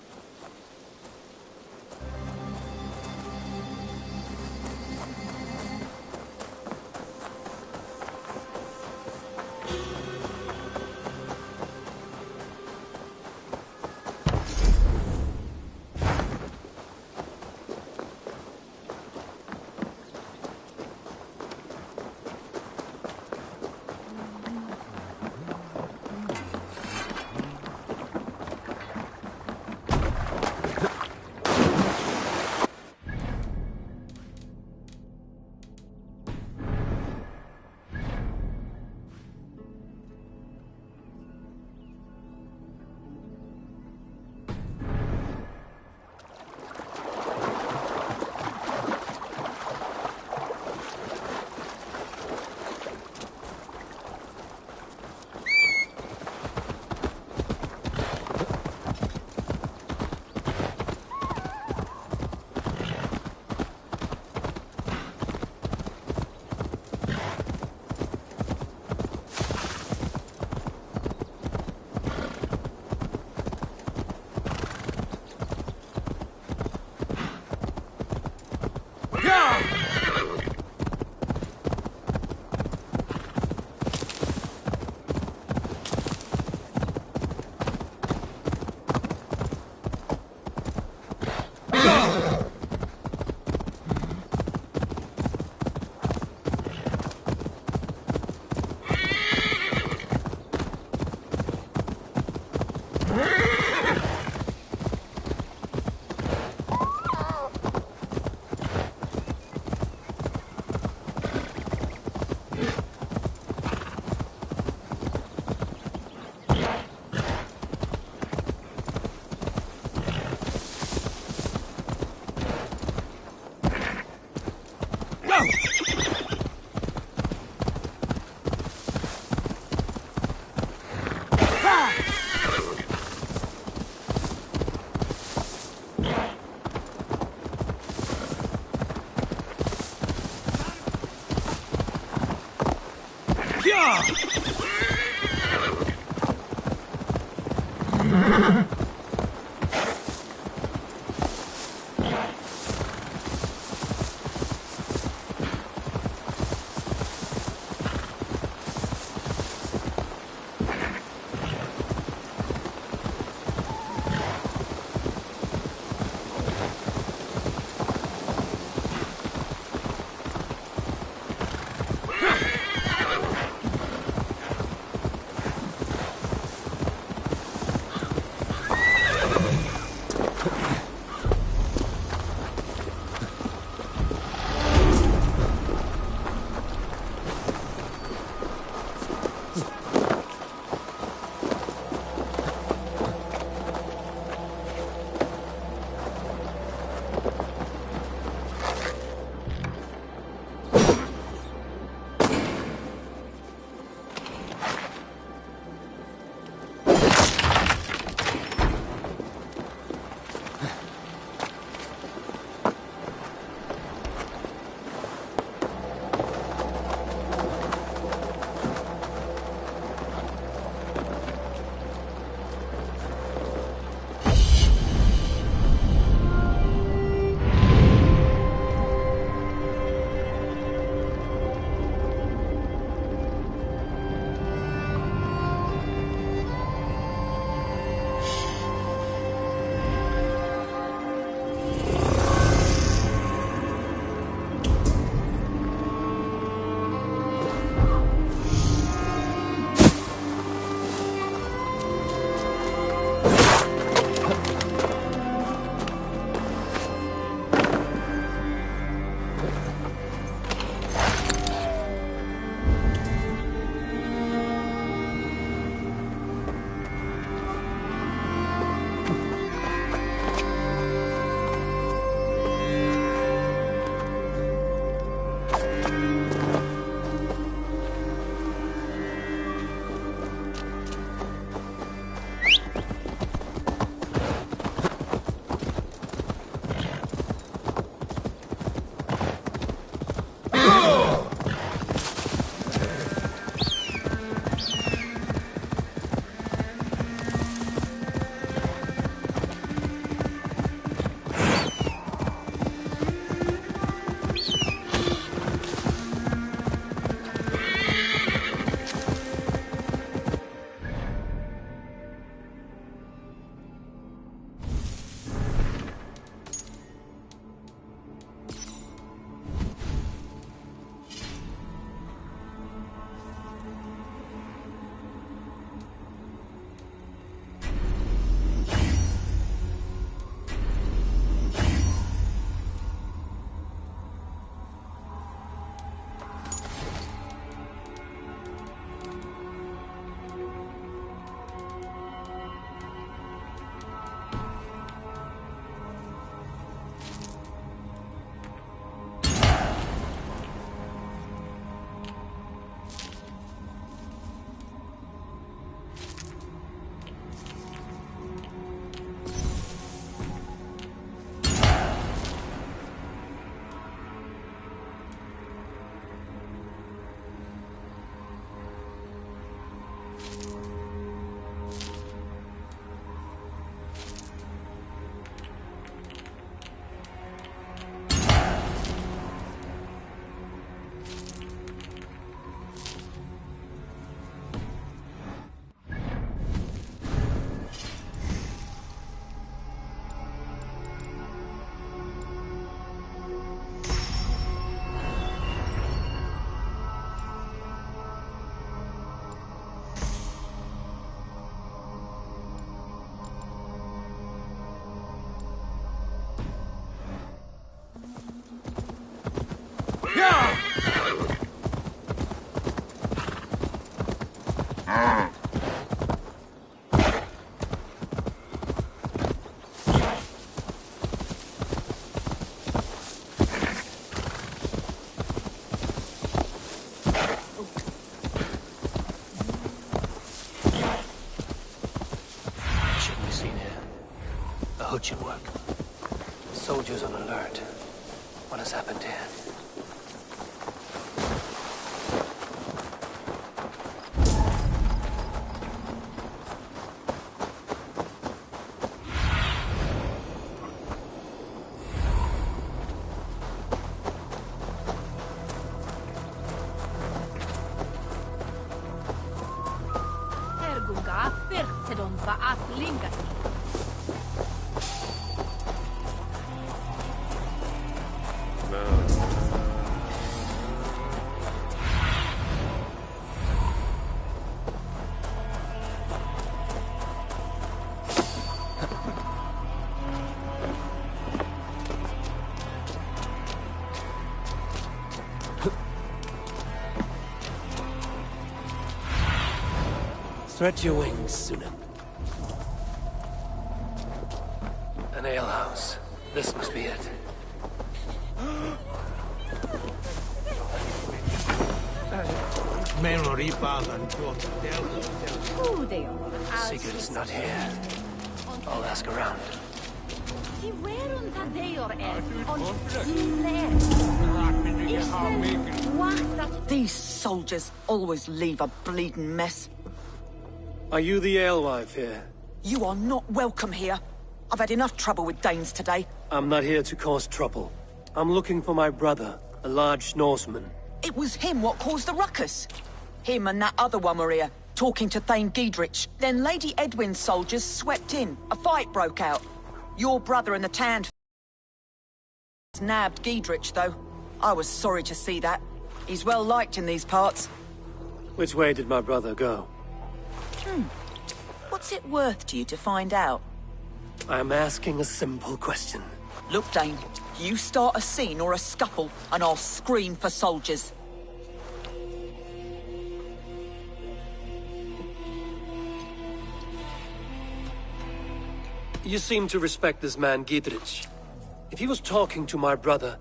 hood should work. Soldiers on alert. What has happened here? va at linga. Stretch your wings, Sunan. An alehouse. This must be it. Sigurd is not here. I'll ask around. These soldiers always leave a bleeding mess. Are you the alewife here? You are not welcome here. I've had enough trouble with Danes today. I'm not here to cause trouble. I'm looking for my brother, a large Norseman. It was him what caused the ruckus. Him and that other one were here, talking to Thane Giedrich. Then Lady Edwin's soldiers swept in. A fight broke out. Your brother and the tanned nabbed Giedrich, though. I was sorry to see that. He's well liked in these parts. Which way did my brother go? What's it worth to you to find out? I'm asking a simple question. Look, Dane, you start a scene or a scuffle, and I'll scream for soldiers. You seem to respect this man, Giedrich. If he was talking to my brother,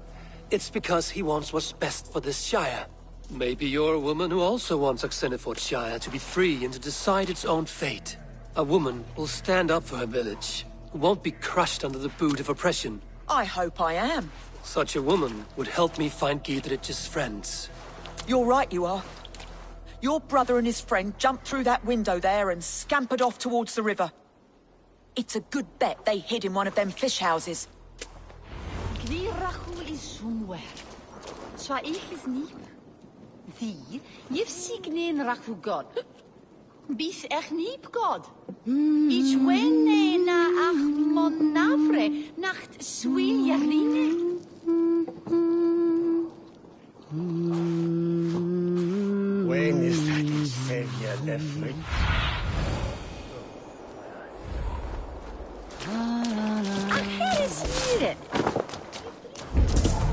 it's because he wants what's best for this Shire. Maybe you're a woman who also wants Oxenford Shire to be free and to decide its own fate. A woman who'll stand up for her village, who won't be crushed under the boot of oppression. I hope I am. Such a woman would help me find Giedrich's friends. You're right, you are. Your brother and his friend jumped through that window there and scampered off towards the river. It's a good bet they hid in one of them fish houses. You've seen Rachu God. Bis echt niet God. Ich wenne na ach monavre nacht swil jarine. When is that savior left?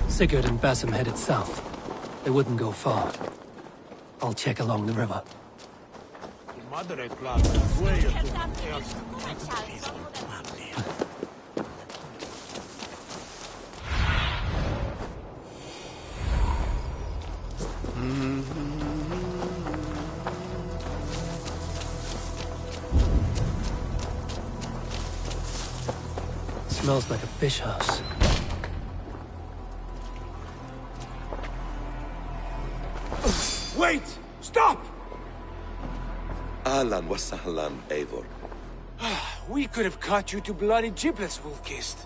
Sigurd and Basim headed south. They wouldn't go far. I'll check along the river. Smells like a fish house. Wait! Stop! Ahlan wa sahlan, Eivor. We could have cut you to bloody giblets, Wolf-Kissed.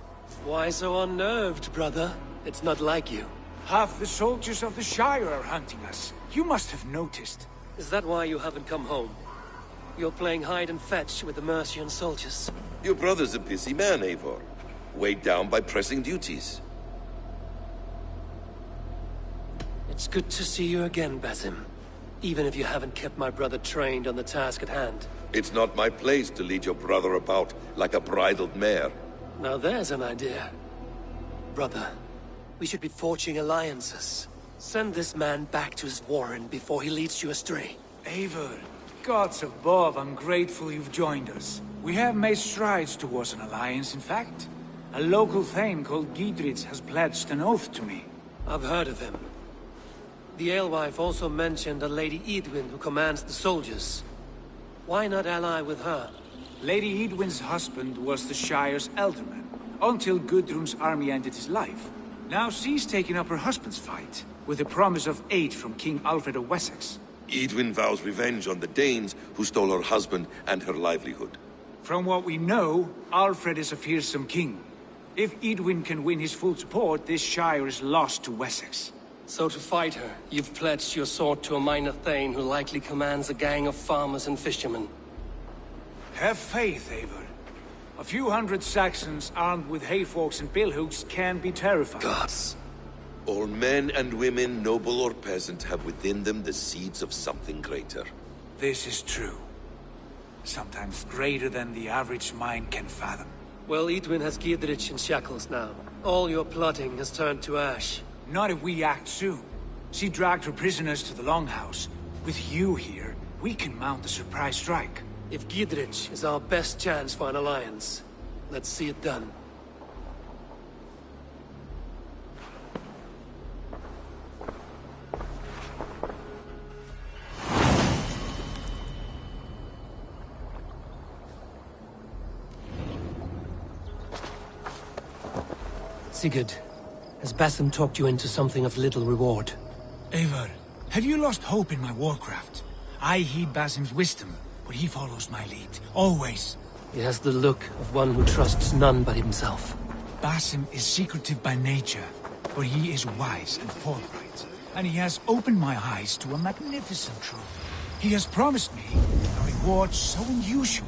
Why so unnerved, brother? It's not like you. Half the soldiers of the Shire are hunting us. You must have noticed. Is that why you haven't come home? You're playing hide and fetch with the Mercian soldiers. Your brother's a busy man, Eivor. Weighed down by pressing duties. It's good to see you again, Basim. Even if you haven't kept my brother trained on the task at hand. It's not my place to lead your brother about like a bridled mare. Now there's an idea. Brother, we should be forging alliances. Send this man back to his warren before he leads you astray. Eivor, gods above, I'm grateful you've joined us. We have made strides towards an alliance, in fact. A local thane called Giedrich has pledged an oath to me. I've heard of him. The alewife also mentioned a Lady Edwin who commands the soldiers. Why not ally with her? Lady Edwin's husband was the Shire's elderman, until Gudrun's army ended his life. Now she's taken up her husband's fight, with the promise of aid from King Alfred of Wessex. Edwin vows revenge on the Danes who stole her husband and her livelihood. From what we know, Alfred is a fearsome king. If Edwin can win his full support, this Shire is lost to Wessex. So to fight her, you've pledged your sword to a minor thane who likely commands a gang of farmers and fishermen. Have faith, Eivor. A few hundred Saxons armed with hayforks and billhooks can be terrifying. Gods. All men and women, noble or peasant, have within them the seeds of something greater. This is true. Sometimes greater than the average mind can fathom. Well, Edwin has Giedrich in shackles now. All your plotting has turned to ash. Not if we act soon. She dragged her prisoners to the Longhouse. With you here, we can mount a surprise strike. If Giedrich is our best chance for an alliance, let's see it done. Sigurd, has Basim talked you into something of little reward? Eivor, have you lost hope in my warcraft? I heed Basim's wisdom, but he follows my lead, always. He has the look of one who trusts none but himself. Basim is secretive by nature, but he is wise and forthright. And he has opened my eyes to a magnificent truth. He has promised me a reward so unusual.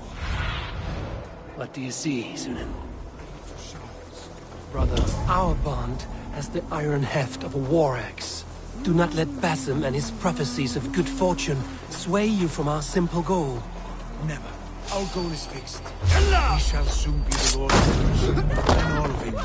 What do you see, Sunan? Brother, our bond has the iron heft of a war axe. Do not let Basim and his prophecies of good fortune sway you from our simple goal. Never. Our goal is fixed. We shall soon be the Lord of the Ocean, and all of him.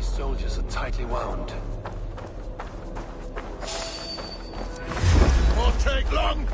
Soldiers are tightly wound. Won't take long!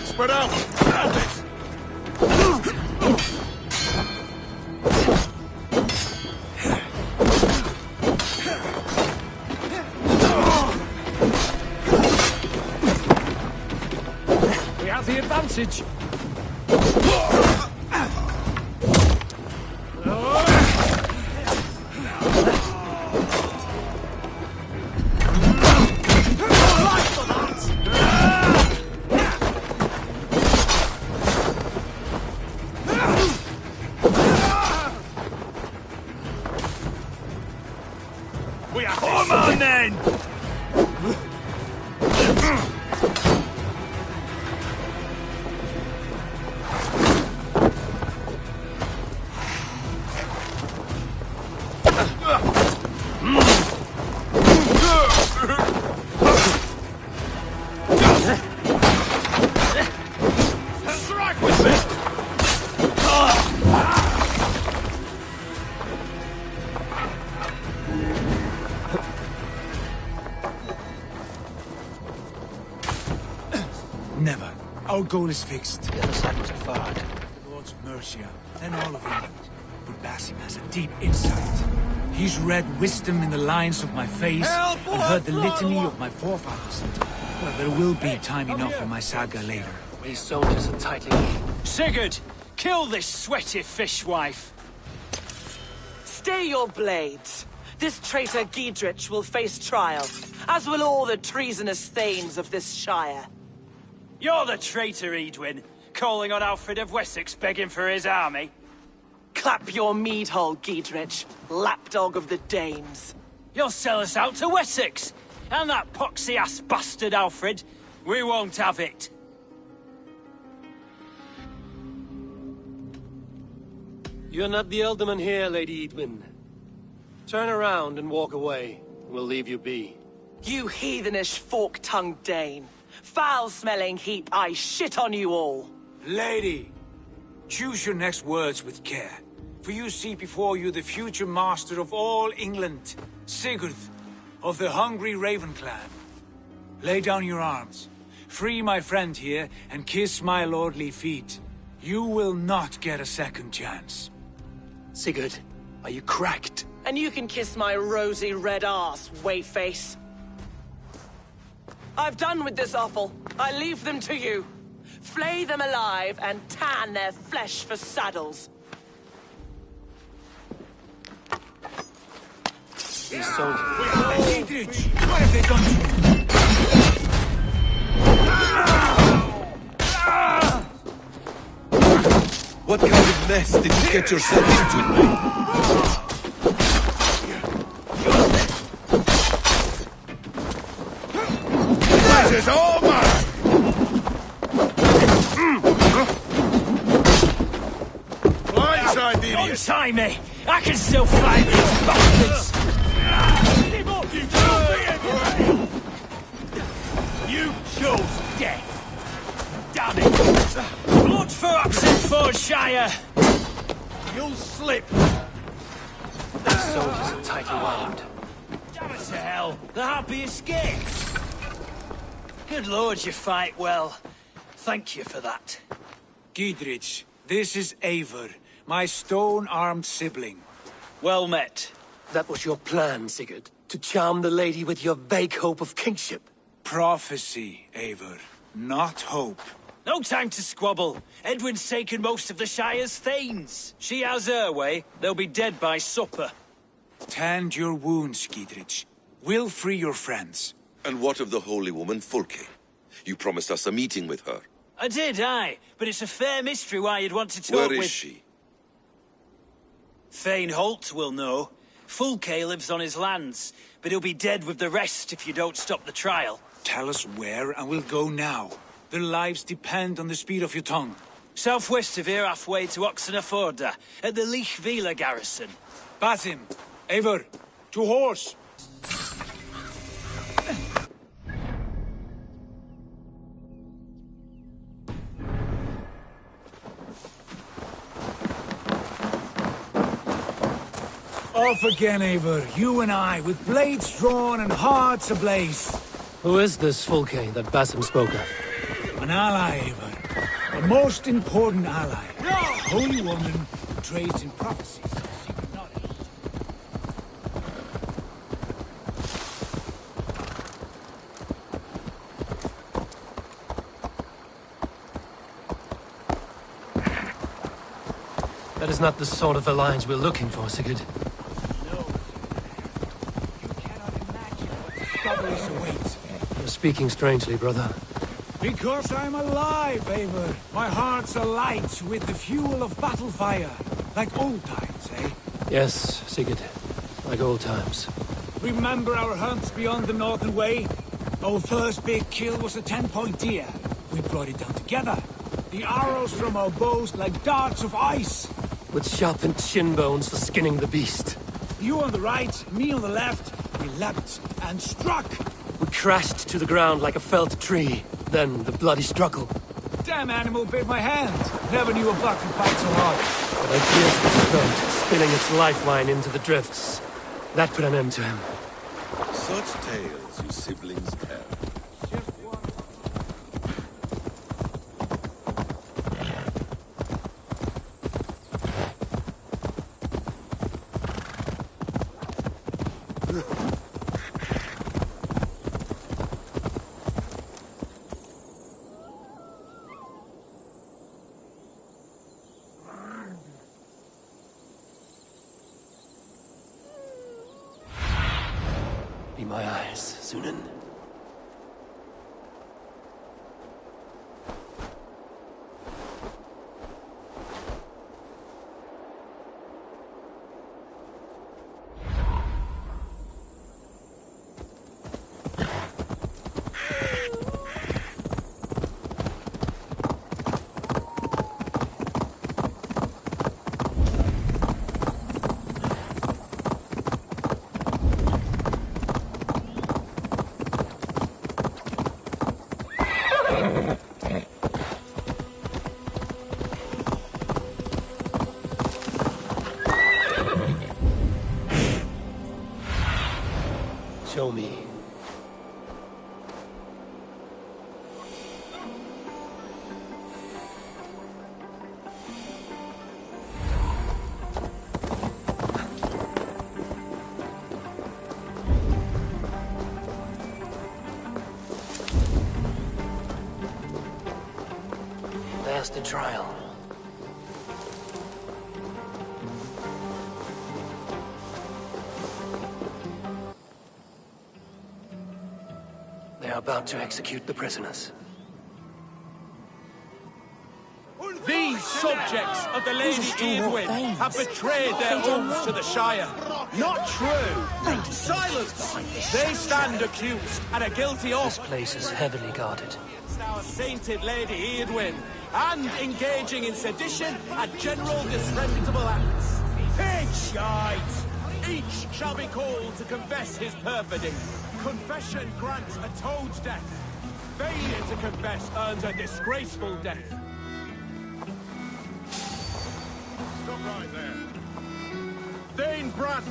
Spread out! We have the advantage. men! Strike with me! Never. Our goal is fixed. The other side was barred. The Lords of Mercia, and all of England. But Basim has a deep insight. He's read wisdom in the lines of my face and heard the litany of my forefathers. Well, there will be time enough for my saga later. We soldiers are tightly... Sigurd, kill this sweaty fishwife. Stay your blades. This traitor Giedrich will face trial, as will all the treasonous thanes of this shire. You're the traitor, Edwin, calling on Alfred of Wessex begging for his army. Clap your mead hole, Giedrich, lapdog of the Danes. You'll sell us out to Wessex, and that poxy-ass bastard Alfred. We won't have it. You're not the alderman here, Lady Edwin. Turn around and walk away. We'll leave you be. You heathenish fork-tongued Dane. Foul-smelling heap, I shit on you all. Lady, choose your next words with care. For you see before you the future master of all England, Sigurd, of the hungry Raven clan. Lay down your arms. Free my friend here, and kiss my lordly feet. You will not get a second chance. Sigurd, are you cracked? And you can kiss my rosy red arse, wayface. I've done with this offal. I leave them to you. Flay them alive and tan their flesh for saddles. These soldiers... Giedrich, what have they done to you? What kind of mess did you get yourself into? This is all mine! Blindside the idiot! Untie me! I can still fight these bastards! You chose death! Damn it! Blood for Oxenfordshire! You'll slip! These soldiers are tightly wound. Damn it to hell! The happy escapes! Good lord, you fight well. Thank you for that. Giedrich, this is Eivor, my stone-armed sibling. Well met. That was your plan, Sigurd? To charm the lady with your vague hope of kingship? Prophecy, Eivor, not hope. No time to squabble. Edwin's taken most of the Shire's thanes. She has her way. They'll be dead by supper. Tend your wounds, Giedrich. We'll free your friends. And what of the holy woman Fulke? You promised us a meeting with her. I did, aye. But it's a fair mystery why you'd want to talk with... Where is she? Thane Holt will know. Fulke lives on his lands, but he'll be dead with the rest if you don't stop the trial. Tell us where, and we'll go now. Their lives depend on the speed of your tongue. Southwest of here, halfway to Oxenaforda, at the Lichvila garrison. Basim, Eivor, to horse! Off again, Eivor. You and I, with blades drawn and hearts ablaze. Who is this Fulke that Basim spoke of? An ally, Eivor. A most important ally. A holy woman who trades in prophecies. Secret knowledge. That is not the sort of alliance we're looking for, Sigurd. You're speaking strangely, brother. Because I'm alive, Eivor. My heart's alight with the fuel of battle fire. Like old times, eh? Yes, Sigurd. Like old times. Remember our hunts beyond the Northern Way? Our first big kill was a 10-point deer. We brought it down together. The arrows from our bows like darts of ice. With sharpened shin bones for skinning the beast. You on the right, me on the left. We leapt and struck. We crashed to the ground like a felled tree. Then the bloody struggle. Damn animal bit my hand. Never knew a buck could fight so hard. But I pierced its throat, spilling its lifeline into the drifts. That put an end to him. Such tales you siblings tell. Be my eyes, Sunan. Show me. There's the trial. They are about to execute the prisoners. These subjects of the Lady Eadwyn have betrayed their oaths to the Shire. Not true! Silence! They stand accused and are guilty of... This place is heavily guarded. ...our sainted Lady Eadwyn, and engaging in sedition and general disreputable acts. Pig shite! Each shall be called to confess his perfidy. Confession grants a toad's death. Failure to confess earns a disgraceful death. Stop right there. Thane Brandt,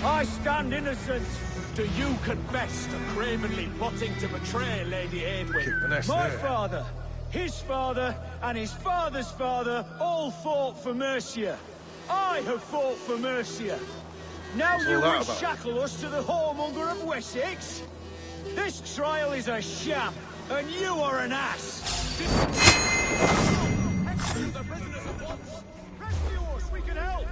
I stand innocent. Do you confess to cravenly plotting to betray Lady Eadwyn? My father, his father, and his father's father all fought for Mercia. I have fought for Mercia. Now you will shackle us to the whoremonger of Wessex? This trial is a sham, and you are an ass! Execute the prisoners at once! Rescue us, we can help!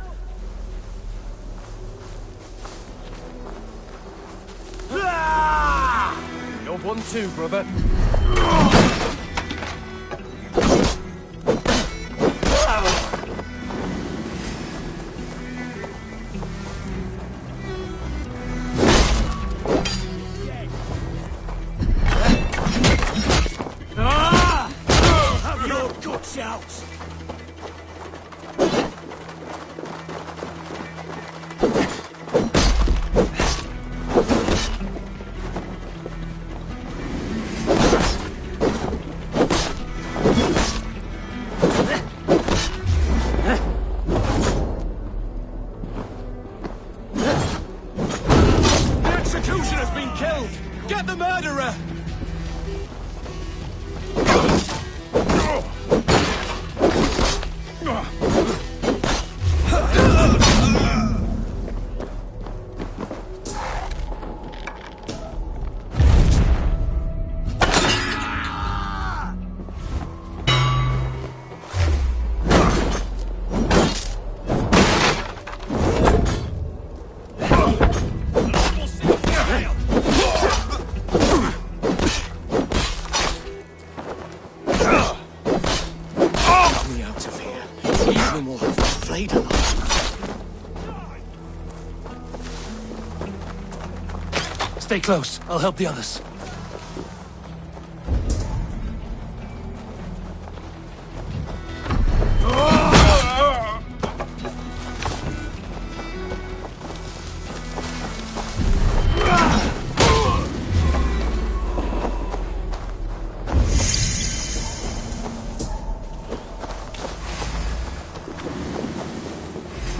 You're one too, brother. Have your guts out! The executioner's been killed! Get the murderer! Stay close. I'll help the others.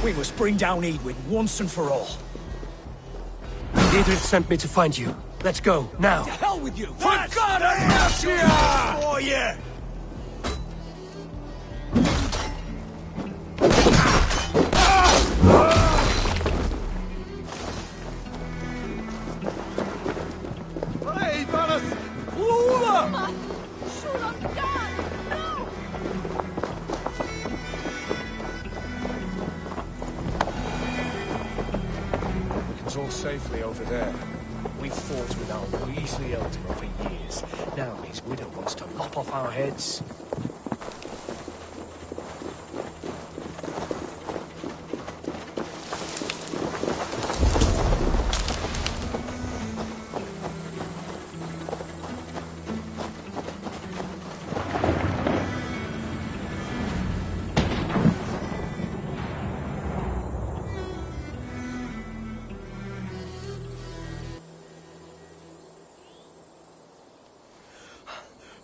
We must bring down Edwin once and for all. Dietrich sent me to find you. Let's go, now. To hell with you! For God and Mercia! For you! Hey, Varas! Lula! We control safely over there. We've fought with our Weasley elder for years. Now his widow wants to lop off our heads.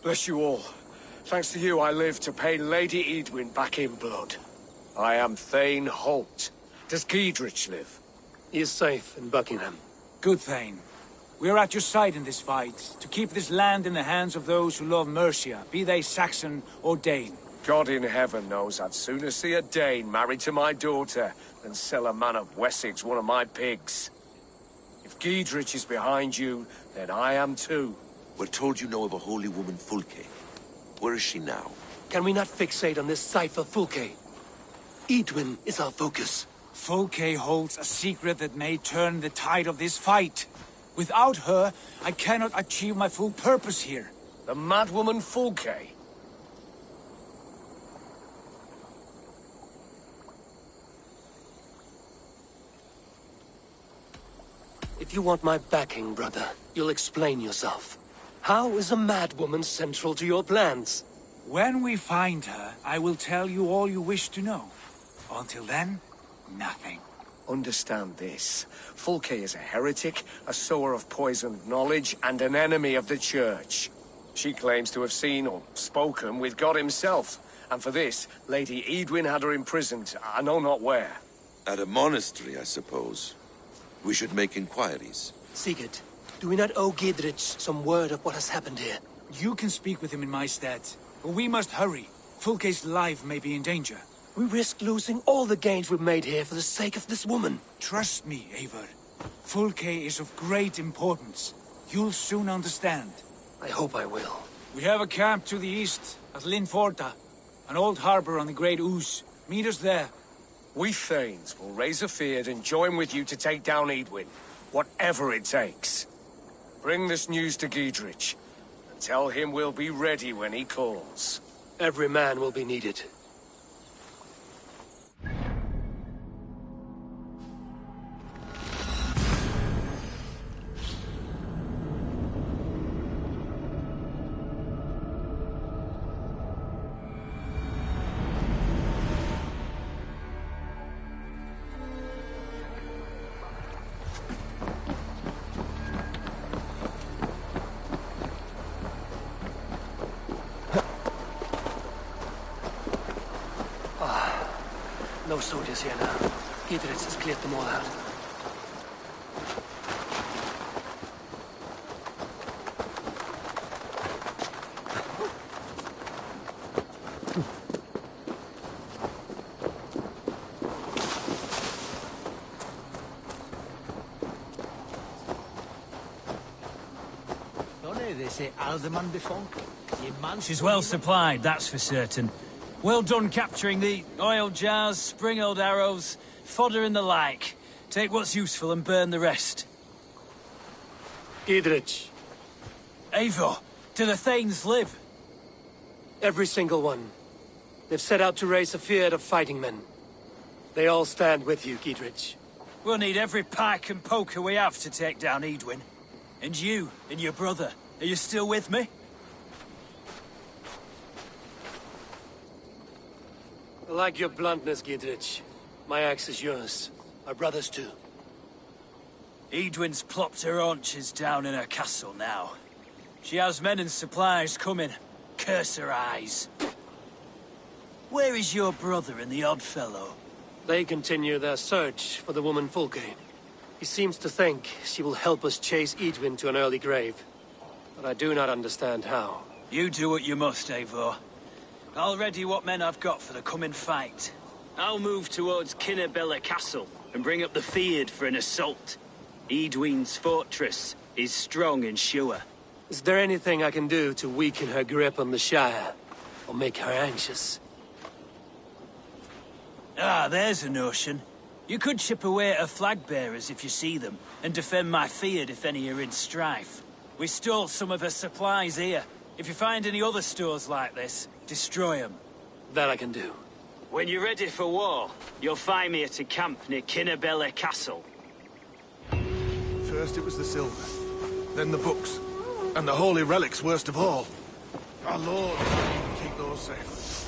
Bless you all. Thanks to you, I live to pay Lady Edwin back in blood. I am Thane Holt. Does Giedrich live? He is safe in Buckingham. Good, Thane. We are at your side in this fight, to keep this land in the hands of those who love Mercia, be they Saxon or Dane. God in heaven knows I'd sooner see a Dane married to my daughter than sell a man of Wessex one of my pigs. If Giedrich is behind you, then I am too. We're told you know of a holy woman, Fulke. Where is she now? Can we not fixate on this cipher, Fulke? Edwin is our focus. Fulke holds a secret that may turn the tide of this fight. Without her, I cannot achieve my full purpose here. The madwoman Fulke? If you want my backing, brother, you'll explain yourself. How is a madwoman central to your plans? When we find her, I will tell you all you wish to know. Until then, nothing. Understand this. Fulke is a heretic, a sower of poisoned knowledge, and an enemy of the Church. She claims to have seen or spoken with God himself, and for this, Lady Edwin had her imprisoned, I know not where. At a monastery, I suppose. We should make inquiries. Sigurd, do we not owe Giedrich some word of what has happened here? You can speak with him in my stead, but we must hurry. Fulke's life may be in danger. We risk losing all the gains we've made here for the sake of this woman. Trust me, Eivor. Fulke is of great importance. You'll soon understand. I hope I will. We have a camp to the east, at Linforta. An old harbor on the Great Ouse. Meet us there. We Thanes will raise a feard and join with you to take down Edwin. Whatever it takes. Bring this news to Giedrich, and tell him we'll be ready when he calls. Every man will be needed. No soldiers here now. Giedrich has cleared them all out. She's well supplied, that's for certain. Well done capturing the oil jars, spring-oiled arrows, fodder and the like. Take what's useful and burn the rest. Giedrich. Eivor, do the Thanes live? Every single one. They've set out to raise a fear of fighting men. They all stand with you, Giedrich. We'll need every pike and poker we have to take down Edwin. And you, and your brother, are you still with me? I like your bluntness, Giedrich. My axe is yours. Our brothers too. Edwin's plopped her haunches down in her castle now. She has men and supplies coming. Curse her eyes. Where is your brother and the odd fellow? They continue their search for the woman Fulke. He seems to think she will help us chase Edwin to an early grave. But I do not understand how. You do what you must, Eivor. I'll ready what men I've got for the coming fight. I'll move towards Kinnabella Castle and bring up the Fyrd for an assault. Edwin's fortress is strong and sure. Is there anything I can do to weaken her grip on the Shire? Or make her anxious? Ah, there's a notion. You could chip away at her flag-bearers if you see them, and defend my Fyrd if any are in strife. We stole some of her supplies here. If you find any other stores like this, destroy them. That I can do. When you're ready for war, you'll find me at a camp near Kinnabella Castle. First it was the silver, then the books, and the holy relics worst of all. Our Lord, keep those safe.